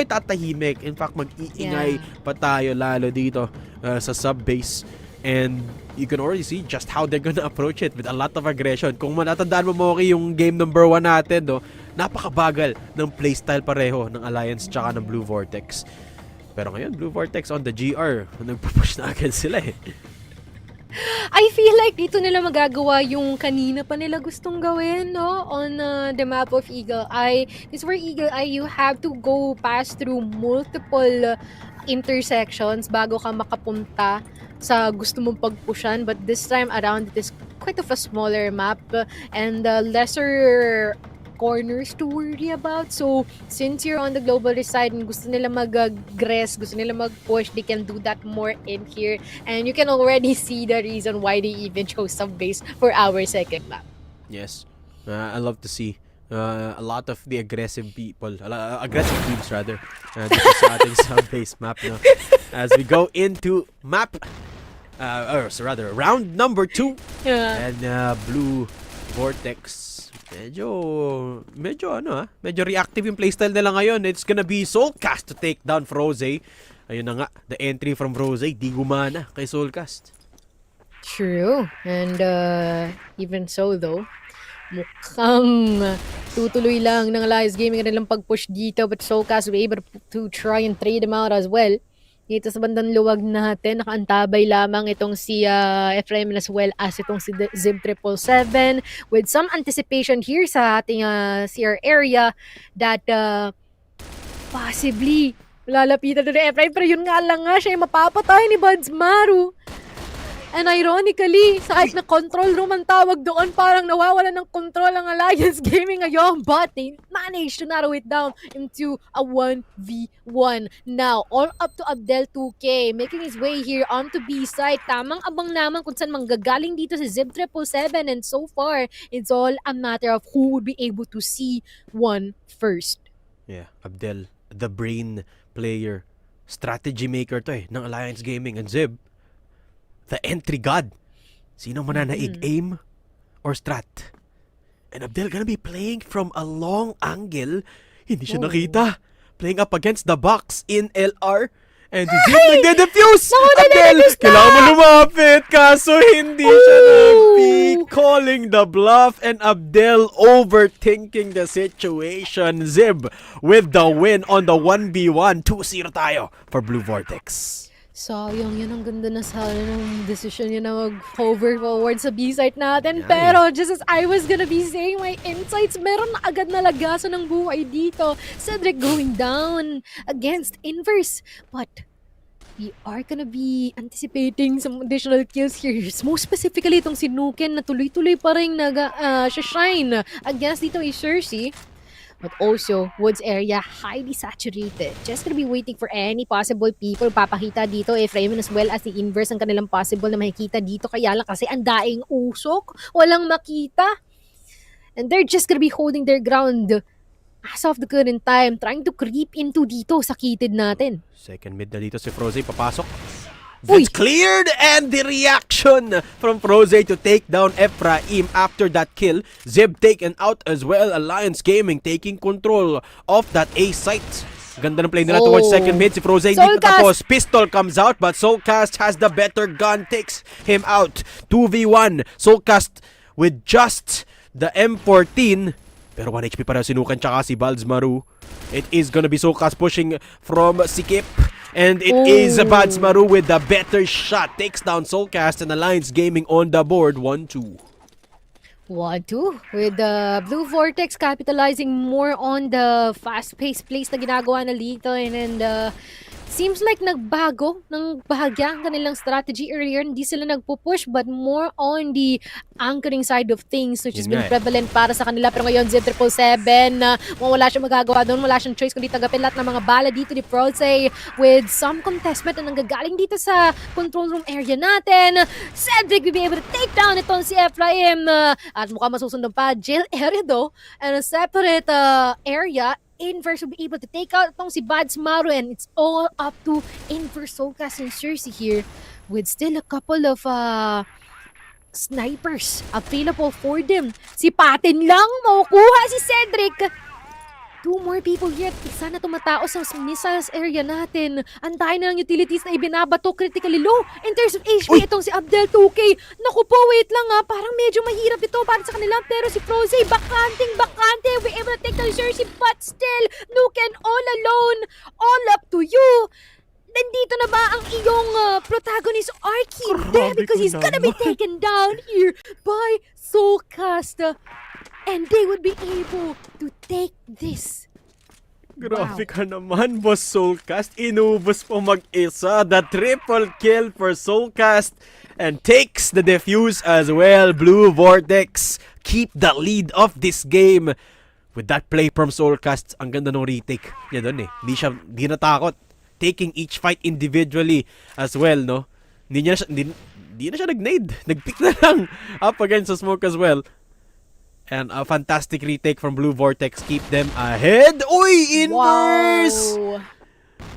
tatahimik. In fact, mag-iingay pa tayo lalo dito sa Subbase. And you can already see just how they're gonna approach it with a lot of aggression. Kung matatandaan mo, Moki, yung game number 1 natin, no, napakabagal ng playstyle pareho ng Alliance tsaka ng Blue Vortex. Pero ngayon, Blue Vortex on the GR, nagpupush na agad sila I feel like dito nila magagawa yung kanina pa nila gustong gawin, no? On the map of Eagle Eye. Because for Eagle Eye, you have to go pass through multiple intersections bago ka makapunta sa gusto mong pagpushan. But this time around, it is quite of a smaller map and lesser corners to worry about. So, since you're on the global side and gusto nila mag-aggress, gusto nila mag-push, they can do that more in here. And you can already see the reason why they even chose Subbase for our second map. Yes. I love to see a lot of the aggressive people, aggressive teams rather, dito sa ating Subbase map. No? As we go into map, round number 2. And Blue Vortex, medyo reactive yung playstyle nila ngayon. It's gonna be Soulcast to take down Froze. Ayun na nga, the entry from Froze di gumana kay Soulcast. True. And even so though, mukhang Pagtutuloy lang ng Alliance Gaming kanilang pag-push dito, but Soulcast were able to try and trade them out as well. Dito sa bandang luwag natin, nakaantabay lamang itong si Ephraim as well as itong si Zib 777 with some anticipation here sa ating CR area that possibly lalapitan na ni Ephraim, pero yun nga lang nga, siya yung mapapatay ni Buds Maru. And ironically, sa kahit na control room ang tawag doon, parang nawawala ng control ang Alliance Gaming ngayon, but they managed to narrow it down into a 1v1. Now, all up to Abdel 2K, making his way here onto B side. Tamang abang naman kung saan manggagaling dito si Zib 777, and so far, it's all a matter of who would be able to see one first. Yeah, Abdel, the brain player, strategy maker to ng Alliance Gaming, and Zib, the entry god. Sino mananaig, aim or strat? And Abdel gonna be playing from a long angle. Hindi siya nakita. Playing up against the box in LR. And si Zib nagde-defuse! Abdel, kailangan mo lumapit. Kaso hindi siya nag-pick. Calling the bluff. And Abdel overthinking the situation. Zib with the win on the 1v1. 2-0 tayo for Blue Vortex. Sayang, yun ang ganda na sana ng decision yun na mag-hover forward sa B-site natin. Yeah, pero just as I was gonna be saying my insights, meron na agad na lagasan ng buhay dito. Cedric going down against Inverse. But we are gonna be anticipating some additional kills here. Most specifically, itong si Nuken na tuloy-tuloy pa rin nag-shine against dito ay Cersei. But also, Woods area, highly saturated. Just gonna be waiting for any possible people papakita dito. Ephraim as well as the Inverse ang kanilang possible na makikita dito. Kaya lang kasi ang daing usok. Walang makita. And they're just gonna be holding their ground as of the current time. Trying to creep into dito sa kitid natin. Second mid na dito si Froze, papasok. It's cleared, and the reaction from Froze to take down Ephraim after that kill. Zib taken out as well. Alliance Gaming taking control of that A site. Ganda ng play nila towards second mid. Si Froze hindi pa tapos. Pistol comes out, but Soulcast has the better gun. Takes him out. 2v1. Soulcast with just the M14. Pero 1 HP para sinukan tsaka si Buds Maru. It is gonna be Soulcast pushing from Sikip. And it is Buds Maru with the better shot. Takes down Soulcast, and Alliance Gaming on the board. 1-2. 1-2 with the Blue Vortex capitalizing more on the fast-paced plays na ginagawa na dito. And seems like nagbago ng bahagya ang kanilang strategy earlier. Hindi sila nagpupush but more on the anchoring side of things which has been prevalent para sa kanila. Pero ngayon, Zib 777, wala siyang magagawa doon. Wala siyang choice kundi tagapin lahat ng mga bala dito ni Froze with some contestment na nanggagaling dito sa control room area natin. Cedric will be able to take down itong si Ephraim. At mukhang masusundan pa jail area though. And a separate area. Inverse will be able to take out itong si Buds Maru, and it's all up to Inverse, Soulcast, and Cersei here with still a couple of snipers available for them. Si Patin lang makukuha si Cedric. 2 more people here. Sana tumataos sa missiles area natin. Antayin na ng utilities na ibinabato critically low in terms of HP. Itong si Abdel 2K. Naku po, wait lang ha. Parang medyo mahirap ito para sa kanila. Pero si Froze, bakante. We able to take down Cersei, but still, Nuken all alone. All up to you. Nandito na ba ang iyong protagonist Arky? There, because he's gonna be taken down here by Soulcast. And they would be able to take this. Grabe ka naman, Boss Soulcast. Inubos po mag-isa. The triple kill for Soulcast. And takes the defuse as well. Blue Vortex keep the lead of this game. With that play from Soulcast, ang ganda ng retake niya doon eh. Di natakot. Taking each fight individually as well, no? Hindi na siya nag-nade. Nag-pick na lang up against the smoke as well. And a fantastic retake from Blue Vortex. Keep them ahead. Uy! Inverse! Wow.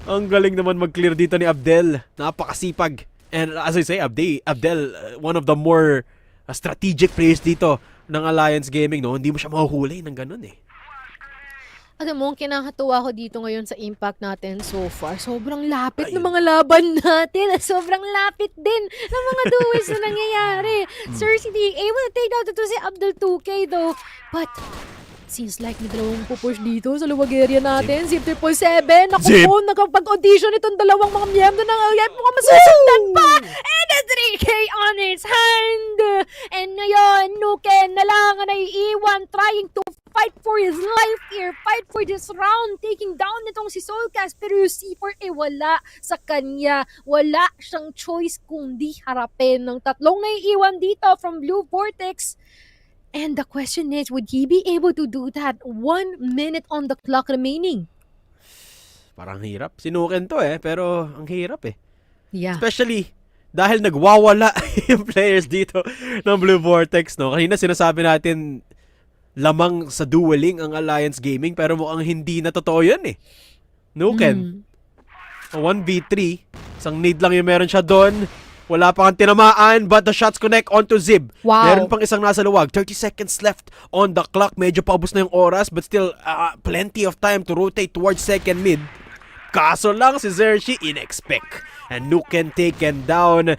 Ang galing naman mag-clear dito ni Abdel. Napakasipag. And as I say, Abdel, one of the more strategic players dito ng Alliance Gaming, no? Hindi mo siya mahuhuli ng ganun eh. Alam mo, kinakatuwa ko dito ngayon sa impact natin so far. Sobrang lapit ng mga laban natin. Sobrang lapit din ng mga duels na nangyayari. Cersei being able to take out ito si Abdel 2K though. But Seems like may dalawang pupush dito sa luwag area natin. Zip 777. Naku Zip. po, nakapag-audition itong dalawang mga miyembro ng Alliance. Mukhang masusundan pa. And a 3K on its hand. And ngayon, Nuken na lang ang naiiwan, trying to fight for his life here. Fight for this round. Taking down itong si Soulcast. Pero yung C4 wala sa kanya. Wala siyang choice kundi harapin ng tatlong naiiwan dito from Blue Vortex. And the question is, would he be able to do that 1 minute on the clock remaining? Parang hirap. Sinukin to pero ang hirap Yeah. Especially dahil nagwawala yung players dito ng Blue Vortex, no? Kanina sinasabi natin lamang sa dueling ang Alliance Gaming pero mukhang hindi na totoo yan Nuken. 1v3. Isang need lang yung meron siya doon. Wala pa kang tinamaan, but the shots connect onto Zib. Wow. Meron pang isang nasa luwag. 30 seconds left on the clock. Medyo paubos na yung oras, but still plenty of time to rotate towards second mid. Kaso lang si Zershi in-expect. And Nuken taken down.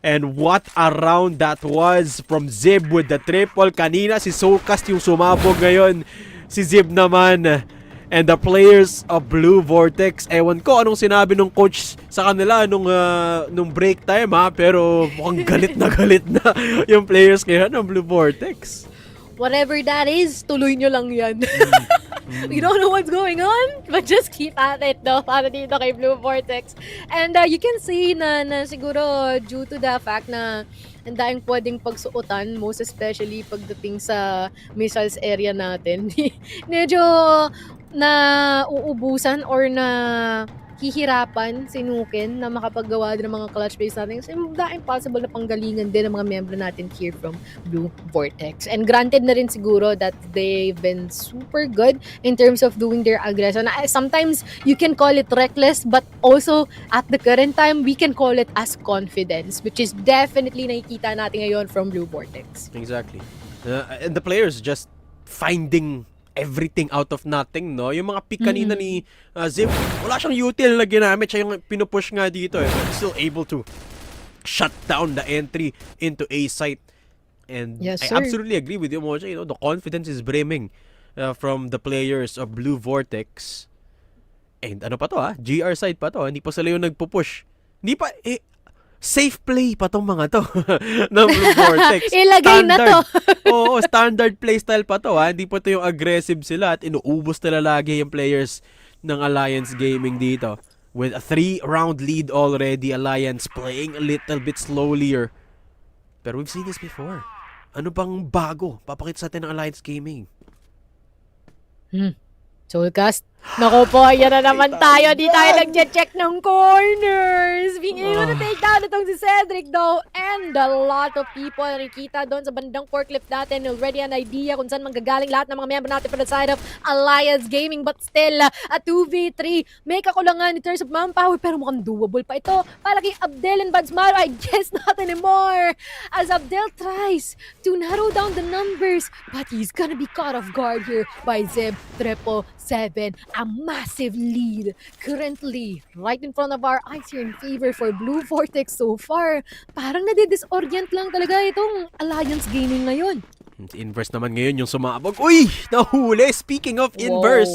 And what a round that was from Zib with the triple. Kanina si Soulcast yung sumabog, ngayon si Zib naman. And the players of Blue Vortex, ewan ko anong sinabi nung coach sa kanila nung break time pero mukhang galit na yung players kaya ng Blue Vortex. Whatever that is, tuloy nyo lang yan. We don't know what's going on, but just keep at it, no? Para dito kay Blue Vortex. And you can see na siguro due to the fact na ang daing pwedeng pagsuotan, most especially pagdating sa missiles area natin. Medyo na uubusan or na hihirapan si Nuken na makapaggawa din ng mga clutch base natin kasi daing possible na panggalingan din ng mga miyembro natin here from Blue Vortex. And granted na rin siguro that they've been super good in terms of doing their aggression. Sometimes you can call it reckless, but also at the current time we can call it as confidence, which is definitely nakikita natin ngayon from Blue Vortex. Exactly. And the players just finding everything out of nothing, no? Yung mga pick kanina ni Zip, wala siyang util na ginamit. Siya yung pinupush nga dito But still able to shut down the entry into A site. And Yes, I sir. absolutely agree with you, Mocha. The confidence is brimming from the players of Blue Vortex. And ano pa to GR side pa to. Hindi pa sila yung nagpupush. Hindi pa, safe play pa tong mga to ng Blue Vortex. Ilagay na to. Oo, standard playstyle pa to Hindi pa to yung aggressive sila at inuubos nila lagi yung players ng Alliance Gaming dito. With a 3-round lead already, Alliance playing a little bit slowlier. Pero we've seen this before. Ano bang bago papakita sa atin ng Alliance Gaming? Soulcast. Naku po, yan na naman tayo. Di tayo nag-check ng corners. Being able to take down itong si Cedric though. And a lot of people nakikita doon sa bandang forklift natin. Already an idea kung saan manggagaling lahat ng mga miyembro natin from the side of Alliance Gaming. But still, a 2v3. May kakulangan in terms of manpower. Pero mukhang doable pa ito. Para kay Abdel and Badsmaro, I guess not anymore. As Abdel tries to narrow down the numbers. But he's gonna be caught off guard here by Zeb 777. A massive lead currently right in front of our eyes here in favor for Blue Vortex so far. Parang nadidisorient lang talaga itong Alliance Gaming ngayon. Inverse naman ngayon yung sumabog. Uy! Nahuli! Speaking of inverse,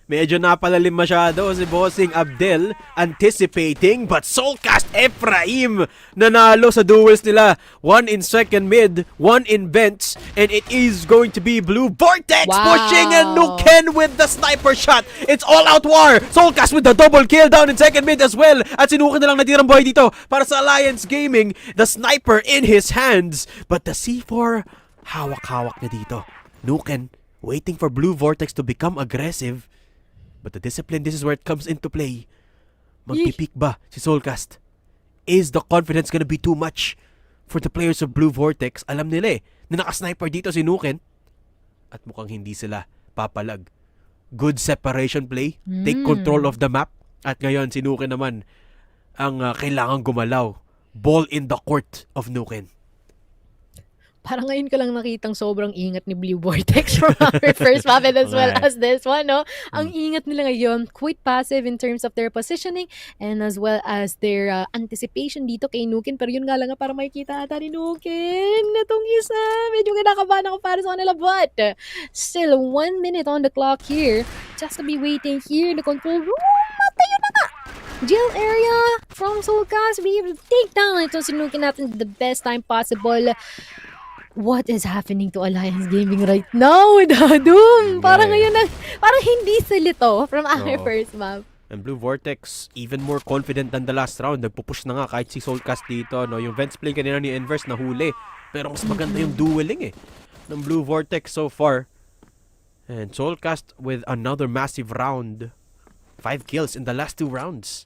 medyo napalalim masyado si Bossing Abdel, anticipating, but Soulcast Ephraim nanalo sa duels nila. One in second mid, one in vents, and it is going to be Blue Vortex pushing and Nuken with the sniper shot. It's all out war. Soulcast with the double kill down in second mid as well. At sinukin na lang natirang buhay dito para sa Alliance Gaming. The sniper in his hands, but the C4 hawak-hawak na dito. Nuken waiting for Blue Vortex to become aggressive. But the discipline, this is where it comes into play. Magpipik ba si Soulcast? Is the confidence gonna be too much for the players of Blue Vortex? Alam nila na naka-sniper dito si Nuken. At mukhang hindi sila papalag. Good separation play. Take control of the map. At ngayon, si Nuken naman ang kailangang gumalaw. Ball in the court of Nuken. Parang ngayon ko lang nakitang sobrang ingat ni Blue Vortex from our first map and as well as this one, no? Ang ingat nila ngayon, quite passive in terms of their positioning and as well as their anticipation dito kay Nukin. Pero yun nga lang parang makikita ata ni Nukin. Itong isa, medyo kinakabahan ako para sa kanila. But still, 1 minute on the clock here. Just to be waiting here in the control room. Matayo na nga! Jail area from Soulcast. We able to take down ito si Nukin natin the best time possible. What is happening to Alliance Gaming right now with Doom? Parang ngayon, parang hindi silito from our first map. And Blue Vortex, even more confident than the last round. Nagpupush na nga kahit si Soulcast dito. No? Yung Vents play kanina ni Inverse na huli. Pero mas maganda yung dueling ng Blue Vortex so far. And Soulcast with another massive round. 5 kills in the last 2 rounds.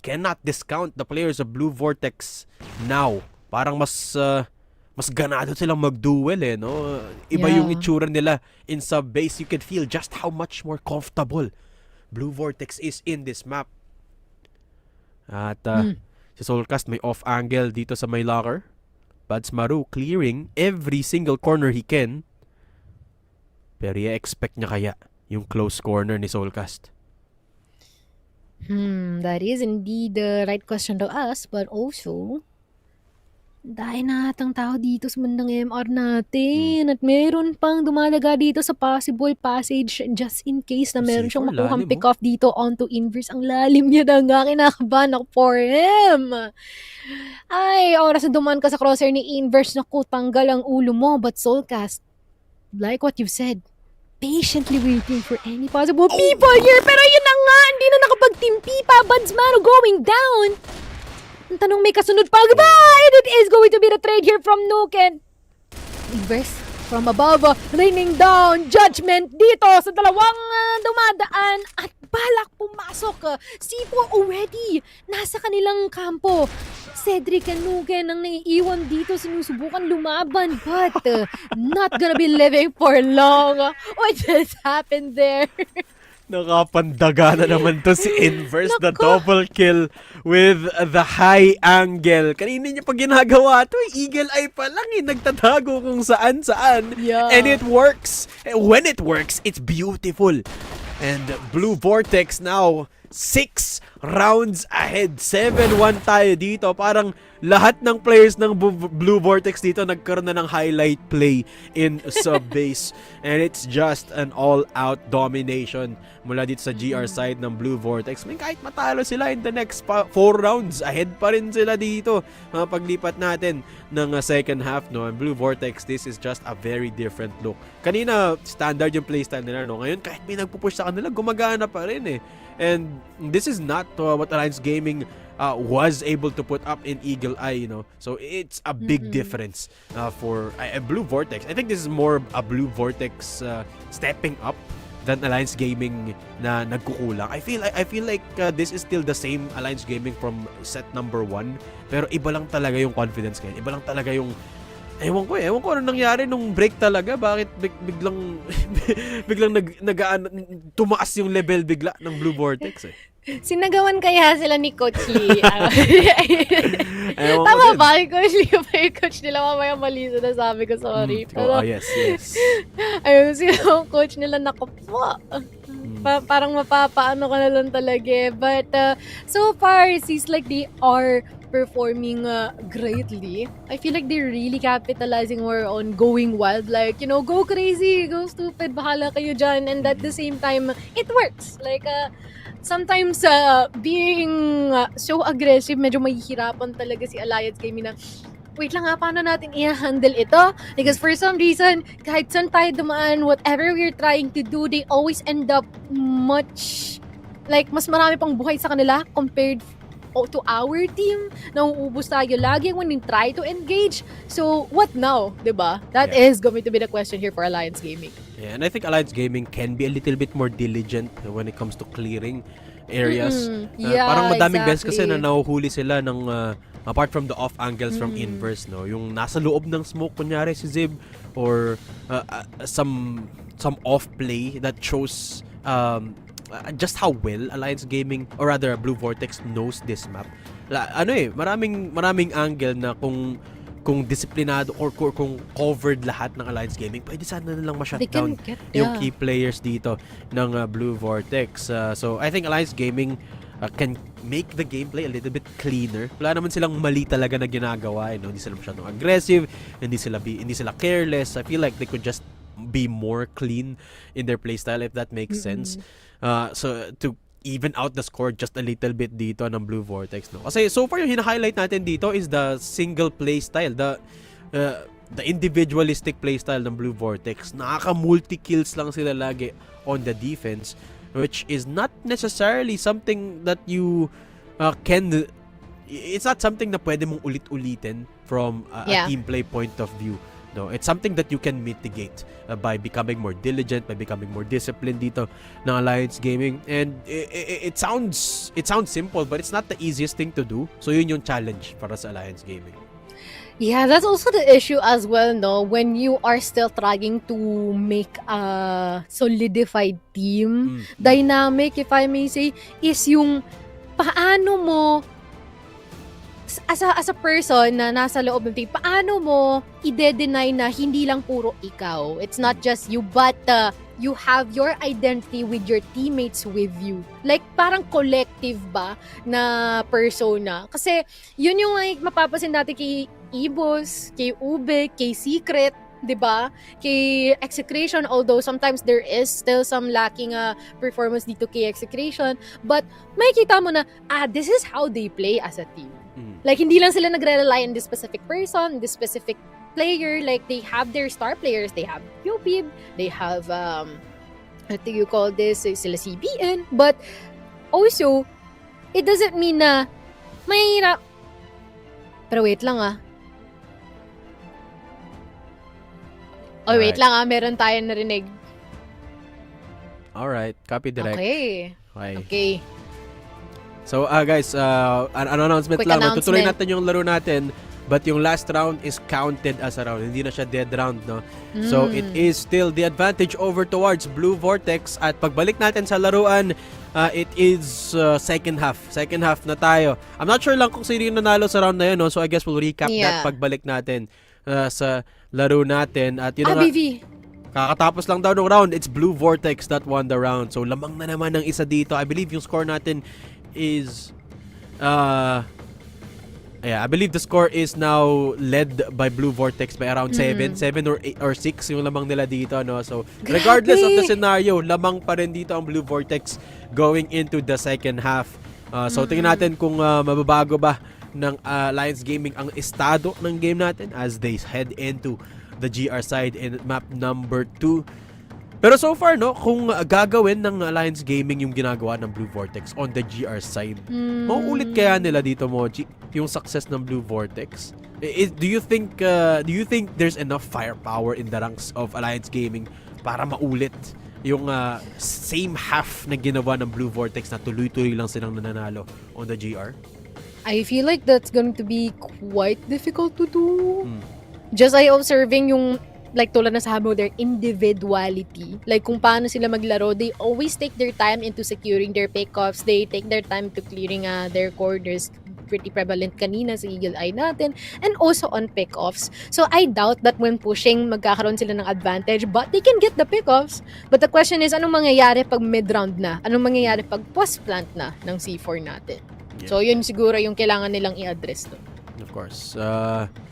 Cannot discount the players of Blue Vortex now. Parang mas ganado silang mag-duel no? Iba yung itsura nila in sub-base. You can feel just how much more comfortable Blue Vortex is in this map. At si Soulcast may off angle dito sa may locker. Buds Maru clearing every single corner he can. Pero i-expect niya kaya yung close corner ni Soulcast? That is indeed the right question to ask, but also dahil na atang tao dito sa bandang MR natin at meron pang dumalaga dito sa possible passage just in case na meron siyang makuhang pick off dito onto Inverse. Ang lalim niya na nga, kinakabahan ako for him. Ay, oras na dumaan ka sa crosshair ni Inverse, naku, tanggal ang ulo mo. But Soulcast, like what you've said, patiently waiting for any possible people here. Pero yun na nga, hindi na nakapag-timpi pa. Buds Maru going down. Ang tanong, may kasunod pa. Goodbye! And it is going to be the trade here from Nuken. Inverse from above, raining down, judgment dito sa dalawang dumadaan at balak pumasok. C4 already nasa kanilang kampo. Cedric and Nuken ang naiiwan dito, sinusubukan lumaban but not gonna be living for long. What just happened there? Nakapandaga na naman to si Inverse, the double kill with the high angle. Kanina niya pa ginagawa to, eagle eye pa lang nagtatago kung saan-saan. And it works. When it works, it's beautiful. And Blue Vortex now 6 rounds ahead. 7-1 tayo dito. Parang lahat ng players ng Blue Vortex dito nagkaroon na ng highlight play in sub-base. And it's just an all-out domination mula dito sa GR side ng Blue Vortex. May kahit matalo sila in the next 4 rounds, ahead pa rin sila dito. Paglipat natin ng second half, no? And Blue Vortex, this is just a very different look. Kanina, standard yung playstyle nila, no? Ngayon, kahit may nagpupush sa kanila, gumagana pa rin And this is not what Alliance Gaming was able to put up in Eagle Eye, So it's a big difference for Blue Vortex. I think this is more a Blue Vortex stepping up than Alliance Gaming na nagkukulang. I feel like this is still the same Alliance Gaming from set number 1, pero iba lang talaga yung confidence ngayon. Iba lang talaga yung ewan ko ano nangyari nung break talaga. Bakit biglang tumaas yung level bigla ng Blue Vortex Sinagawan kaya sila ni Coach Lee. Tama ba? Coach Lee pa yung coach nila. Mamaya mali na sabi ko, sorry. Pero, yes. Ayun, sino coach nila nakapo. Parang mapapaano ka na lang talaga. But so far, it seems like they are performing greatly. I feel like they're really capitalizing more on going wild. Like, go crazy, go stupid, bahala kayo dyan. And at the same time, it works. Like, sometimes being so aggressive, medyo mahihirapan talaga si Alliance Gaming na, wait lang paano natin i-handle ito? Because for some reason, kahit saan tayo dumaan, whatever we're trying to do, they always end up mas marami pang buhay sa kanila compared to our team. Nauubos tayo lagi when we try to engage. So, what now? Diba? That is going to be the question here for Alliance Gaming. Yeah, and I think Alliance Gaming can be a little bit more diligent when it comes to clearing areas. Parang madaming beses kasi na nahuhuli sila ng apart from the off angles from Inverse, no? Yung nasa loob ng smoke, kunyari si Zib, or some off play that shows just how well Alliance Gaming, or rather Blue Vortex, knows this map. Maraming angle na kung kung disiplinado or kung covered lahat ng Alliance Gaming, pwede sana na lang ma-shutdown yung key players dito ng Blue Vortex. So I think Alliance Gaming can make the gameplay a little bit cleaner. Wala naman silang mali talaga na ginagawa, hindi sila masyadong aggressive, hindi sila careless. I feel like they could just be more clean in their playstyle, if that makes sense. So to even out the score just a little bit dito ng Blue Vortex, no? Kasi so far yung hina-highlight natin dito is the single playstyle, the individualistic playstyle ng Blue Vortex. Nakaka-multi-kills lang sila lagi on the defense, which is not necessarily something that you it's not something na pwede mong ulit-ulitin from a team play point of view. No, it's something that you can mitigate by becoming more diligent, by becoming more disciplined dito ng Alliance Gaming. And it sounds simple, but it's not the easiest thing to do. So yun yung challenge para sa Alliance Gaming. Yeah, that's also the issue as well, no? When you are still trying to make a solidified team, dynamic, if I may say, is yung paano mo as a person na nasa loob ng team, paano mo i-deny na hindi lang puro ikaw? It's not just you, but you have your identity with your teammates with you. Like, parang collective ba na persona? Kasi, yun yung like, mapapasin natin kay Ibos, kay Ube, kay Secret, diba? Kay Execration, although sometimes there is still some lacking performance dito kay Execration, but makikita mo na, this is how they play as a team. Like, hindi lang sila nagre-rely on this specific person, this specific player. Like, they have their star players. They have Yopib, they have, what do you call this? Sila CBN. But, also, it doesn't mean na mahirap. Pero wait lang Oh, wait lang meron tayong narinig. Alright, copy direct. Okay. So guys, an announcement Quick lang. announcement. Tutuloy natin yung laro natin, but yung last round is counted as a round. Hindi na siya dead round, no? So it is still the advantage over towards Blue Vortex. At pagbalik natin sa laruan, it is second half. Second half na tayo. I'm not sure lang kung sino yung nanalo sa round na yun, no? So I guess we'll recap that pagbalik natin sa laro natin. At yun na BV. Kakatapos lang daw ng round, it's Blue Vortex that won the round. So lamang na naman ng isa dito. I believe yung score natin is I believe the score is now led by Blue Vortex by around 7 or 8 or 6 yung lamang nila dito, no? So regardless of the scenario, lamang pa rin dito ang Blue Vortex going into the second half. So tingnan natin kung mababago ba ng Alliance Gaming ang estado ng game natin as they head into the GR side in map number 2. Pero so far, no, kung gagawin ng Alliance Gaming yung ginagawa ng Blue Vortex on the GR side, mauulit kaya nila dito, Mochi, yung success ng Blue Vortex? Do you think there's enough firepower in the ranks of Alliance Gaming para maulit yung same half na ginawa ng Blue Vortex na tuloy-tuloy lang silang nananalo on the GR? I feel like that's going to be quite difficult to do. Just observing yung like tulad na sabi mo, their individuality. Like kung paano sila maglaro, they always take their time into securing their pickoffs. They take their time to clearing their corners. Pretty prevalent kanina sa Eagle Eye natin. And also on pickoffs. So I doubt that when pushing, magkakaroon sila ng advantage. But they can get the pickoffs. But the question is, anong mangyayari pag mid-round na? Anong mangyayari pag post-plant na ng C4 natin? Yeah. So yun siguro yung kailangan nilang i-address doon. Of course.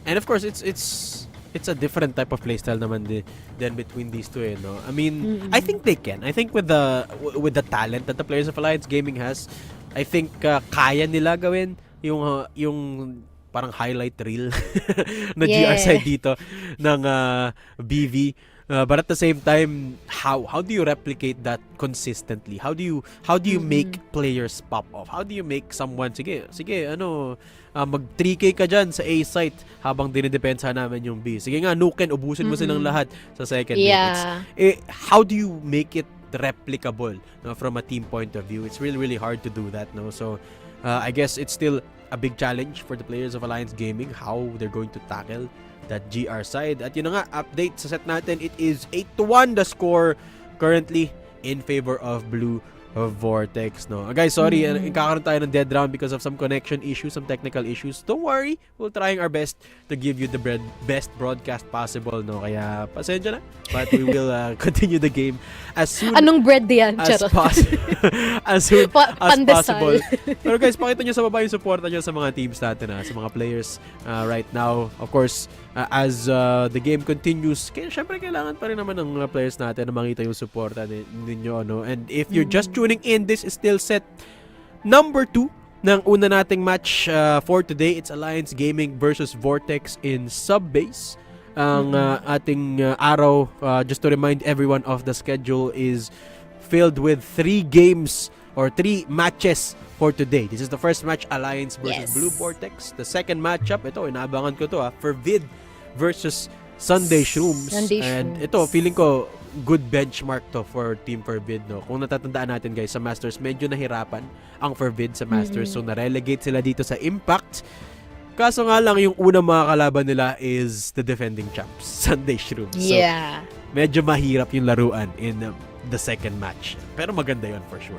And of course, it's a different type of playstyle naman than between these two, no? I mean, I think they can. I think with the talent that the players of Alliance Gaming has, I think kaya nila gawin yung parang highlight reel na GR side dito ng BV. But at the same time, how do you replicate that consistently? How do you make players pop off? How do you make someone sige mag 3K ka dyan sa A site habang dinidepensa namin yung B. Sige nga, nuken, ubusin mo silang lahat sa second minutes. How do you make it replicable, no, from a team point of view? It's really, really hard to do that, no? So, I guess it's still a big challenge for the players of Alliance Gaming, how they're going to tackle that GR side. At yun na nga, update sa set natin, it is 8-1 the score currently in favor of Blue Vortex, no? Guys, sorry, kakaroon tayo ng dead round because of some connection issues, some technical issues. Don't worry, we're trying our best to give you the best broadcast possible, no? Kaya, pasensya na. But we will continue the game as soon Anong bread yan? as Charot. possible. As soon as Pandesal. possible. Pero guys, pakita nyo sa baba yung suporta nyo sa mga teams natin, sa mga players right now. Of course, as the game continues, syempre kailangan pa rin naman ng mga players natin na makita yung suporta ninyo, no? And if you're just tuning in, this is still set number 2 ng una nating match for today. It's Alliance Gaming versus Vortex in Subbase. Ang ating araw, just to remind everyone of the schedule, is filled with 3 games or 3 matches for today. This is the first match, Alliance versus Blue Vortex. The second matchup, ito, inaabangan ko to, Fervid versus Sunday Shrooms. And ito, feeling ko, good benchmark to for Team Fervid, no? Kung natatandaan natin, guys, sa Masters, medyo nahirapan ang Fervid sa Masters. So, na-relegate sila dito sa Impact. Kaso nga lang, yung unang mga kalaban nila is the defending champs, Sunday Shrooms. Yeah. So, medyo mahirap yung laruan in the second match. Pero maganda yun for sure.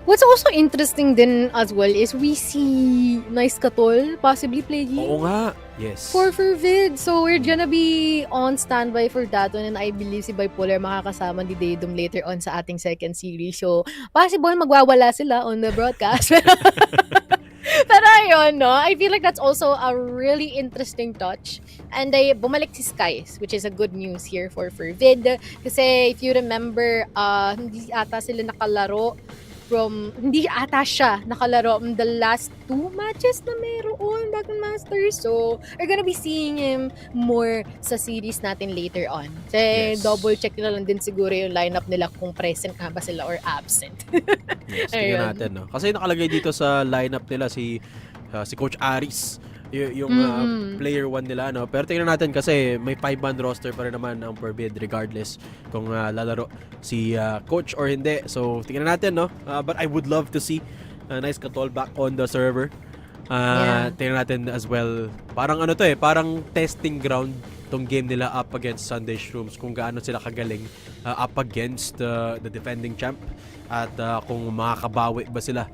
What's also interesting din as well is we see Nice Katol possibly playing. Oo nga. Yes. For Fervid. So we're gonna be on standby for that one, and I believe si Bipolar makakasama ni Daydum later on sa ating second series. So possible magwawala sila on the broadcast. Pero ayun, no? I feel like that's also a really interesting touch. And bumalik si Skies, which is a good news here for Fervid. Kasi if you remember, hindi ata sila nakalaro hindi ata siya nakalaro the last 2 matches na meron back in Masters. So, we're gonna be seeing him more sa series natin later on. Kasi double check na lang din siguro yung lineup nila kung present nga ba sila or absent. Yes, tingnan natin, no? Kasi nakalagay dito sa lineup nila si Coach Aris. Yung player 1 nila, no? Pero tingnan natin kasi may 5-man roster pa rin naman ang Fervid regardless kung lalaro si coach or hindi. So tingnan natin, no? But I would love to see Nice Katol back on the server. Tingnan natin as well. Parang parang testing ground tong game nila up against Sunday Shrooms, kung gaano sila kagaling up against the defending champ at kung makakabawi ba sila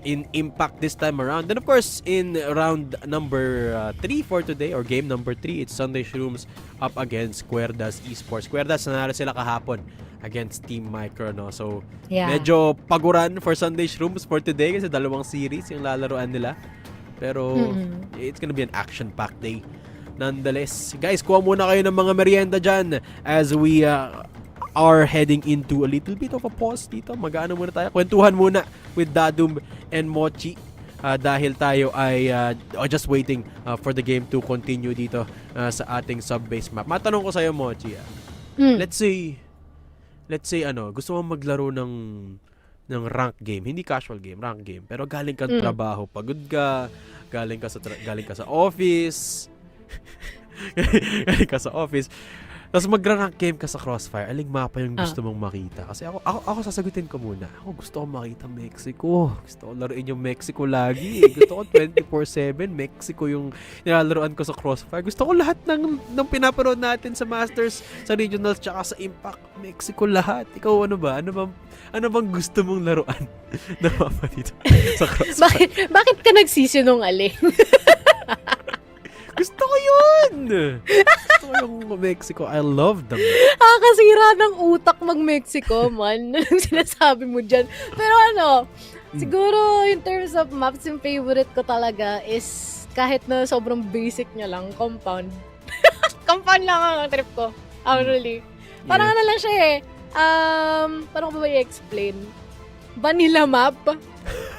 in Impact this time around. Then of course, in round number 3 for today, or game number 3, it's Sunday Shrooms up against Querdas Esports. Querdas, nanalo sila kahapon against Team Micro, no? So, medyo paguran for Sunday Shrooms for today kasi 2 series yung lalaroan nila. Pero, it's gonna be an action-packed day. Nonetheless, guys, kuha muna kayo ng mga merienda dyan as we are heading into a little bit of a pause dito. Mag-ano muna tayo. Kwentuhan muna with Dadum and Mochi dahil tayo ay just waiting for the game to continue dito sa ating sub-base map. Matanong ko sa'yo, Mochi. Let's say gusto mo maglaro ng rank game, hindi casual game, rank game. Pero galing kang trabaho, pagod ka, galing ka sa office. Galing ka sa office. Tapos magra-rank game ka sa Crossfire. Aling mapa yung gusto mong makita? Kasi ako sasagutin ko muna. Ako gusto ko makita Mexico. Gusto ko laruin yung Mexico lagi. Gusto ko 24/7 Mexico yung nilalaroan ko sa Crossfire. Gusto ko lahat ng pinapanood natin sa Masters, sa Regionals, tsaka sa Impact. Mexico lahat. Ikaw ano ba? Ano bang gusto mong laruan na mapa dito sa Crossfire? Bakit ka nagsisinungaling? Gusto ko yun! Gusto ko yung Mexico. I love them. Kasira ng utak mag-Mexico, man. Anong sinasabi mo dyan? Pero siguro in terms of maps, yung favorite ko talaga is kahit na sobrang basic niya lang, compound. Compound lang ang trip ko. Really. Parang lang siya parang ko ba i-explain? Vanilla map,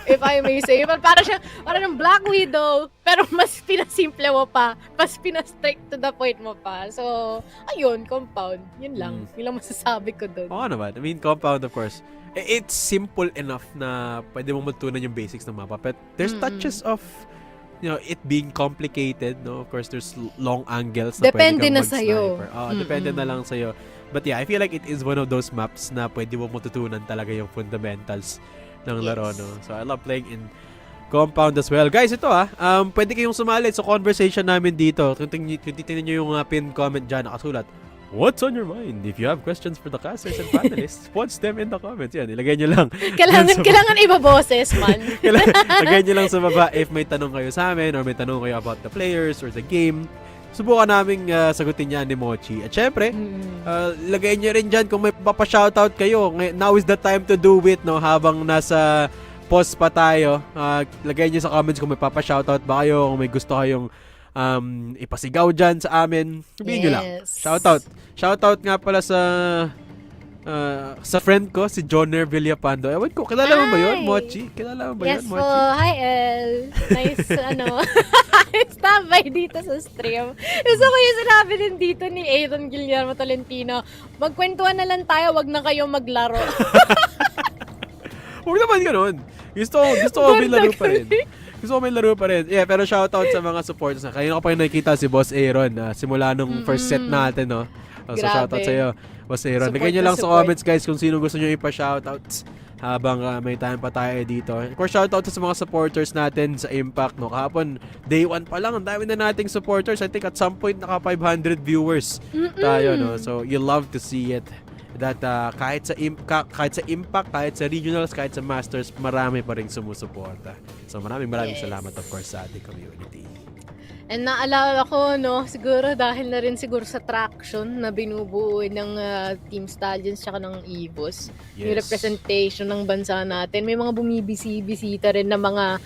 if I may say. Parang ng Black Widow, pero mas pinasimple mo pa, mas pina-straight to the point mo pa. So, ayun, compound. Yun lang. Yun lang masasabi ko doon. Oo naman. I mean, compound, of course. It's simple enough na pwede mong matutunan yung basics ng mapa. But there's touches of, it being complicated, no? Of course, there's long angles na depende pwede kang na sa'yo. Depende na lang sa'yo. But yeah, I feel like it is one of those maps na pwede mo matutunan talaga yung fundamentals ng laro, no? So, I love playing in compound as well. Guys, ito pwede kayong sumali sa conversation namin dito. Kung titignan nyo yung pinned comment dyan, nakasulat, What's on your mind? If you have questions for the casters and panelists, post them in the comments. Yan, ilagay nyo lang. Kailangan iba boses, man. Ilagay nyo lang sa baba if may tanong kayo sa amin or may tanong kayo about the players or the game. Subukan naming sagutin yan ni Mochi. At syempre, lagay nyo rin dyan kung may papashoutout kayo. Now is the time to do it, no? Habang nasa post pa tayo. Lagay nyo sa comments kung may papashoutout ba kayo, kung may gusto kayong ipasigaw dyan sa amin. Sabihin nyo lang. Shoutout nga pala sa friend ko, si Joner Villapando. Ewan ko, kilala mo ba yun, Mochi? Kilala mo ba yun, Mochi? Yes po. Hi, El. Nice, stop by dito sa stream. Gusto ko yung sinabi din dito ni Aaron Guillermo Tolentino. Magkwentuhan na lang tayo, wag na kayong maglaro. Huwag naman ganun. Gusto ko may laro pa rin. Yeah, pero shoutout sa mga supporters na. Kanina ko pa yung nakikita si Boss Aaron simula nung first set natin, no? So shoutout sa iyo, Boss Aaron. Lagay nyo lang sa comments, guys, kung sino gusto nyo ipa-shoutouts habang may time pa tayo dito. Of course, shoutout sa mga supporters natin sa Impact, no? Kahapon, day 1 pa lang, ang dami na nating supporters. I think at some point, naka 500 viewers tayo, no? So, you love to see it. That kahit sa Impact, kahit sa Regionals, kahit sa Masters, marami pa rin sumusuporta. So maraming salamat, of course, sa ating community. And naalala ko, no, siguro dahil na rin siguro sa traction na binubuo ng Team Stallions tsaka ng EVOS, yung representation ng bansa natin. May mga bumibisi-bisita rin na mga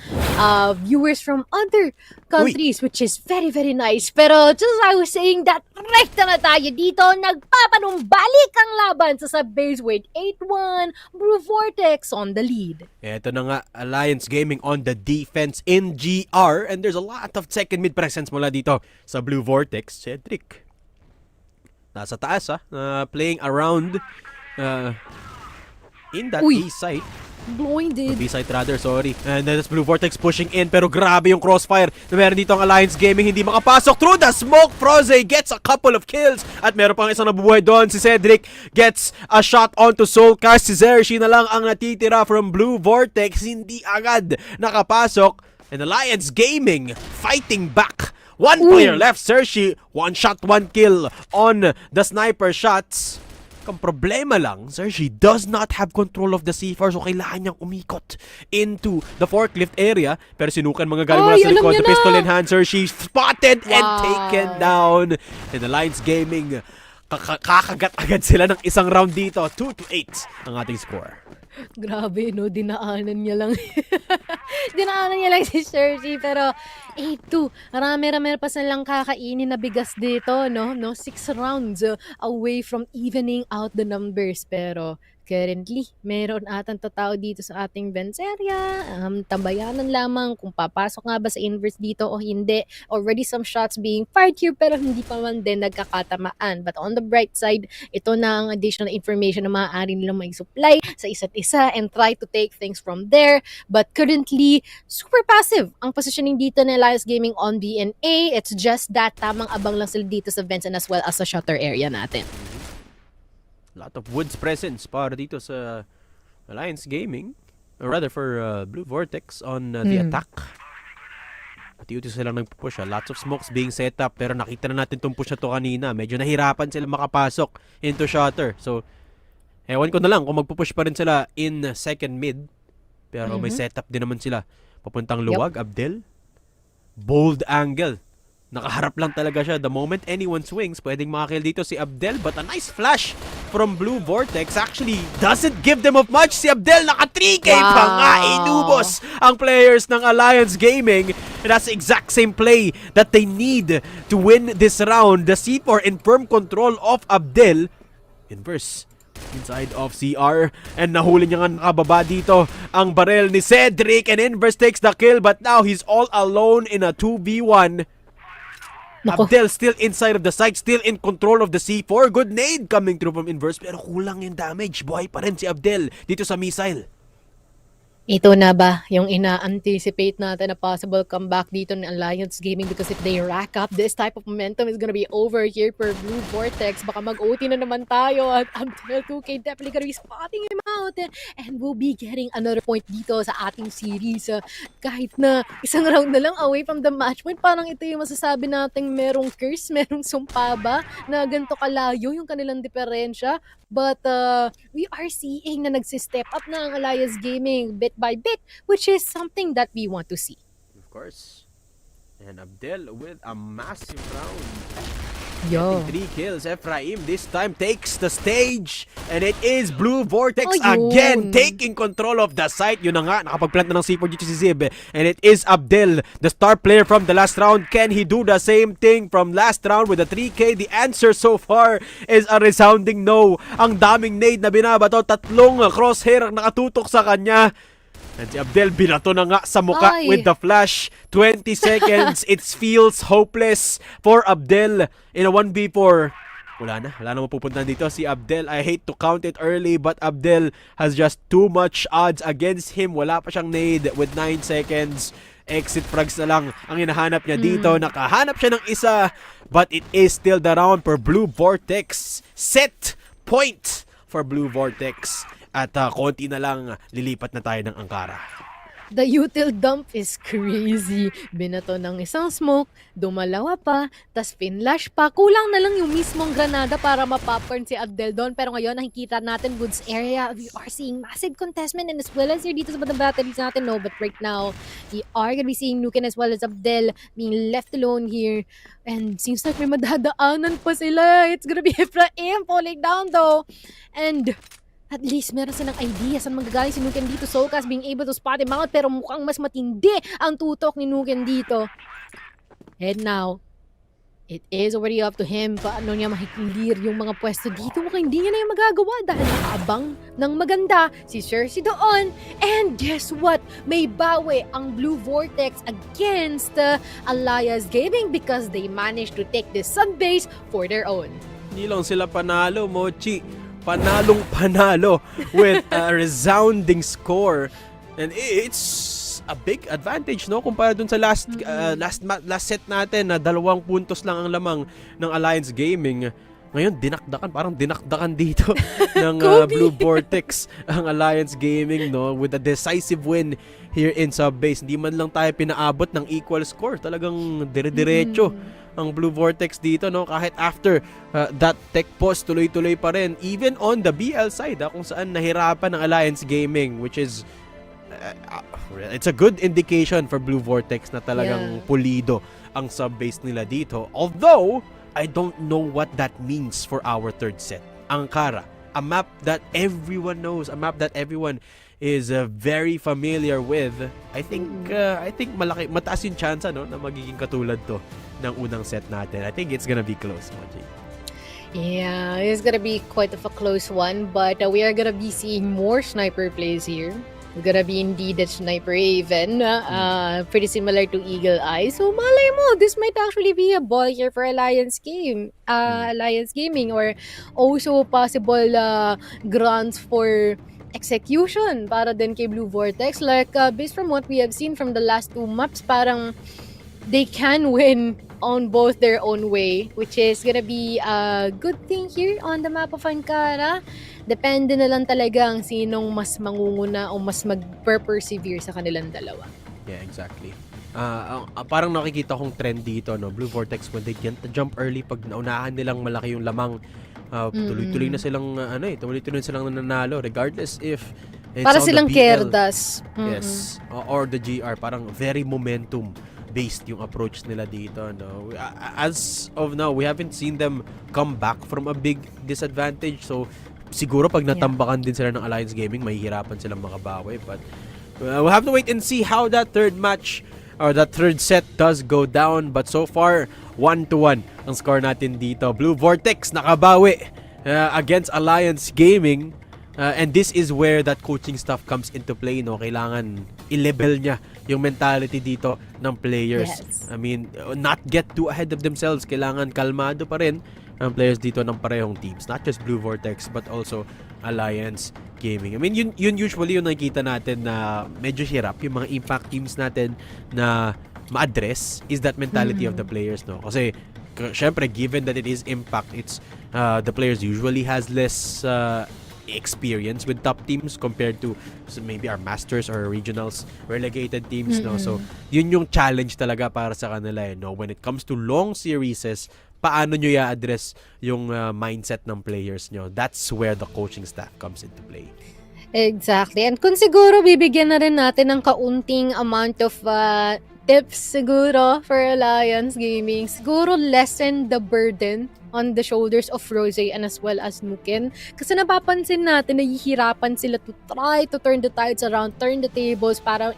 viewers from other countries, which is very, very nice. Pero just as I was saying that, rekta na tayo dito, nagpapanumbalik ang laban sa sub-baseweight 8-1, Blue Vortex on the lead. Ito na nga, Alliance Gaming on the defense in GR, and there's a lot of second mid presence mula dito sa Blue Vortex. Cedric nasa taas, playing around in that B site. Blinded. B site rather, sorry. And then it's Blue Vortex pushing in, pero grabe yung crossfire na meron dito ang Alliance Gaming, hindi makapasok through the smoke. Froze gets a couple of kills at meron pang isang nabubuhay doon. Si Cedric gets a shot onto Soulcast. Si Zershi na lang ang natitira from Blue Vortex, hindi agad nakapasok. And Alliance Gaming fighting back. One player left, Zershi. 1 shot, 1 kill on the sniper shots. Ang problema lang, Zershi does not have control of the C4, so kailangan niyang umikot into the forklift area. Pero sinukan mga galing mula sa likod. The pistol in hand, Zershi spotted and taken down. And Alliance Gaming, kakagat agad sila ng isang round dito. 2-8 ang ating score. Grabe, no? Dinaanan niya lang. Dinaanan niya lang si Zershi, pero 8-2. Marami pa silang kakainin na bigas dito, no? 6 rounds away from evening out the numbers. Pero currently, meron atang tatao dito sa ating bench area. Tambayanan lamang kung papasok nga ba sa inverse dito o hindi. Already some shots being fired here, pero hindi pa man din nagkakatamaan. But on the bright side, ito na ang additional information na maaari nilang may supply sa isa't isa and try to take things from there. But currently, super passive ang positioning dito ng Alliance Gaming on B and A. It's just that tamang abang lang sila dito sa vents and as well as sa shutter area natin. Lot of woods presence para dito sa Alliance Gaming, or rather for Blue Vortex on the attack. Pati-uti sila nagpupush. Lots of smokes being set up, pero nakita na natin itong push na to kanina. Medyo nahirapan sila makapasok into shutter. So, ewan ko na lang kung magpupush pa rin sila in second mid. Pero may setup din naman sila. Papuntang luwag, Abdel. Bold angle. Nakaharap lang talaga siya. The moment anyone swings, pwedeng makakill dito si Abdel. But a nice flash from Blue Vortex actually doesn't give them up much. Si Abdel naka 3K pa nga. Inubos ang players ng Alliance Gaming. And that's the exact same play that they need to win this round. The C4 in firm control of Abdel. Inverse inside of CR. And nahuli niya nga nakababa dito ang barrel ni Cedric. And Inverse takes the kill. But now he's all alone in a 2v1. Nako. Abdel still inside of the site, still in control of the C4. Good nade coming through from Inverse, pero kulang yung damage. Buhay pa rin si Abdel dito sa missile. Ito na ba yung ina-anticipate natin na possible comeback dito ng Alliance Gaming, because if they rack up this type of momentum, is gonna be over here for Blue Vortex. Baka mag-OT na naman tayo at Untitled 2K definitely gonna be spotting him out, and we'll be getting another point dito sa ating series. Kahit na isang round na lang away from the match point, parang ito yung masasabi nating merong curse, merong sumpa ba na ganito kalayo yung kanilang diferensya. But we are seeing na nagsi-step up na ang Alliance Gaming bit by bit, which is something that we want to see. Of course. And Abdel with a massive round. Yo. Getting 3 kills. Ephraim this time takes the stage. And it is Blue Vortex Ayun. again taking control of the site. Yun na nga, nakapag-plant na ng C4 dito si Zib. And it is Abdel, the star player from the last round. Can he do the same thing from last round with a 3K? The answer so far is a resounding no. Ang daming nade na binabato. 3 crosshair ang nakatutok sa kanya. And si Abdel binato na nga sa muka Ay. with the flash. 20 seconds. It feels hopeless for Abdel in a 1v4. Wala na mapupuntahan dito si Abdel. I hate to count it early, but Abdel has just too much odds against him. Wala pa siyang nade with 9 seconds. Exit frags na lang ang hinahanap niya dito. Nakahanap siya ng isa, but it is still the round for Blue Vortex. Set point for Blue Vortex. At konti na lang, lilipat na tayo ng Ankara. The util dump is crazy. Binato ng isang smoke, dumalawa pa, tas finlash pa. Kulang na lang yung mismong granada para mapopcorn si Abdel doon. Pero ngayon, nakikita natin woods area. We are seeing massive contestment, and as well as here dito sa batang batteries natin. No, but right now, we are gonna be seeing Nuken as well as Abdel being left alone here. And seems like may madadaanan pa sila. It's gonna be Ephraim falling down though. And at least meron silang idea saan magagaling si Nuken dito. Sokas being able to spot him out, pero mukhang mas matindi ang tutok ni Nuken dito. And now, it is already up to him paano niya makikilir yung mga pwesto dito. Mukhang hindi niya na yung magagawa dahil nakaabang ng maganda si Cersei doon. And guess what? May bawi ang Blue Vortex against Alliance Gaming because they managed to take this sub base for their own. Hindi lang sila panalo, Mochi. Panalo with a resounding score, and it's a big advantage, no, kumpara dun sa last set natin na 2 puntos lang ang lamang ng Alliance Gaming. Ngayon parang dinakdakan dito ng Blue Vortex ang Alliance Gaming, no, with a decisive win here in sub-base. Hindi man lang tayo pinaabot ng equal score, talagang dire-diretso ang Blue Vortex dito, no, kahit after that tech pause, tuloy-tuloy pa rin even on the BL side, kung saan nahirapan ng Alliance Gaming, which is it's a good indication for Blue Vortex na talagang pulido ang sub-base nila dito. Although I don't know what that means for our third set. Ankara, a map that everyone knows, a map that everyone is very familiar with. I think mataas yung chance, no, na magiging katulad to ng unang set natin. I think it's gonna be close, Moji. Yeah, it's gonna be quite of a close one, but we are gonna be seeing more sniper plays here. It's gonna be indeed a sniper even, pretty similar to Eagle Eye. So malay mo, this might actually be a ball here for Alliance Gaming, or also possible grants for execution para din kay Blue Vortex. Like, based from what we have seen from the last 2 maps, parang they can win on both their own way, which is gonna be a good thing here on the map of Ankara. Depende na lang talaga ang sinong mas mangunguna o mas mag-persevere sa kanilang dalawa. Yeah, exactly. Parang nakikita kong trend dito, no, Blue Vortex, when they jump early, pag naunahan nilang malaki yung lamang, tuloy-tuloy na silang tuloy-tuloy na silang nananalo regardless if it's Para on silang the BL. Querdas. Yes, or the GR, parang very momentum based yung approach nila dito, no. As of now, we haven't seen them come back from a big disadvantage, so siguro pag natambakan din sila ng Alliance Gaming, mahihirapan silang makabawi, but we'll have to wait and see how that third match or that third set does go down. But so far, 1-1 ang score natin dito. Blue Vortex nakabawi against Alliance Gaming. And this is where that coaching stuff comes into play, no? Kailangan i-level niya yung mentality dito ng players. Yes. I mean, not get too ahead of themselves. Kailangan kalmado pa rin ang players dito ng parehong teams. Not just Blue Vortex, but also Alliance gaming. I mean, yun usually yung nakikita natin na medyo hirap yung mga impact teams natin na ma-address is that mentality of the players, no? Kasi syempre, given that it is impact, it's the players usually has less experience with top teams compared to maybe our masters or regionals relegated teams, no? So yun yung challenge talaga para sa kanila, no? When it comes to long series, paano nyo i-address yung mindset ng players nyo? That's where the coaching staff comes into play. Exactly. And kung siguro bibigyan na rin natin ng kaunting amount of tips siguro for Alliance Gaming, siguro lessen the burden on the shoulders of Rose and as well as Nuken. Kasi napapansin natin, nahihirapan sila to try to turn the tides around, turn the tables para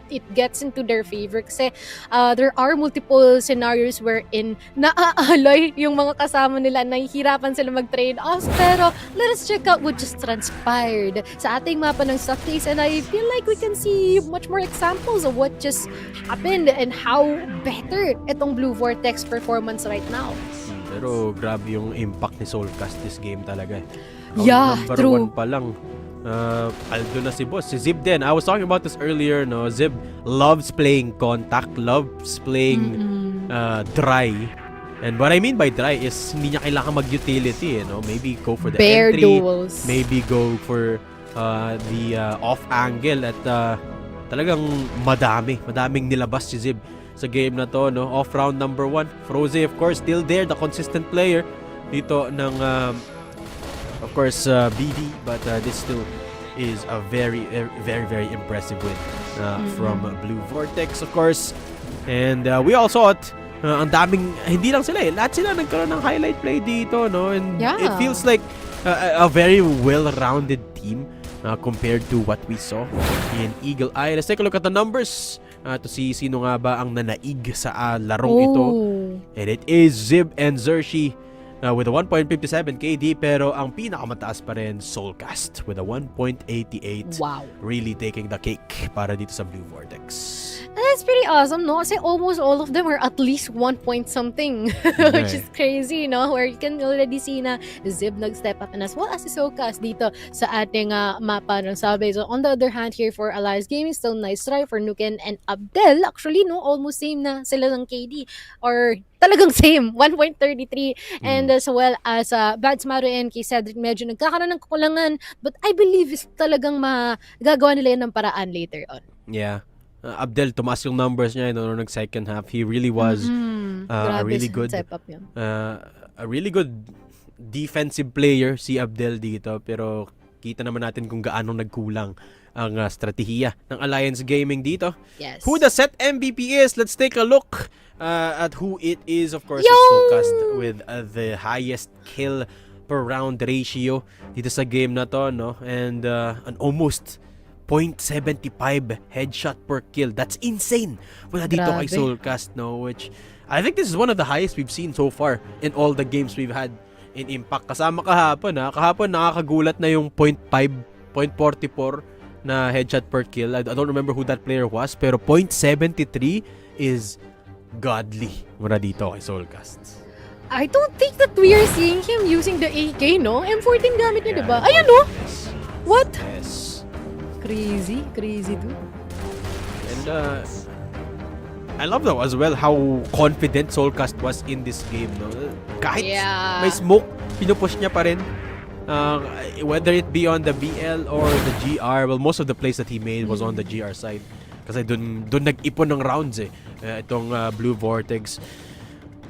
it gets into their favor. Kasi there are multiple scenarios wherein naaalay yung mga kasama nila, nahihirapan sila mag-trade offs. Pero let us check out what just transpired sa ating mapa ng Softies, and I feel like we can see much more examples of what just happened and how better itong Blue Vortex performance right now. Pero grabe yung impact ni Soulcast this game talaga. Yeah, number true. 1 pa lang. Aldo na si boss. Si Zib din. I was talking about this earlier, no? Zib loves playing contact, loves playing dry. And what I mean by dry is hindi niya kailangan mag-utility, no? Maybe go for the Bear entry. duels. Maybe go for the off angle at talagang madaming nilabas si Zib sa game na to, no? Off round number 1. Froze, of course, still there, the consistent player dito ng of course BD, but this still is a very impressive win from Blue Vortex, of course. And we all saw it. Ang daming, hindi lang sila lahat sila nagkaroon ng highlight play dito, no? And it feels like a very well-rounded team compared to what we saw in Eagle Eye. Let's take a look at the numbers to see sino nga ba ang nanaig sa larong ito. And it is Zib and Zershi with a 1.57 KD, pero ang pinakamataas pa rin Soulcast with a 1.88. Wow. Really taking the cake para dito sa Blue Vortex. That's pretty awesome, no? Kasi almost all of them are at least 1 point something, which is crazy, no? Where you can already see na Zib nag-step up and as well as si Soulcast dito sa ating mapa ng Sabe. So on the other hand here for Alliance Gaming, still nice try for Nuken and Abdel. Actually, no? Almost same na sila ng KD. Or talagang same, 1.33. And as well as Bads Maru and kay Cedric, medyo nagkakaroon ng kakulangan. But I believe is talagang magagawa nila yan ng paraan later on. Yeah. Abdel, tumaas yung numbers niya no, nung second half. He really was a really good defensive player si Abdel dito. Pero kita naman natin kung gaano nagkulang ang strategiya ng Alliance Gaming dito. Yes. Who the set MVP is? Let's take a look at who it is. Of course, it's Soulcast with the highest kill per round ratio dito sa game na to, no? And an almost 0.75 headshot per kill. That's insane. Wala dito kay Soulcast, no? Which I think this is one of the highest we've seen so far in all the games we've had in Impact. Kasama kahapon, Kahapon nakakagulat na yung 0.44 na headshot per kill. I don't remember who that player was, pero 0.73 is godly muna dito kay Soulcast. I don't think that we are seeing him using the AK, no? M14 gamit niya, diba? Ayan, no? What? Yes. Crazy dude. And I love though as well how confident Soulcast was in this game, no? Kahit may smoke, pinupush niya pa rin. Whether it be on the BL or the GR, well, most of the plays that he made was on the GR side. Kasi dun nag-ipon ng rounds itong Blue Vortex.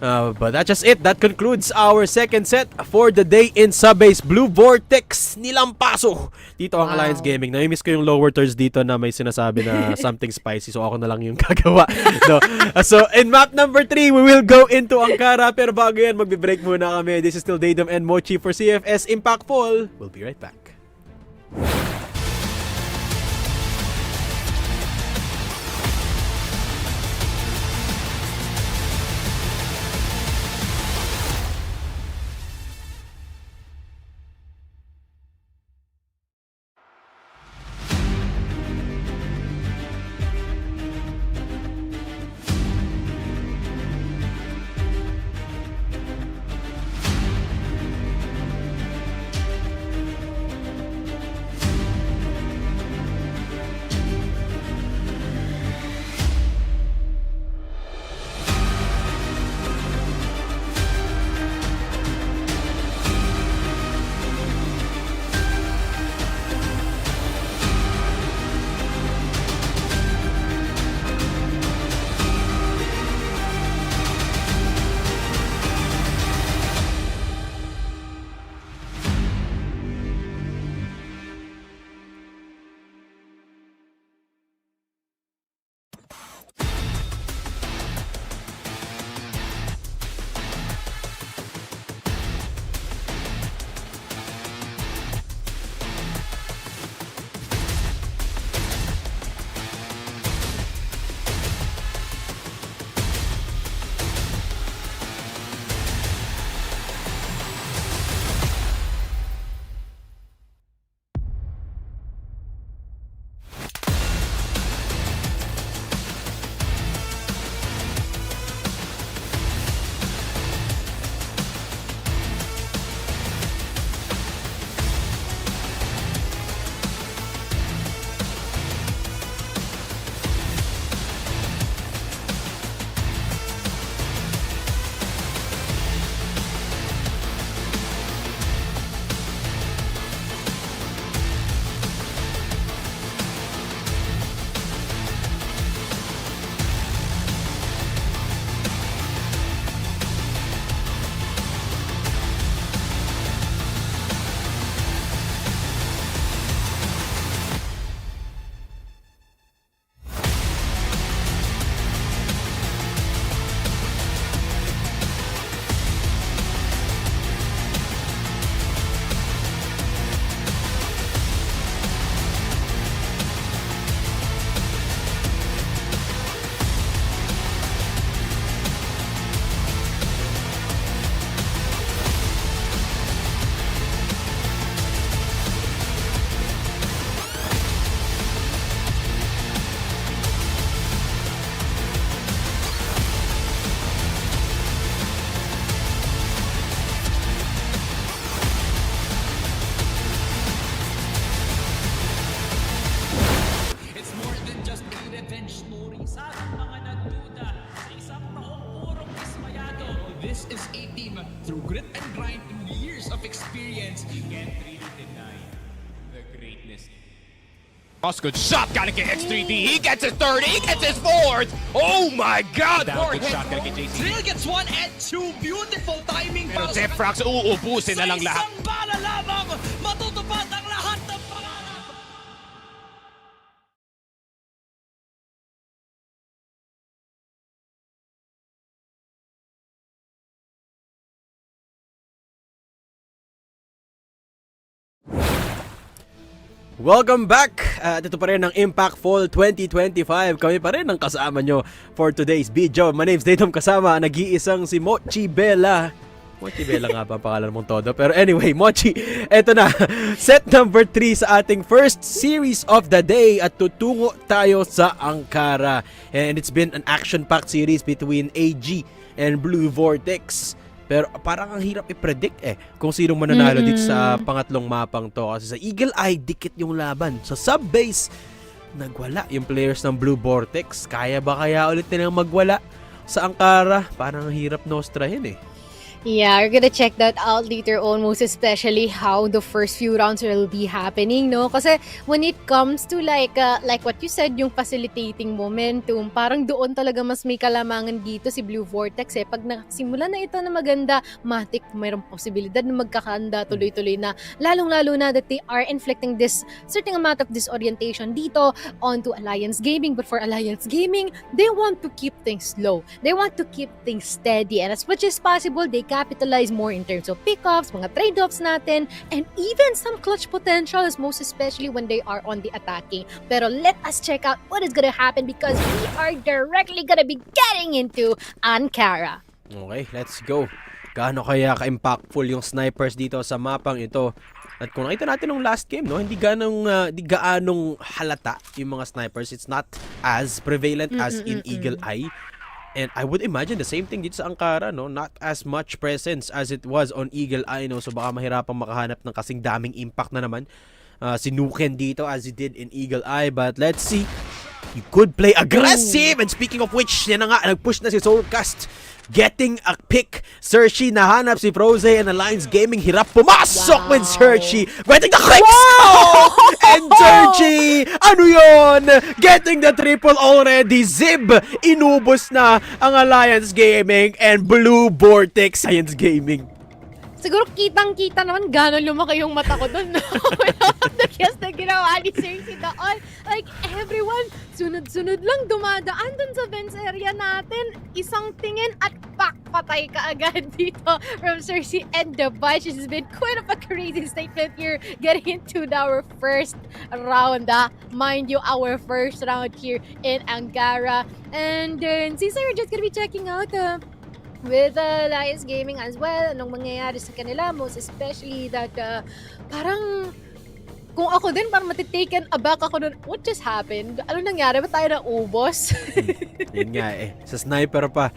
But that's just it. That concludes our second set for the day in Subbase. Blue Vortex nilampaso dito ang Alliance Gaming. Nami-miss ko yung lower thirds dito na may sinasabi na something spicy, so ako na lang yung gagawa. No. So in map number 3, we will go into Ankara. Pero bago yan, magbe-break muna kami. This is still Daydom and Mochi for CFS Impact Fall. We'll be right back. This is a team through grit and grind and years of experience. You can't really deny the greatness. Good shot, gotta get X3D. He gets his third, he gets his fourth. Oh my God! Down, good shot, gotta get JC. Drill gets one and two. Beautiful timing. Pero para sa Zefrax, uubusin na lang Sa lahat. isang bala lamang, matutupad ang lahat ng pangarap. Welcome back! Ito pa rin ang Impact Fall 2025. Kami pa rin ang kasama nyo for today's video. My name's Datum, kasama ang nag-iisang si Mochi Bella. Mochi Bella nga ba ang pangalan mong todo? Pero anyway, Mochi, eto na. Set number 3 sa ating first series of the day at tutungo tayo sa Ankara. And it's been an action-packed series between AG and Blue Vortex. Pero parang ang hirap i-predict kung sinong mananalo dito sa pangatlong mapang to. Kasi sa Eagle Eye, dikit yung laban. Sa sub-base, nagwala yung players ng Blue Vortex. Kaya ba kaya ulit nilang magwala sa Ankara? Parang ang hirap nostrahin Yeah, we're gonna check that out later on, most especially how the first few rounds will be happening, no? Kasi when it comes to like what you said, yung facilitating momentum, parang doon talaga mas may kalamangan dito si Blue Vortex Pag nakasimula na ito na maganda, matik mayroong posibilidad na magkakanda tuloy-tuloy na, lalong-lalo na that they are inflicting this certain amount of disorientation dito onto Alliance Gaming. But for Alliance Gaming, they want to keep things slow. They want to keep things steady. And as much as possible, they capitalize more in terms of pickups, mga trade-offs natin, and even some clutch potentials, most especially when they are on the attacking. Pero let us check out what is gonna happen because we are directly gonna be getting into Ankara. Okay, let's go. Gaano kaya ka-impactful yung snipers dito sa mapang ito? At kung nakita natin nung last game, no, hindi gaanong halata yung mga snipers. It's not as prevalent as in Eagle Eye. And I would imagine the same thing dito sa Ankara, no? Not as much presence as it was on Eagle Eye, no? So baka mahirapang makahanap ng kasing daming impact na naman sinuken dito as he did in Eagle Eye. But let's see. You could play aggressive. And speaking of which, yan na nga, nag-push na si Soulcast. Getting a pick. Sershi, nahanap si Froze and Alliance Gaming. Hirap pumasok with Sershi. Getting the clicks! And Sershi, ano yun? Getting the triple already. Zib, inubos na ang Alliance Gaming and Blue Vortex Alliance Gaming. Siguro kitang-kita naman gano'n lumaki yung mata ko doon. The guess na ginawa ni Cersei doon. Like, everyone, sunod-sunod lang dumadaan dun sa fence area natin. Isang tingin at patay ka agad dito from Cersei and the bunch. This has been quite of a crazy statement here getting into our first round. Mind you, our first round here in Ankara. And then, since we're just gonna be checking out with Alliance Gaming as well, anong mangyayari sa kanila, most especially that parang kung ako din, parang matitaken aback ako nun, what just happened? Ano nangyari? Ba tayo naubos? Yun nga sa sniper pa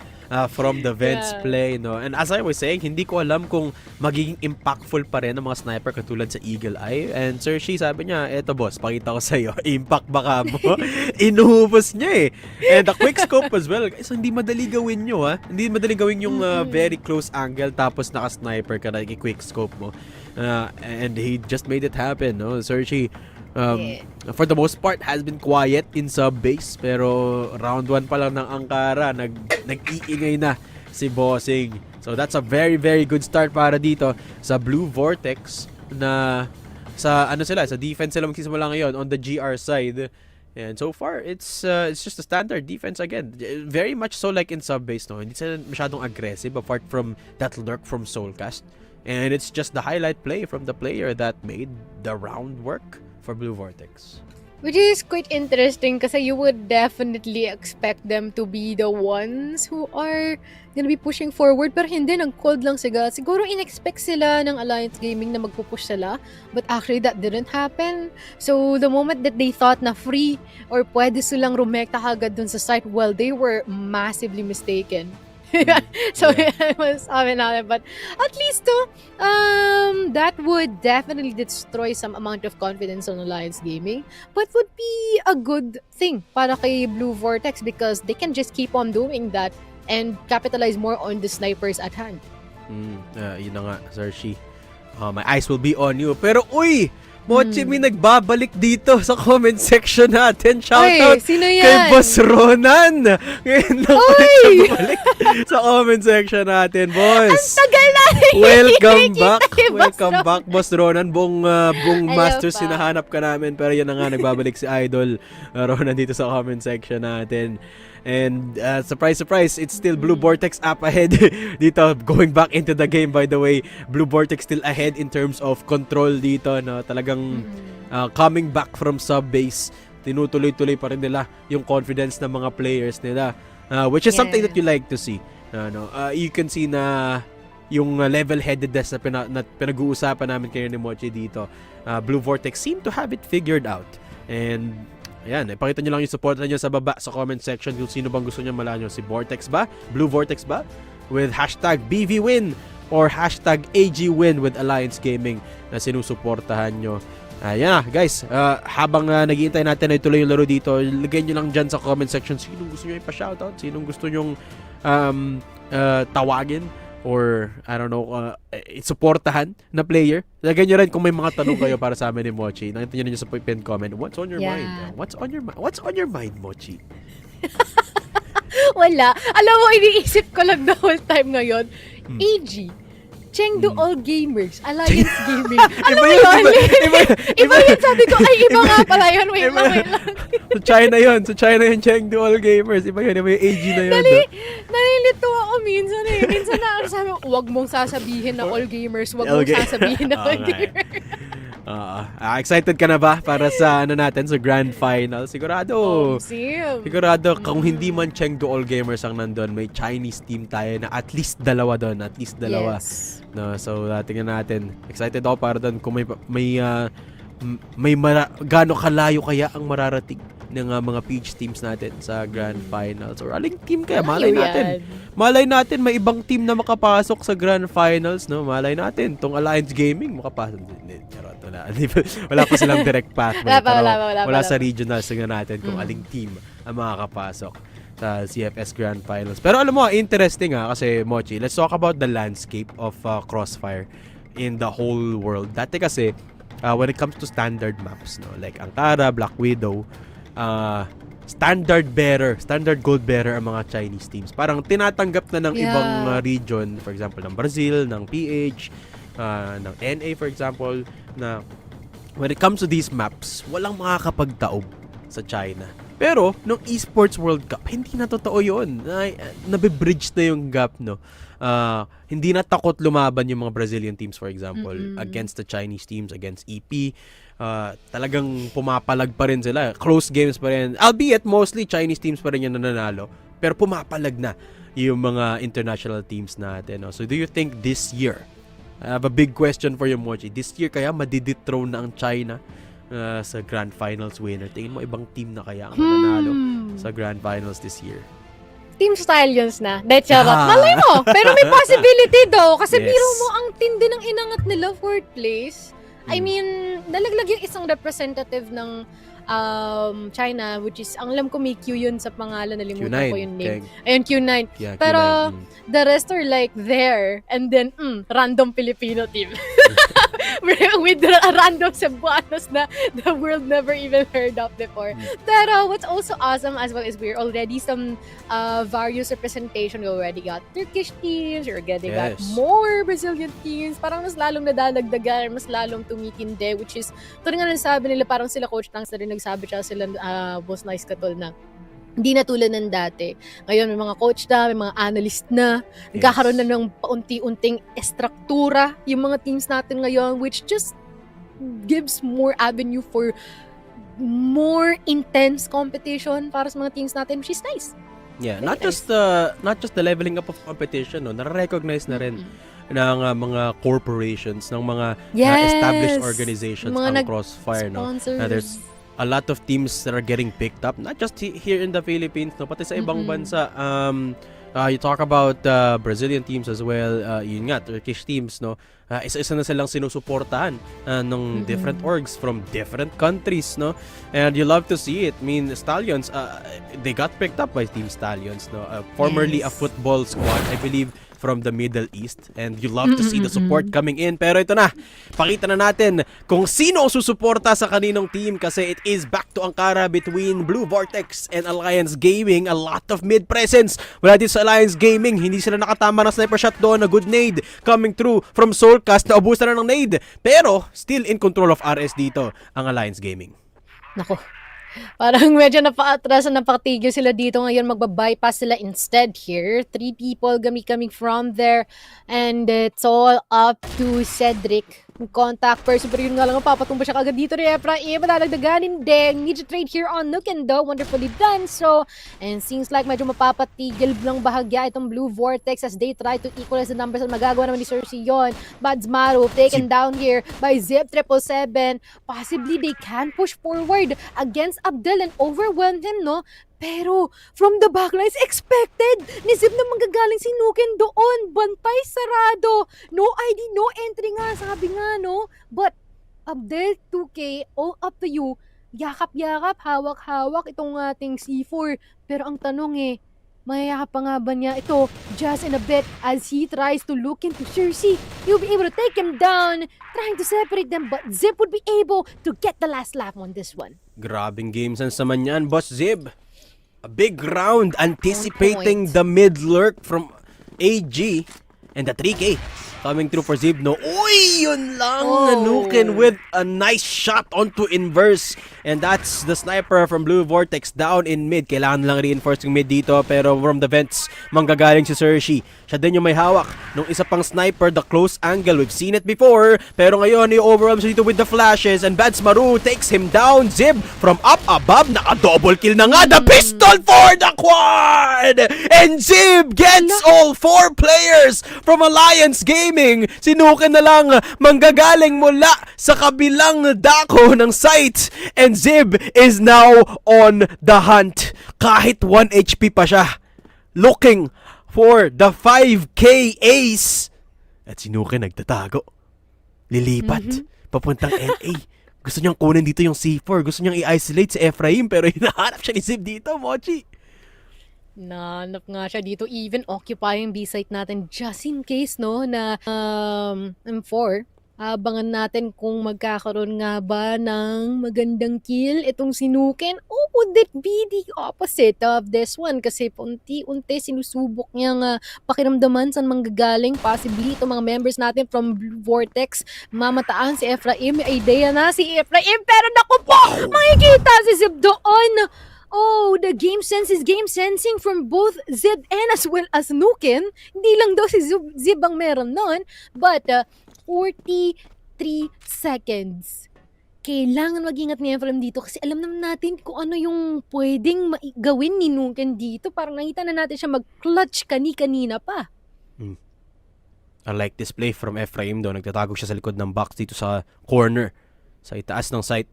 from the vents play, no? And as I was saying, hindi ko alam kung magiging impactful pa rin ang mga sniper katulad sa Eagle Eye. And Sershi, sabi niya, eto boss, pakita ko sa'yo, impact baka mo. Inuubos niya And the quick scope as well. Guys, hindi madali gawin nyo, Hindi madali gawin yung very close angle tapos naka-sniper ka na i-quick scope mo. And he just made it happen, no? Sershi, for the most part, has been quiet in sub-base. Pero round 1 pa lang ng Ankara, nag-iingay na si Bossing. So that's a very, very good start para dito sa Blue Vortex na sa sa defense sila magsisimula ngayon on the GR side. And so far, it's just a standard defense again. Very much so like in sub-base, no? Hindi sila masyadong aggressive apart from that lurk from Soulcast. And it's just the highlight play from the player that made the round work for Blue Vortex. Which is quite interesting kasi you would definitely expect them to be the ones who are gonna be pushing forward. Pero hindi, nag-cold lang sila. Siguro in-expect sila ng Alliance Gaming na magpupush sila. But actually, that didn't happen. So, the moment that they thought na free or pwede silang rumekta agad dun sa site, well, they were massively mistaken. So it was but at least that would definitely destroy some amount of confidence on Alliance Gaming, but would be a good thing para kay Blue Vortex because they can just keep on doing that and capitalize more on the snipers at hand. Yun na nga, Sarshi. My eyes will be on you. Pero uy, Mochi, may nagbabalik dito sa comment section natin. Shoutout sino yan? kay Boss Ronan. Ngayon lang ulit siya bumalik sa comment section natin, boss. Ang tagal na Welcome back. kay Boss Welcome back, Boss Ronan. Buong Ayaw Masters pa. hinahanap ka namin. Pero yan na nga, nagbabalik si Idol Ronan dito sa comment section natin. And surprise, surprise, it's still Blue Vortex up ahead dito. Going back into the game, by the way. Blue Vortex still ahead in terms of control dito. No? Talagang coming back from sub-base. Tinutuloy-tuloy pa rin nila yung confidence ng mga players nila. Which is something that you like to see. You can see na yung level-headedness na pinag-uusapan namin kayo ni Mochi dito. Blue Vortex seem to have it figured out. And ayan, ipakita nyo lang yung support nyo sa baba sa comment section kung sino bang gusto nyo malaman. Si Vortex ba? Blue Vortex ba? With hashtag BVWin or hashtag AGWin with Alliance Gaming na sinusuportahan nyo. Ayan na, guys. Habang naghihintay natin na ituloy yung laro dito, lagay nyo lang dyan sa comment section sinong gusto nyo ipa-shoutout, sinong gusto nyo tawagin or I don't know, supportahan na player. Lagyan nyo rin kung may mga tanong kayo para sa amin ni Mochi. Nakita nyo rin sa pinned comment. What's on your mind? What's on your mind, Mochi? Wala. Alam mo, iniisip ko lang the whole time ngayon. AG. Chengdu All Gamers. Alliance Gaming. Alam mo yun? Iba yun. Sabi ko, ay, iba nga pala yun. Wait lang. Sa China yun, Chengdu All Gamers. Iba yun, yung AG na yun. Nalilito ako minsan eh. Minsan na sabi ko, huwag mong sasabihin na all gamers. Huwag mong sasabihin na all gamers. Excited ka na ba para sa natin sa Grand Final? Sigurado. Sigurado kung hindi man Chengdu All Gamers ang nandun, may Chinese team tayo na at least dalawa doon, at least dalawa. Yes. No, so tingnan natin. Excited ako para doon kung gaano kalayo kaya ang mararating ng mga PH teams natin sa Grand Finals or aling team kaya malay natin. Malay natin may ibang team na makapasok sa Grand Finals, no? Malay natin tong Alliance Gaming makapasok. Wala pa silang direct pathway. Wala sa regionals. Tingnan natin kung aling team ang makakapasok sa CFS Grand Finals. Pero alam mo, interesting kasi Mochi, let's talk about the landscape of Crossfire in the whole world. Dati kasi when it comes to standard maps, no, like Ankara, Black Widow, standard gold bearer ang mga Chinese teams. Parang tinatanggap na ng ibang region, for example, ng Brazil, ng PH, ng NA for example, na when it comes to these maps, walang makakapagtaob sa China. Pero, nung Esports World Cup, hindi na totoo yun. Nabibridge na yung gap, no? Hindi na takot lumaban yung mga Brazilian teams, for example, against the Chinese teams, against EP. Talagang pumapalag pa rin sila. Close games pa rin. Albeit, mostly Chinese teams pa rin yung nananalo. Pero pumapalag na yung mga international teams natin, no? So, do you think this year, I have a big question for you, Mochi. This year kaya madidethrone na ang China sa Grand Finals winner? Tingin mo ibang team na kaya ang mananalo sa Grand Finals this year? Team Stallions na. Dahil charot. Malay mo. Pero may possibility daw. Kasi biro mo ang tindi ng inangat nila fourth place. I mean, nalaglag yung isang representative ng China, which is, ang alam ko may Q yun sa pangalan, nalimutan ko yung name. Ayun, Q9. Yeah, pero, Q9. The rest are like there, and then, random Filipino team. With random Cebuanos na the world never even heard of before. Pero, what's also awesome as well is we're already some various representation. We already got Turkish teams, we already got more Brazilian teams. Parang mas lalong nadadagdagan, mas lalong tumitindi, which is, ito rin nga nasabi nila, parang sila Coach Tangs na rin nagsabi siya sila Boss Nice Katol na hindi na tulad ng dati. Ngayon may mga coach na, may mga analyst na, nagkakaroon na ng paunti-unting estruktura yung mga teams natin ngayon, which just gives more avenue for more intense competition para sa mga teams natin, which is nice. Yeah, not just the leveling up of competition, no, na-recognize na rin ng mga corporations, ng mga established organizations ang Crossfire, no. There's a lot of teams that are getting picked up, not just here in the Philippines, no, pati sa ibang bansa. You talk about Brazilian teams as well, yun nga, Turkish teams, no? Isa-isa na silang sinusuportahan ng different orgs from different countries, no? And you love to see it. I mean, Stallions, they got picked up by Team Stallions, no? Formerly a football squad, I believe, from the Middle East, and you love to see the support coming in. Pero ito na, pakita na natin kung sino ang susuporta sa kaninong team, kasi it is back to Ankara between Blue Vortex and Alliance Gaming. A lot of mid presence wala dito sa Alliance Gaming. Hindi sila nakatama ng sniper shot doon. A good nade coming through from Soulcast, na ubusan na ng nade, pero still in control of RS dito ang Alliance Gaming. Nako. Parang medyo napaatras na napatigil sila dito ngayon. Magbabypass sila instead here. 3 people coming from there. And it's all up to Cedric. Contact person, pero yun nga lang, papatumba siya kagad dito ni Efraim. Madalagdaganin din. Need to trade here on Nukendo. Wonderfully done so. And seems like medyo mapapatigil lang bahagya itong Blue Vortex as they try to equalize the numbers. At magagawa naman ni Cersei yun. Badsmaru taken down here by Zip 777. Possibly they can push forward against Abdel and overwhelm him, no? Pero from the backlines, expected ni Zip na manggagaling si Nuken doon. Bantay sarado. No ID, no entry nga, sabi nga, no? But Abdel, 2K, all up to you. Yakap-yakap, hawak-hawak itong ating C4. Pero ang tanong mayayakap pa nga ba niya ito just in a bit as he tries to look into Cersei? He'll be able to take him down, trying to separate them, but Zip would be able to get the last laugh on this one. Grabing game sense naman yan, Boss Zib. A big round anticipating the mid lurk from AG and the 3K coming through for Zib. No, uy, yun lang. Nuken with a nice shot onto inverse. And that's the sniper from Blue Vortex down in mid. Kailangan lang reinforce yung mid dito, pero from the vents, manggagaling si Cersei. Siya din yung may hawak nung isa pang sniper, the close angle. We've seen it before, pero ngayon i-overwhelm siya dito with the flashes, and Badsmaru takes him down. Zib from up above, naka-double kill na nga. The pistol for the quad! And Zib gets all 4 players from Alliance Gaming. Sinukin na lang, manggagaling mula sa kabilang dako ng site. And Zib is now on the hunt. Kahit 1 HP pa siya, looking for the 5K ace. At si Nuken nagtatago. Lilipat. Papuntang LA. Gusto niyang kunin dito yung C4. Gusto niyang i-isolate si Efraim, pero hinahanap siya ni Zib dito, Mochi. Nanap nga siya dito, even occupying B-site natin just in case, no, na M4. Abangan natin kung magkakaroon nga ba ng magandang kill itong sinukin, o would it be the opposite of this one? Kasi unti-unti sinusubok niyang pakiramdaman saan manggagaling possibly itong mga members natin from Vortex. Mamataan si Efraim, may idea na si Efraim, pero naku po, makikita si Zib doon. Oh, the game sense is game sensing from both Zib and as well as Nuken. Hindi lang daw si Zib ang meron nun, but 43 seconds. Kailangan mag-ingat ni Efraim dito kasi alam naman natin kung ano yung pwedeng gawin ni Nuken dito. Parang nakita na natin siya mag-clutch kanina pa. I like this play from Efraim though. Nagtatago siya sa likod ng box dito sa corner, sa itaas ng site.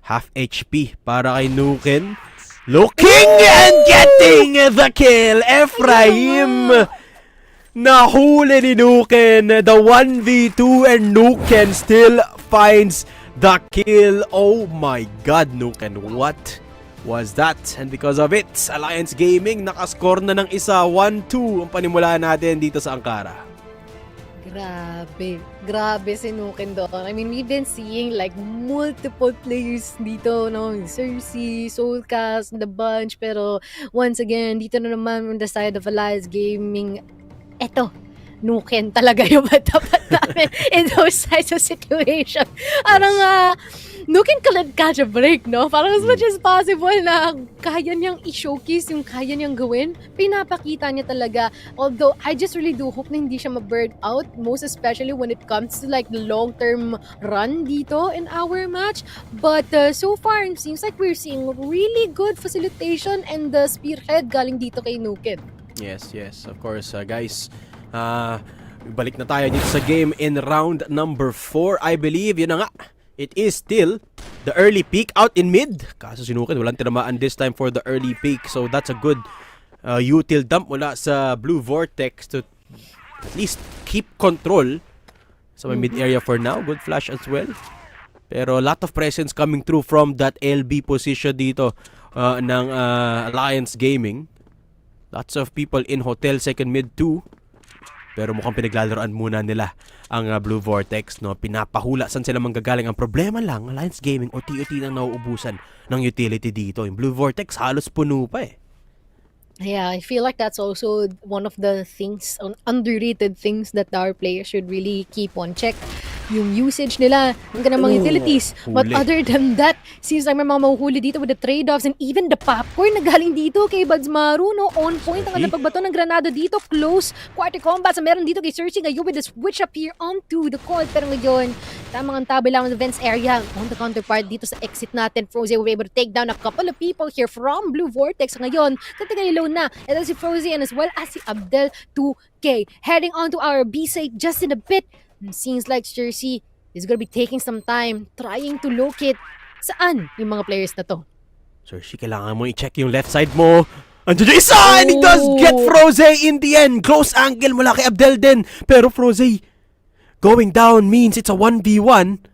Half HP para kay Nuken. Looking and getting the kill. Efraim nahuli ni Nuken. The 1v2 and Nuken still finds the kill. Oh my god, Nuken, what was that? And because of it, Alliance Gaming nakascore na ng isa. 1-2 ang panimulaan natin dito sa Ankara. Grabe si Nuken doon. I mean, we've been seeing like multiple players dito, no? Cersei, Soulcast, the bunch. Pero once again, dito na naman on the side of Alliance Gaming, eto, Nuken talaga yung matapat namin in those types of situation. Parang Nuken can catch a break, no? Parang as much as possible na kaya niyang i-showcase yung kaya niyang gawin. Pinapakita niya talaga. Although, I just really do hope na hindi siya ma-burn out. Most especially when it comes to like the long-term run dito in our match. But so far, it seems like we're seeing really good facilitation and the spearhead galing dito kay Nuken. Yes, of course, guys. Balik na tayo dito sa game in round number 4, I believe. Yun na nga. It is still the early peak out in mid. Kaso sinukin, walang tinamaan this time for the early peak. So that's a good util dump mula sa Blue Vortex to at least keep control sa mid area for now. Good flash as well. Pero a lot of presence coming through from that LB position dito ng Alliance Gaming. Lots of people in hotel second mid 2. Pero mukhang pinaglalaroan muna nila ang Blue Vortex, no? Pinapahula saan sila manggagaling. Ang problema lang, Alliance Gaming unti-unti nang nauubusan ng utility dito. Yung Blue Vortex halos puno pa eh. Yeah, I feel like that's also one of the things, underrated things that our players should really keep on check. Yung usage nila ng mga utilities. But huli. other than that, seems like may mga mahuhuli dito with the trade-offs and even the popcorn na galing dito kay Buds Maru, no? On point ang pagbato ng granado dito. Close quarter combat sa meron dito kay Cersei ngayon with the switch up here onto the court. Pero ngayon, tamang antabi lang sa Vents area. On the counterpart dito sa exit natin, Frozy were able to take down a couple of people here from Blue Vortex. Ngayon, tatigalilo na. Ito si Frozy and as well as si Abdel 2K. Heading on to our B-side just in a bit. It seems like Cersei is gonna be taking some time trying to locate saan yung mga players na to. Cersei, kailangan mo i-check yung left side mo. Andiyan yung isa! And he does get Frozy in the end. Close angle mula kay Abdel din. Pero Frozy going down means it's a 1v1.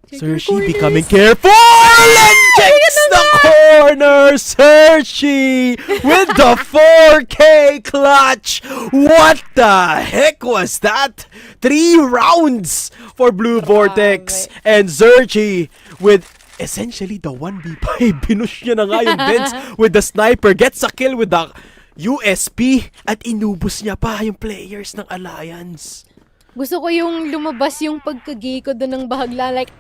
Cersei becoming careful and checks the corner. Cersei with the 4K clutch. What the heck was that? 3 rounds for Blue Vortex and Cersei with essentially the 1v5. Pinush niya na nga yung Vents with the sniper. Gets a kill with the USP at inubos niya pa yung players ng Alliance. Gusto ko yung lumabas yung pagkagay ko doon ng bahagla, like,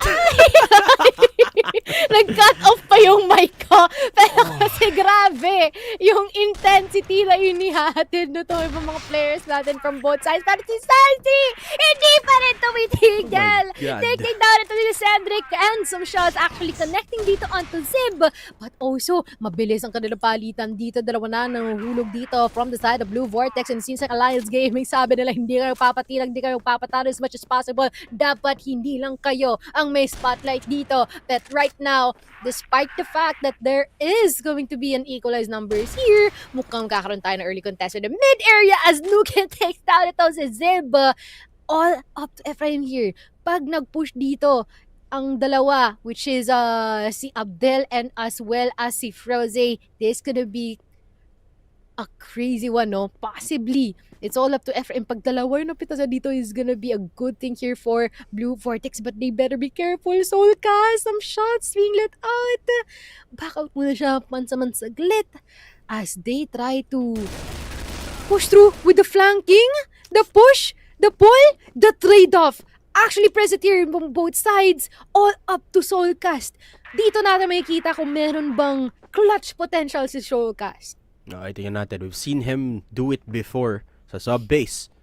nag-cut off pa yung mic ko. Pero kasi grabe, yung intensity na yun nihatid no to yung mga players natin from both sides. Pero si Cersei, hindi pa rin tumitigil. Taking down ito ni Cedric and some shots actually connecting dito onto Zib. But also, mabilis ang kanilang palitan dito. Dalawa na nahuhulog dito from the side of Blue Vortex. And since ang Alliance Gaming, sabi nila, hindi kayo papatilang, hindi kayo papatalo as much as possible. Dapat hindi lang kayo ang may spotlight dito. But right now, despite the fact that there is going to be an equalized numbers here, mukhang kakaroon tayo ng early contest in the mid area as Nuken takes down ito si Zib. All up to Ephraim here. Pag nag-push dito, ang dalawa, which is si Abdel and as well as si Frozy, this gonna be a crazy one, no? Possibly. It's all up to Ephraim. Pag dalawa yung napita sa dito is gonna be a good thing here for Blue Vortex, but they better be careful. Soulcast, some shots being let out. Back out muna siya pansamansaglit as they try to push through with the flanking, the push, the pull, the trade-off. Actually present here on both sides, all up to Soulcast. Dito natin makikita kung meron bang clutch potential si Soulcast. Okay, tingnan natin. We've seen him do it before sa sub-base.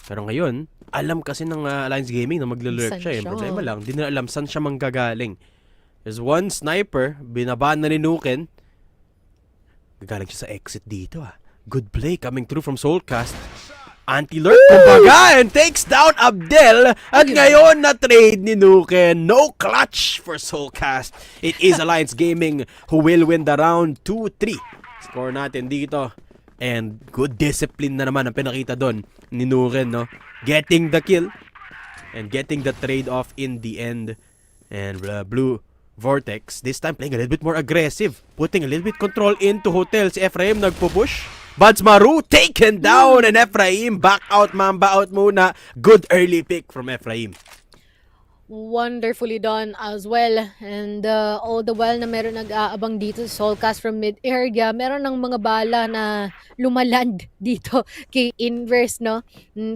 Pero ngayon, alam kasi ng Alliance Gaming na maglalurk siya. Yung problema lang, di na alam saan siya manggagaling. There's one sniper, binabaan na ni Nuken. Gagaling siya sa exit dito Good play coming through from Soulcast. Anti-lurk, kumbaga, and takes down Abdel. At ngayon na trade ni Nuken. No clutch for Soulcast. It is Alliance Gaming who will win the round 2-3. Score natin dito. And good discipline na naman ang pinakita doon ni Nuken, no? Getting the kill and getting the trade-off in the end. And Blue Vortex, this time playing a little bit more aggressive. Putting a little bit control into Hotel. Si Ephraim nagpo-push. Buds Maru taken down and Ephraim back out, mamba out muna. Good early pick from Ephraim. Wonderfully done as well. And all the while na meron nag-aabang dito sa Soulcast from mid-area, meron ng mga bala na lumaland dito kay Inverse, no?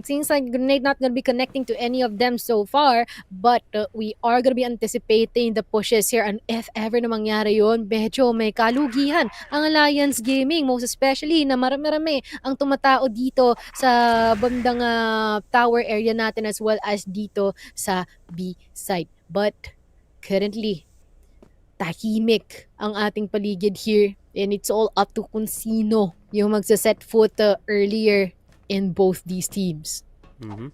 Seems like Grenade not gonna be connecting to any of them so far, but we are gonna be anticipating the pushes here, and if ever na mangyari yun, medyo may kalugihan ang Alliance Gaming, most especially na marami-rami ang tumatao dito sa bandang tower area natin as well as dito sa B side. But currently, tahimik ang ating paligid here, and it's all up to kung sino yung magsaset foot earlier in both these teams. And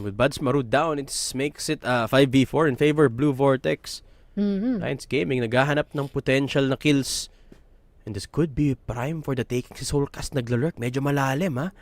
with Buds Maru down, it makes it 5v4 in favor of Blue Vortex. Alliance Gaming naghahanap ng potential na kills And this could be prime for the taking. Si Soulcast naglalurk. Medyo malalim, ha?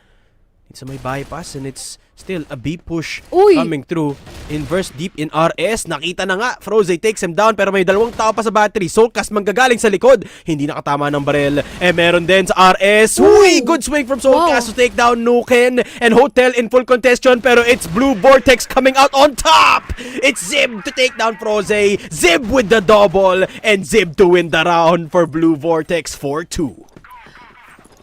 It's a may bypass and it's still a B push coming through. Inverse deep in RS. Nakita na nga. Froze takes him down pero may dalawang tao pa sa battery. Soulcast manggagaling sa likod. Hindi nakatama ng barel. Meron din sa RS. Uy! Good swing from Soulcast to take down Nuken and Hotel in full contention pero it's Blue Vortex coming out on top. It's Zib to take down Froze. Zib with the double and Zib to win the round for Blue Vortex 4-2.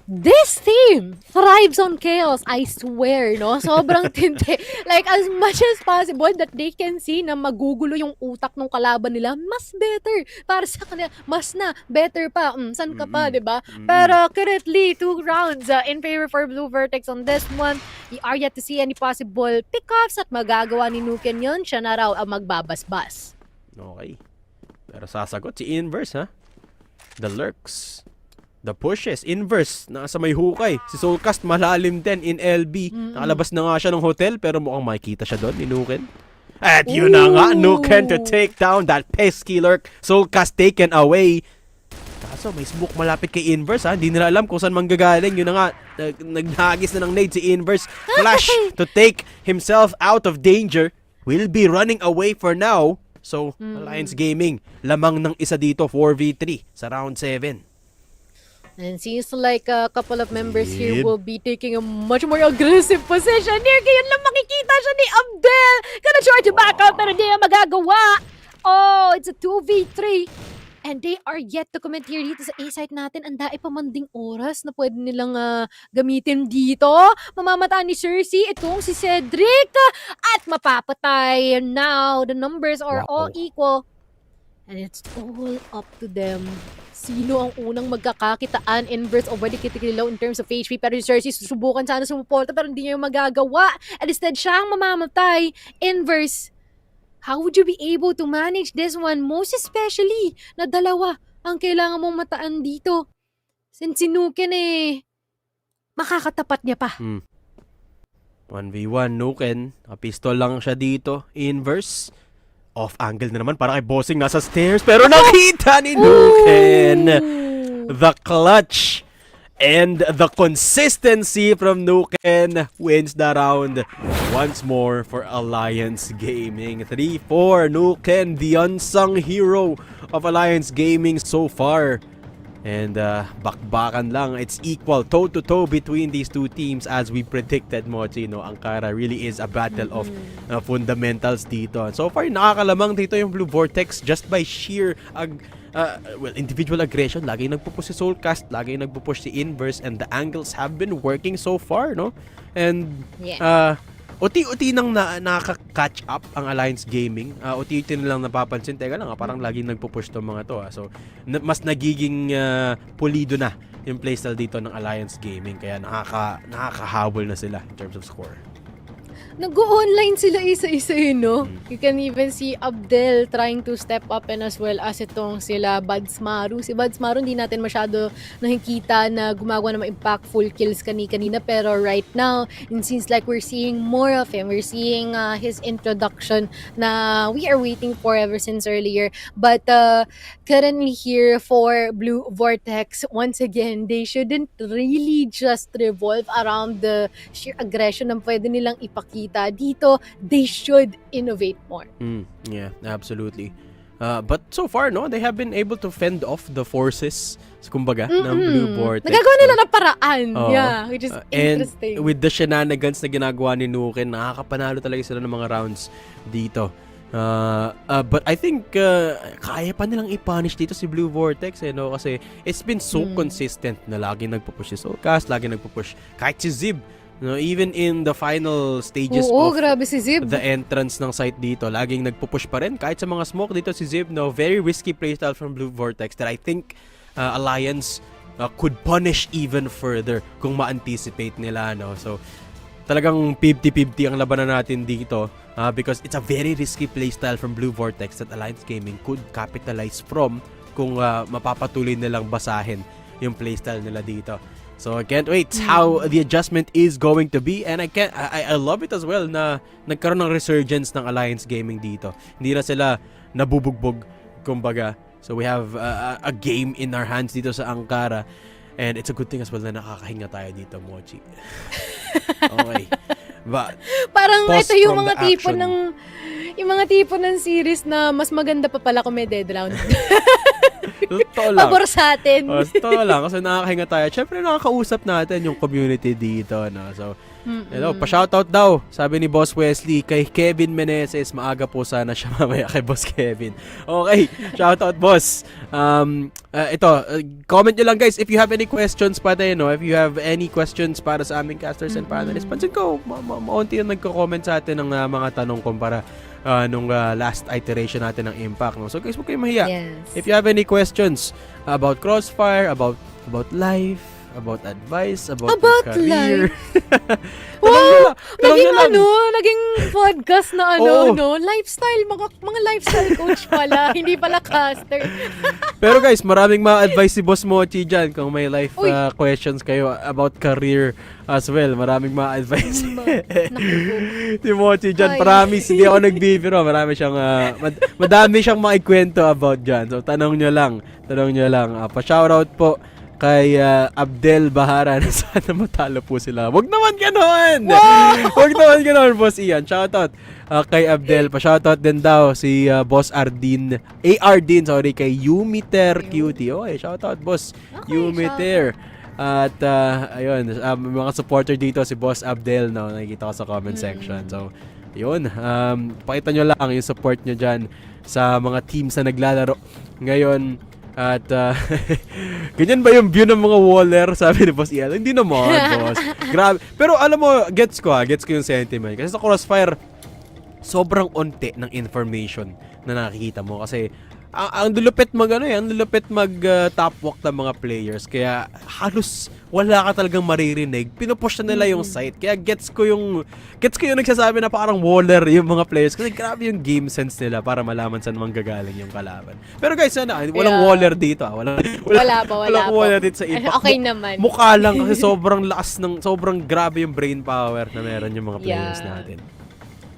This team thrives on chaos, I swear, no? Sobrang tindi. Like, as much as possible that they can see na magugulo yung utak ng kalaban nila, mas better. Para sa kanila, mas na, better pa. San ka pa, diba? Pero currently, 2 rounds in favor for Blue Vortex on this one. We are yet to see any possible pickoffs at magagawa ni Nuken yun. Siya na raw ang magbabasbas. Okay. Pero sasagot si Inverse, ha? The lurks. The pushes, Inverse, nasa may hukay. Si Soulcast malalim din in LB. Nakalabas na nga siya ng hotel pero mukhang makikita siya doon ni Nuken. At yun na nga, Nuken to take down that pesky lurk. Soulcast taken away. Kaso may smoke malapit kay Inverse, ha? Hindi nila alam kung saan manggagaling. Yun na nga, naghagis na ng nade si Inverse. Flash to take himself out of danger. Will be running away for now. So, Alliance Gaming, lamang ng isa dito, 4v3 sa round 7. And seems like a couple of members here will be taking a much more aggressive position here. Ngayon lang makikita siya ni Abdel. Gonna try to back up pero hindi niya magagawa. Oh, it's a 2v3. And they are yet to comment here dito sa A-site natin. Ang dae pa man ding oras na pwede nilang gamitin dito. Mamamata ni Cersei itong si Cedric. At mapapatay. Now, the numbers are all equal. And it's all up to them. Sino ang unang magkakakitaan? Inverse already kitikililaw in terms of HP. Pero si Cersei susubukan sana sumuporta pero hindi niya yung magagawa. And instead, siya ang mamamatay. Inverse, how would you be able to manage this one? Most especially na dalawa ang kailangan mong mataan dito. Since si Nuken makakatapat niya pa. 1v1 Nuken. Pistol lang siya dito. Inverse. Off angle na naman para kay Bossing nasa stairs pero nakita ni Nuken. The clutch and the consistency from Nuken wins the round once more for Alliance Gaming. 3-4 Nuken, the unsung hero of Alliance Gaming so far. And bakbakan lang, it's equal toe-to-toe between these two teams as we predicted, Mochi, no? Ankara really is a battle of fundamentals dito. And so far, nakakalamang dito yung Blue Vortex just by sheer individual aggression. Lagi nagpupush si Soulcast, lagi nagpupush si Inverse, and the angles have been working so far, no? And uti-uti nang nakaka-catch up ang Alliance Gaming. Uti-uti na lang napapansin. Teka lang, parang laging nagpo-push tong mga to. So, mas nagiging pulido na yung playstyle dito ng Alliance Gaming. Kaya nakakahabol na sila in terms of score. Nag-online sila isa-isa no? You can even see Abdel trying to step up and as well as itong sila Badsmaru. Si Badsmaru hindi natin masyado nakikita na gumagawa ng impactful kills kanina pero right now, it seems like we're seeing more of him. We're seeing his introduction na we are waiting for ever since earlier. But currently here for Blue Vortex, once again, they shouldn't really just revolve around the sheer aggression na pwede nilang ipakita dito. They should innovate more. Yeah, absolutely. But so far, no, they have been able to fend off the forces, kumbaga, ng Blue Vortex. Nagagawa nila ng paraan. Yeah, which is interesting. And with the shenanigans na ginagawa ni Nuken, nakakapanalo talaga sila ng mga rounds dito. But I think kaya pa nilang i-punish dito si Blue Vortex, no? Kasi it's been so consistent na lagi nagpo-push si Soulcast, lagi nagpo-push kahit si Zib. No, even in the final stages of grabe si Zib. The entrance ng site dito, laging nagpo-push pa rin. Kahit sa mga smoke dito si Zib, no, very risky playstyle from Blue Vortex that I think Alliance could punish even further kung ma-anticipate nila, no. So, talagang 50-50 ang labanan natin dito because it's a very risky playstyle from Blue Vortex that Alliance Gaming could capitalize from kung mapapatuloy nilang basahin yung playstyle nila dito. So I can't wait how the adjustment is going to be, and I love it as well na nagkaroon ng resurgence ng Alliance Gaming dito. Hindi na sila nabubugbog kumbaga So we have a game in our hands dito sa Ankara. And it's a good thing as well na nakakahinga tayo dito, Mochi. Okay. But, Parang pause ito yung from mga the tipo action. yung mga tipo ng series na mas maganda pa pala kung may dead round. Totoo lang. Pabor sa atin. Totoo lang. Kasi nakakahinga tayo. Siyempre, nakakausap natin yung community dito. No? So, pa-shoutout daw, sabi ni Boss Wesley, kay Kevin Meneses. Maaga po sana siya mamaya kay Boss Kevin. Okay, shoutout, Boss. Comment nyo lang, guys, if you have any questions pa tayo, no? If you have any questions para sa aming casters and panelists, pansin ko, maunti yung nagko-comment sa atin ng mga tanong kumpara nung last iteration natin ng Impact. No? So, guys, huwag kayong mahiya. Yes. If you have any questions about Crossfire, about life, about advice, about career. Wow! Tanong nyo lang. Naging podcast na Oo. lifestyle, mga lifestyle coach pala, hindi pala caster. Pero guys, maraming ma-advise si Boss Mochi dyan kung may life Uy. questions kayo about career as well. Maraming ma-advise. Si Mochi dyan, Ay. promise, hindi ako nagbibiro. Madami siyang maikwento about dyan. So, tanong nyo lang. Pa-shoutout po kay Abdel Bahara na sana matalo po sila. Wag naman ganon! Wag naman ganon, Boss Ian. Shoutout kay Abdel. Pa-shoutout din daw si Boss Ardin. Kay Yumiter Cutie. Okay, shoutout, Boss. Okay, Yumiter. At ayun, mga supporter dito si Boss Abdel, no, nakikita ko sa comment section. So, yun. Pakita nyo lang yung support nyo dyan sa mga teams na naglalaro ngayon. At ganyan ba yung view ng mga waller, sabi ni Boss Ian? Hindi naman, boss. Grabe. Pero alam mo, gets ko yung sentiment. Kasi sa Crossfire, sobrang onte ng information na nakikita mo. Kasi ang lulupit top walk ng mga players. Kaya halos wala ka talagang maririnig. Pinupush na nila yung site. Kaya gets ko yung nagsasabi na parang waller yung mga players. Kasi grabe yung game sense nila para malaman saan manggagaling yung kalaban. Pero guys, walang waller dito. Wala pa. Waller dito sa Impact. Okay naman. Mukha lang kasi sobrang grabe yung brain power na meron yung mga players natin.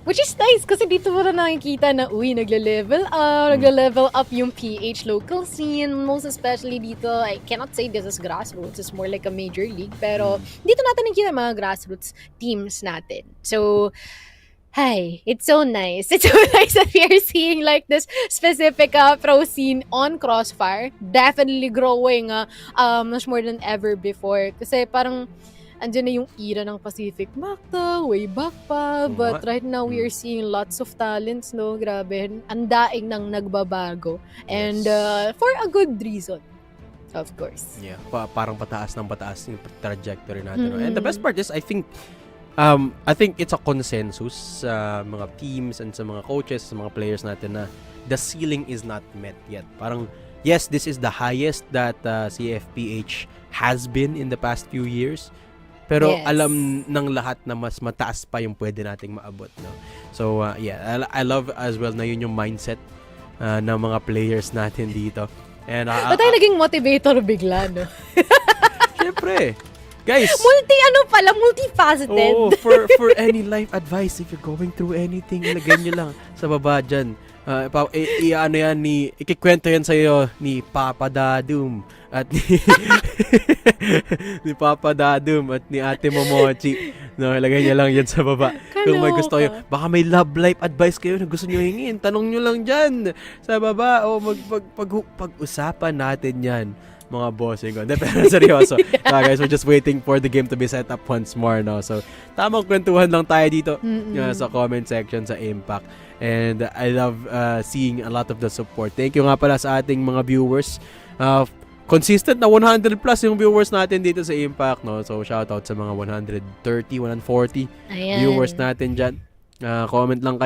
Which is nice kasi dito mo na nakikita na nagle-level up yung PH local scene, most especially dito. I cannot say this is grassroots, it's more like a major league, pero dito natin nakikita mga grassroots teams natin. So, it's so nice. It's so nice that we are seeing like this specific pro scene on Crossfire. Definitely growing much more than ever before. Kasi parang andyan na yung era ng Pacific Macta, way back pa. But right now, we are seeing lots of talents, no? Grabe. Ang daing nang nagbabago. And for a good reason, of course. Yeah, parang pataas yung trajectory natin. No? And the best part is, I think it's a consensus sa mga teams and sa mga coaches, sa mga players natin na the ceiling is not met yet. Parang, yes, this is the highest that CFPH has been in the past few years. Pero alam ng lahat na mas mataas pa yung pwede nating maabot, no? So, I love as well na yun yung mindset ng mga players natin dito. And Ba't tayo naging motivator bigla, no? Siyempre. Guys, multifaceted. Oh, for any life advice, if you're going through anything, ilagay nyo lang sa baba dyan. Ikikwento yan sa'yo ni Papa Dadum at ni Papa Dadum at ni Ate Momochi. No, ilagay niya lang yan sa baba. Kung may gusto kayo, baka may love life advice kayo na gusto nyo hingin, tanong nyo lang dyan sa baba. O pag-usapan natin yan, mga bossing ko. Pero seryoso. Guys, we're just waiting for the game to be set up once more, no? So, tamang kwentuhan lang tayo dito sa comment section sa Impact. And I love seeing a lot of the support. Thank you nga pala sa ating mga viewers. Consistent na 100 plus yung viewers natin dito sa Impact, no? So, shoutout sa mga 130, 140 viewers natin dyan. Comment lang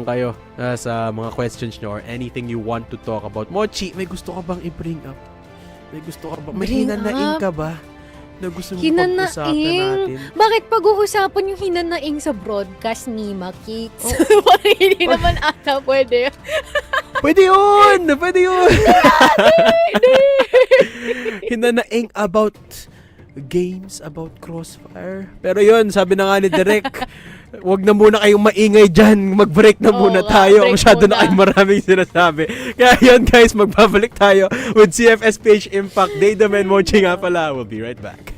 kayo sa mga questions nyo or anything you want to talk about. Mochi, may gusto ka bang i-bring up? May hinanaing ka ba? Na gusto mong pag-usapan natin? Bakit pag-uusapan yung hinanaing sa broadcast ni Makix? Parang hindi naman ata pwede. Pwede yun! Hinanaing about games, about Crossfire. Pero yun, sabi na nga ni Direk, wag na muna kayong maingay dyan. Mag-break na muna tayo. break Masyado muna. na kayong maraming sinasabi. Kaya yun guys, magbabalik tayo with CFS PH IMPACT. Daydom and Mochi nga pala. We'll be right back.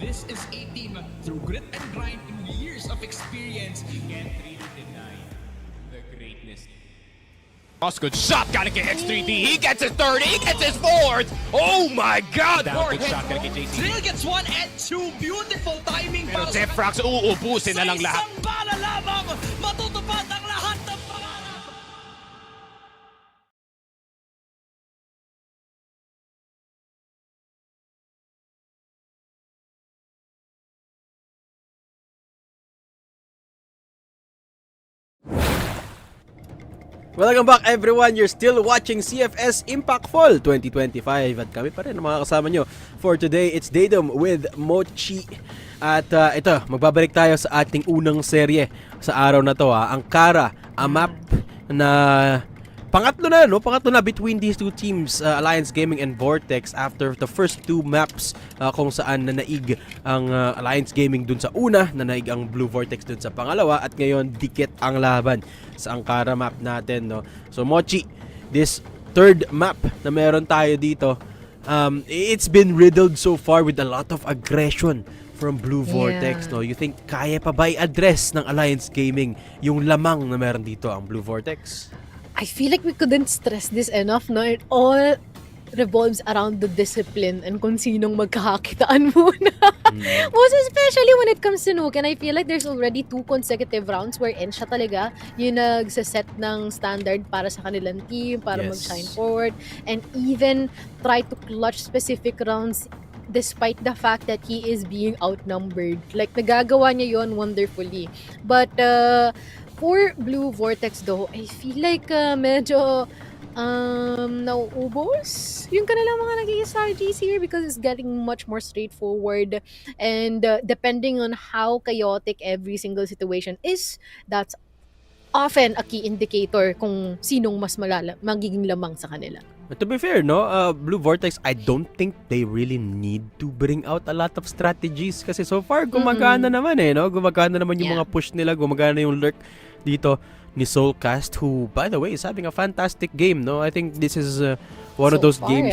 This is a team through grit and grind and years of experience. You can't really deny the greatness. Good shot, gotta get X3D. He gets his third, he gets his fourth. Oh my God! Down, good shot, gotta get JC. Drill gets one and two. Beautiful timing Pero para sa Zefrax, uubusin na lang lahat. isang bala lamang matutupad ang lahat ng pangarap. Welcome back everyone, you're still watching CFS Impact Fall 2025 at kami pa rin ang mga kasama nyo for today. It's Daydom with Mochi at ito, magbabalik tayo sa ating unang serye sa araw na to, ang Kara, a map na pangatlo na between these two teams, Alliance Gaming and Vortex, after the first two maps kung saan nanaig ang Alliance Gaming dun sa una, nanaig ang Blue Vortex dun sa pangalawa, at ngayon dikit ang laban sa Ankara map natin, no? So Mochi, this third map na meron tayo dito, it's been riddled so far with a lot of aggression from Blue Vortex, no? You think kaya pa ba i-address ng Alliance Gaming yung lamang na meron dito ang Blue Vortex? I feel like we couldn't stress this enough, no? revolves around the discipline and kung sinong magkakakitaan muna. Most especially when it comes to Nuke, and I feel like there's already 2 consecutive rounds wherein siya talaga yung nagsaset ng standard para sa kanilang team, para mag-shine forward, and even try to clutch specific rounds despite the fact that he is being outnumbered. Like, nagagawa niya yon wonderfully. But for Blue Vortex though, I feel like medyo nauubos yung kanilang mga naging strategies here because it's getting much more straightforward, and depending on how chaotic every single situation is, that's often a key indicator kung sinong mas magiging lamang sa kanila. To be fair, no, Blue Vortex, I don't think they really need to bring out a lot of strategies kasi so far gumagana naman no? Gumagana naman yung mga push nila, gumagana yung lurk dito ni Soulcast, who by the way is having a fantastic game, no? I think this is one of those games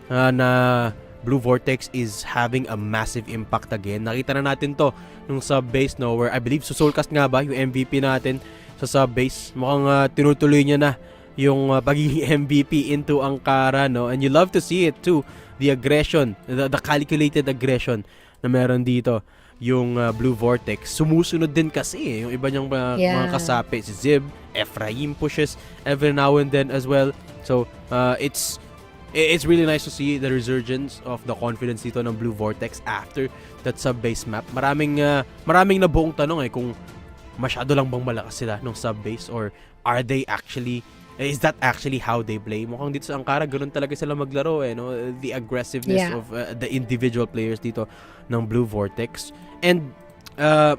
na Blue Vortex is having a massive impact again. Nakita na natin to nung sub-base, no, where I believe Soulcast nga ba yung MVP natin sa sub-base. Mukhang tinutuloy niya na yung pagiging MVP into Ankara, no? And you love to see it too, the aggression, the calculated aggression na meron dito yung Blue Vortex. Sumusunod din kasi yung iba niyang mga kasapi, si Zib, Ephraim pushes every now and then as well. So it's really nice to see the resurgence of the confidence dito ng Blue Vortex after that sub-base map. Maraming nabuong tanong kung masyado lang bang malakas sila nung sub-base, or are they actually, is that actually how they play? Mukhang dito sa Ankara, ganun talaga sila maglaro no? The aggressiveness of the individual players dito ng Blue Vortex. And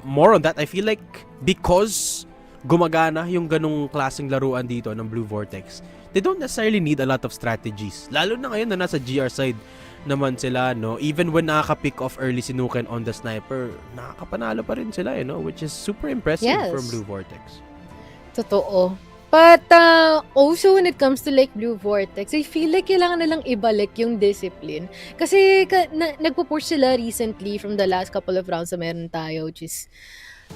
more on that, I feel like because gumagana yung ganung klaseng laruan dito ng Blue Vortex, they don't necessarily need a lot of strategies. Lalo na ngayon na nasa GR side naman sila, no? Even when nakaka-pick off early si Nuken on the sniper, nakakapanalo pa rin sila, no? Which is super impressive from Blue Vortex. Totoo. But also when it comes to like Blue Vortex, I feel like kailangan nilang ibalik yung discipline. Kasi nagpo-push sila recently from the last couple of rounds na meron tayo, which is,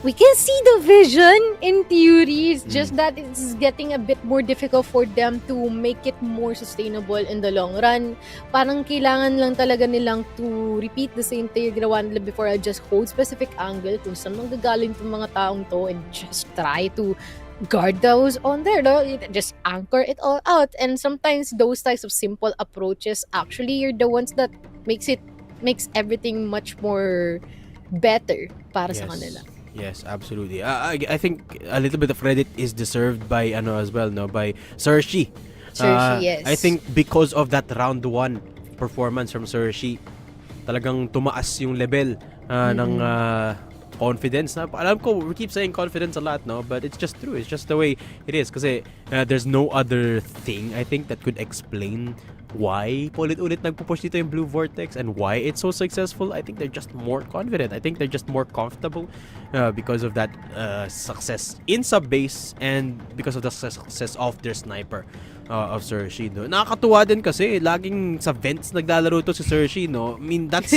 we can see the vision in theory. It's just that it's getting a bit more difficult for them to make it more sustainable in the long run. Parang kailangan lang talaga nilang to repeat the same thing ginawa nila before, just hold specific angle kung saan manggagaling itong mga taong to and just try to guard those on there, no? Just anchor it all out. And sometimes those types of simple approaches actually are the ones that makes everything much more better para sa kanila. Yes, absolutely. I think a little bit of credit is deserved by as well, no, by Sershi. Yes. I think because of that round 1 performance from Sershi, talagang tumaas yung level ng confidence na. Alam ko, we keep saying confidence a lot, no? But it's just true. It's just the way it is. Kasi there's no other thing, I think, that could explain why ulit-ulit nagpo-push dito yung Blue Vortex and why it's so successful. I think they're just more confident. I think they're just more comfortable because of that success in sub-base and because of the success of their sniper of Sershi, no? Nakakatuwa din kasi laging sa vents naglalaro to si Sershi, no? I mean, that's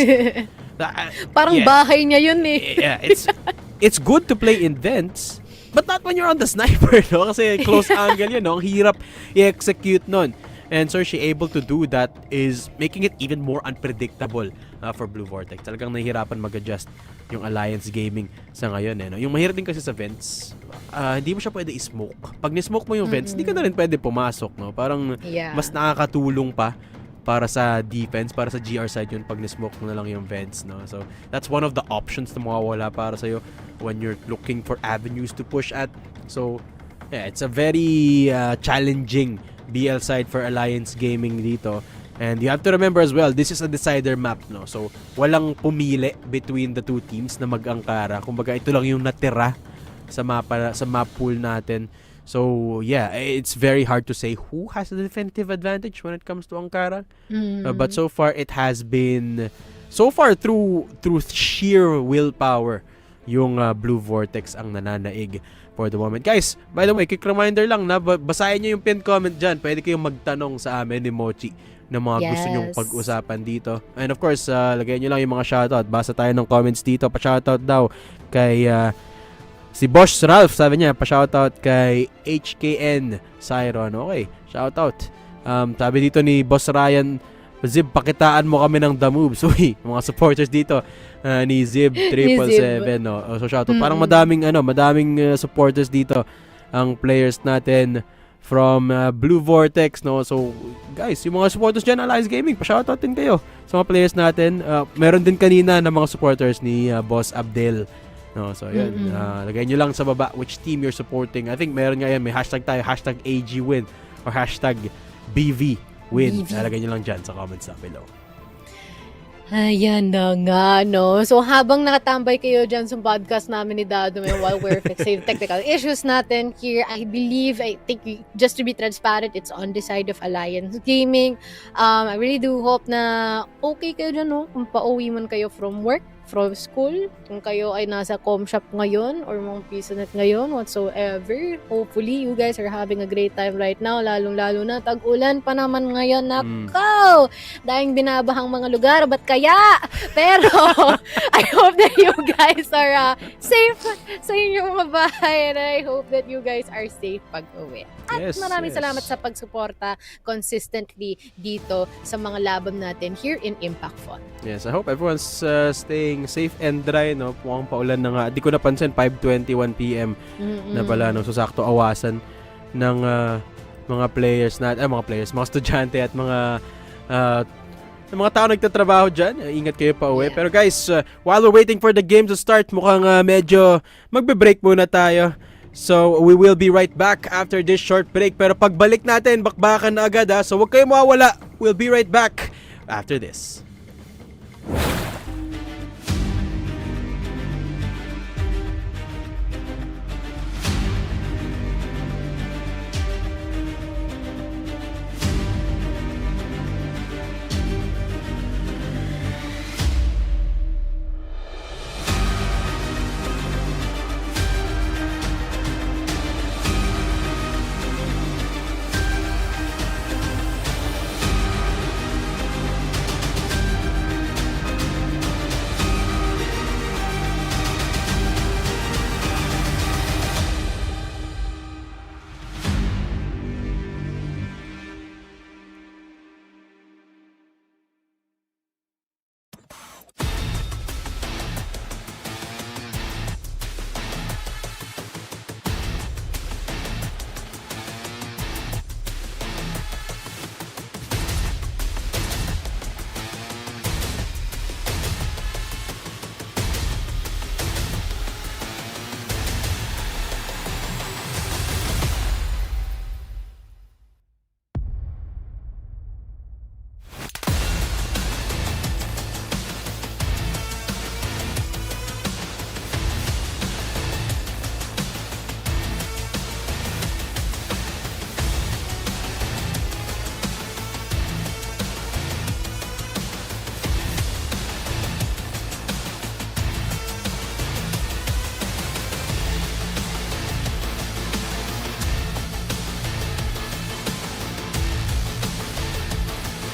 parang bahay niya yun Yeah, it's good to play in vents, but not when you're on the sniper, no? Kasi close angle yun, no? Ang hirap i-execute nun. And Sershi able to do that is making it even more unpredictable for Blue Vortex. Talagang nahihirapan mag-adjust yung Alliance Gaming sa ngayon, no? Yung mahirap din kasi sa vents, hindi mo siya pwede i-smoke. Pag ni-smoke mo yung vents, hindi ka na rin pwede pumasok, no? Parang mas nakakatulong pa para sa defense, para sa GR side yun pag ni-smoke mo na lang yung vents, no? So that's one of the options na mawawala para sa'yo when you're looking for avenues to push at. So yeah, it's a very challenging BL side for Alliance Gaming dito. And you have to remember as well, this is a decider map, no? So walang pumili between the two teams na mag-angkara. Kumbaga ito lang yung natira sa map pool natin. So yeah, it's very hard to say who has the definitive advantage when it comes to Ankara. But so far it has been through sheer willpower yung Blue Vortex ang nananaig for the moment. Guys, by the way, quick reminder lang na basahin niyo yung pinned comment dyan. Pwede kayong magtanong sa amin ni Mochi ng mga gusto nyong pag-usapan dito. And of course, lagay niyo lang yung mga shoutout. Basa tayo ng comments dito. Pa-shoutout daw kay si Bosch Ralph, sabi niya, pa-shoutout kay HKN Cyron. Okay, shoutout Sabi dito ni Boss Ryan, Zib, pakitaan mo kami ng the moves. Uy, mga supporters dito ni Zib 777, no. So shoutout. Parang madaming supporters dito ang players natin from Blue Vortex, no. So guys, yung mga supporters diyan Alliance Gaming, pa-shoutout din kayo sa mga players natin. Meron din kanina na mga supporters ni Boss Abdel. No, so yun. Lagay nyo lang sa baba which team you're supporting. I think meron nga yan, may hashtag tayo, hashtag AGWin or hashtag BVWin. Nalagay nyo lang dyan sa comments sa below. Ayan na nga, no? So, habang nakatambay kayo dyan sa podcast namin ni Dado while we're fixing technical issues natin here, I think, just to be transparent, it's on the side of Alliance Gaming. I really do hope na okay kayo dyan, no? Kung pauwi man kayo from work, from school, kung kayo ay nasa com shop ngayon or mga PisoNet ngayon, whatsoever. Hopefully, you guys are having a great time right now, lalong-lalo na tag-ulan pa naman ngayon. Nakaw! Dahil binabahang mga lugar, ba't kaya? Pero, I hope that you guys are safe sa inyong mga bahay, and I hope that you guys are safe pag-uwi. At maraming salamat sa pagsuporta consistently dito sa mga laban natin here in Impact Fun. Yes, I hope everyone's staying safe and dry, no. Mukhang paulan na nga. Di ko napansin 5:21 PM na pala, no. So sakto awasan ng mga players mga estudyante at mga tao nagtatrabaho dyan. Ingat kayo pa uwi. Pero guys, while we're waiting for the game to start, mukhang medyo magbe-break muna tayo. So, we will be right back after this short break. Pero pagbalik natin, bakbakan na agad, ha. So, huwag kayong mawawala. We'll be right back after this.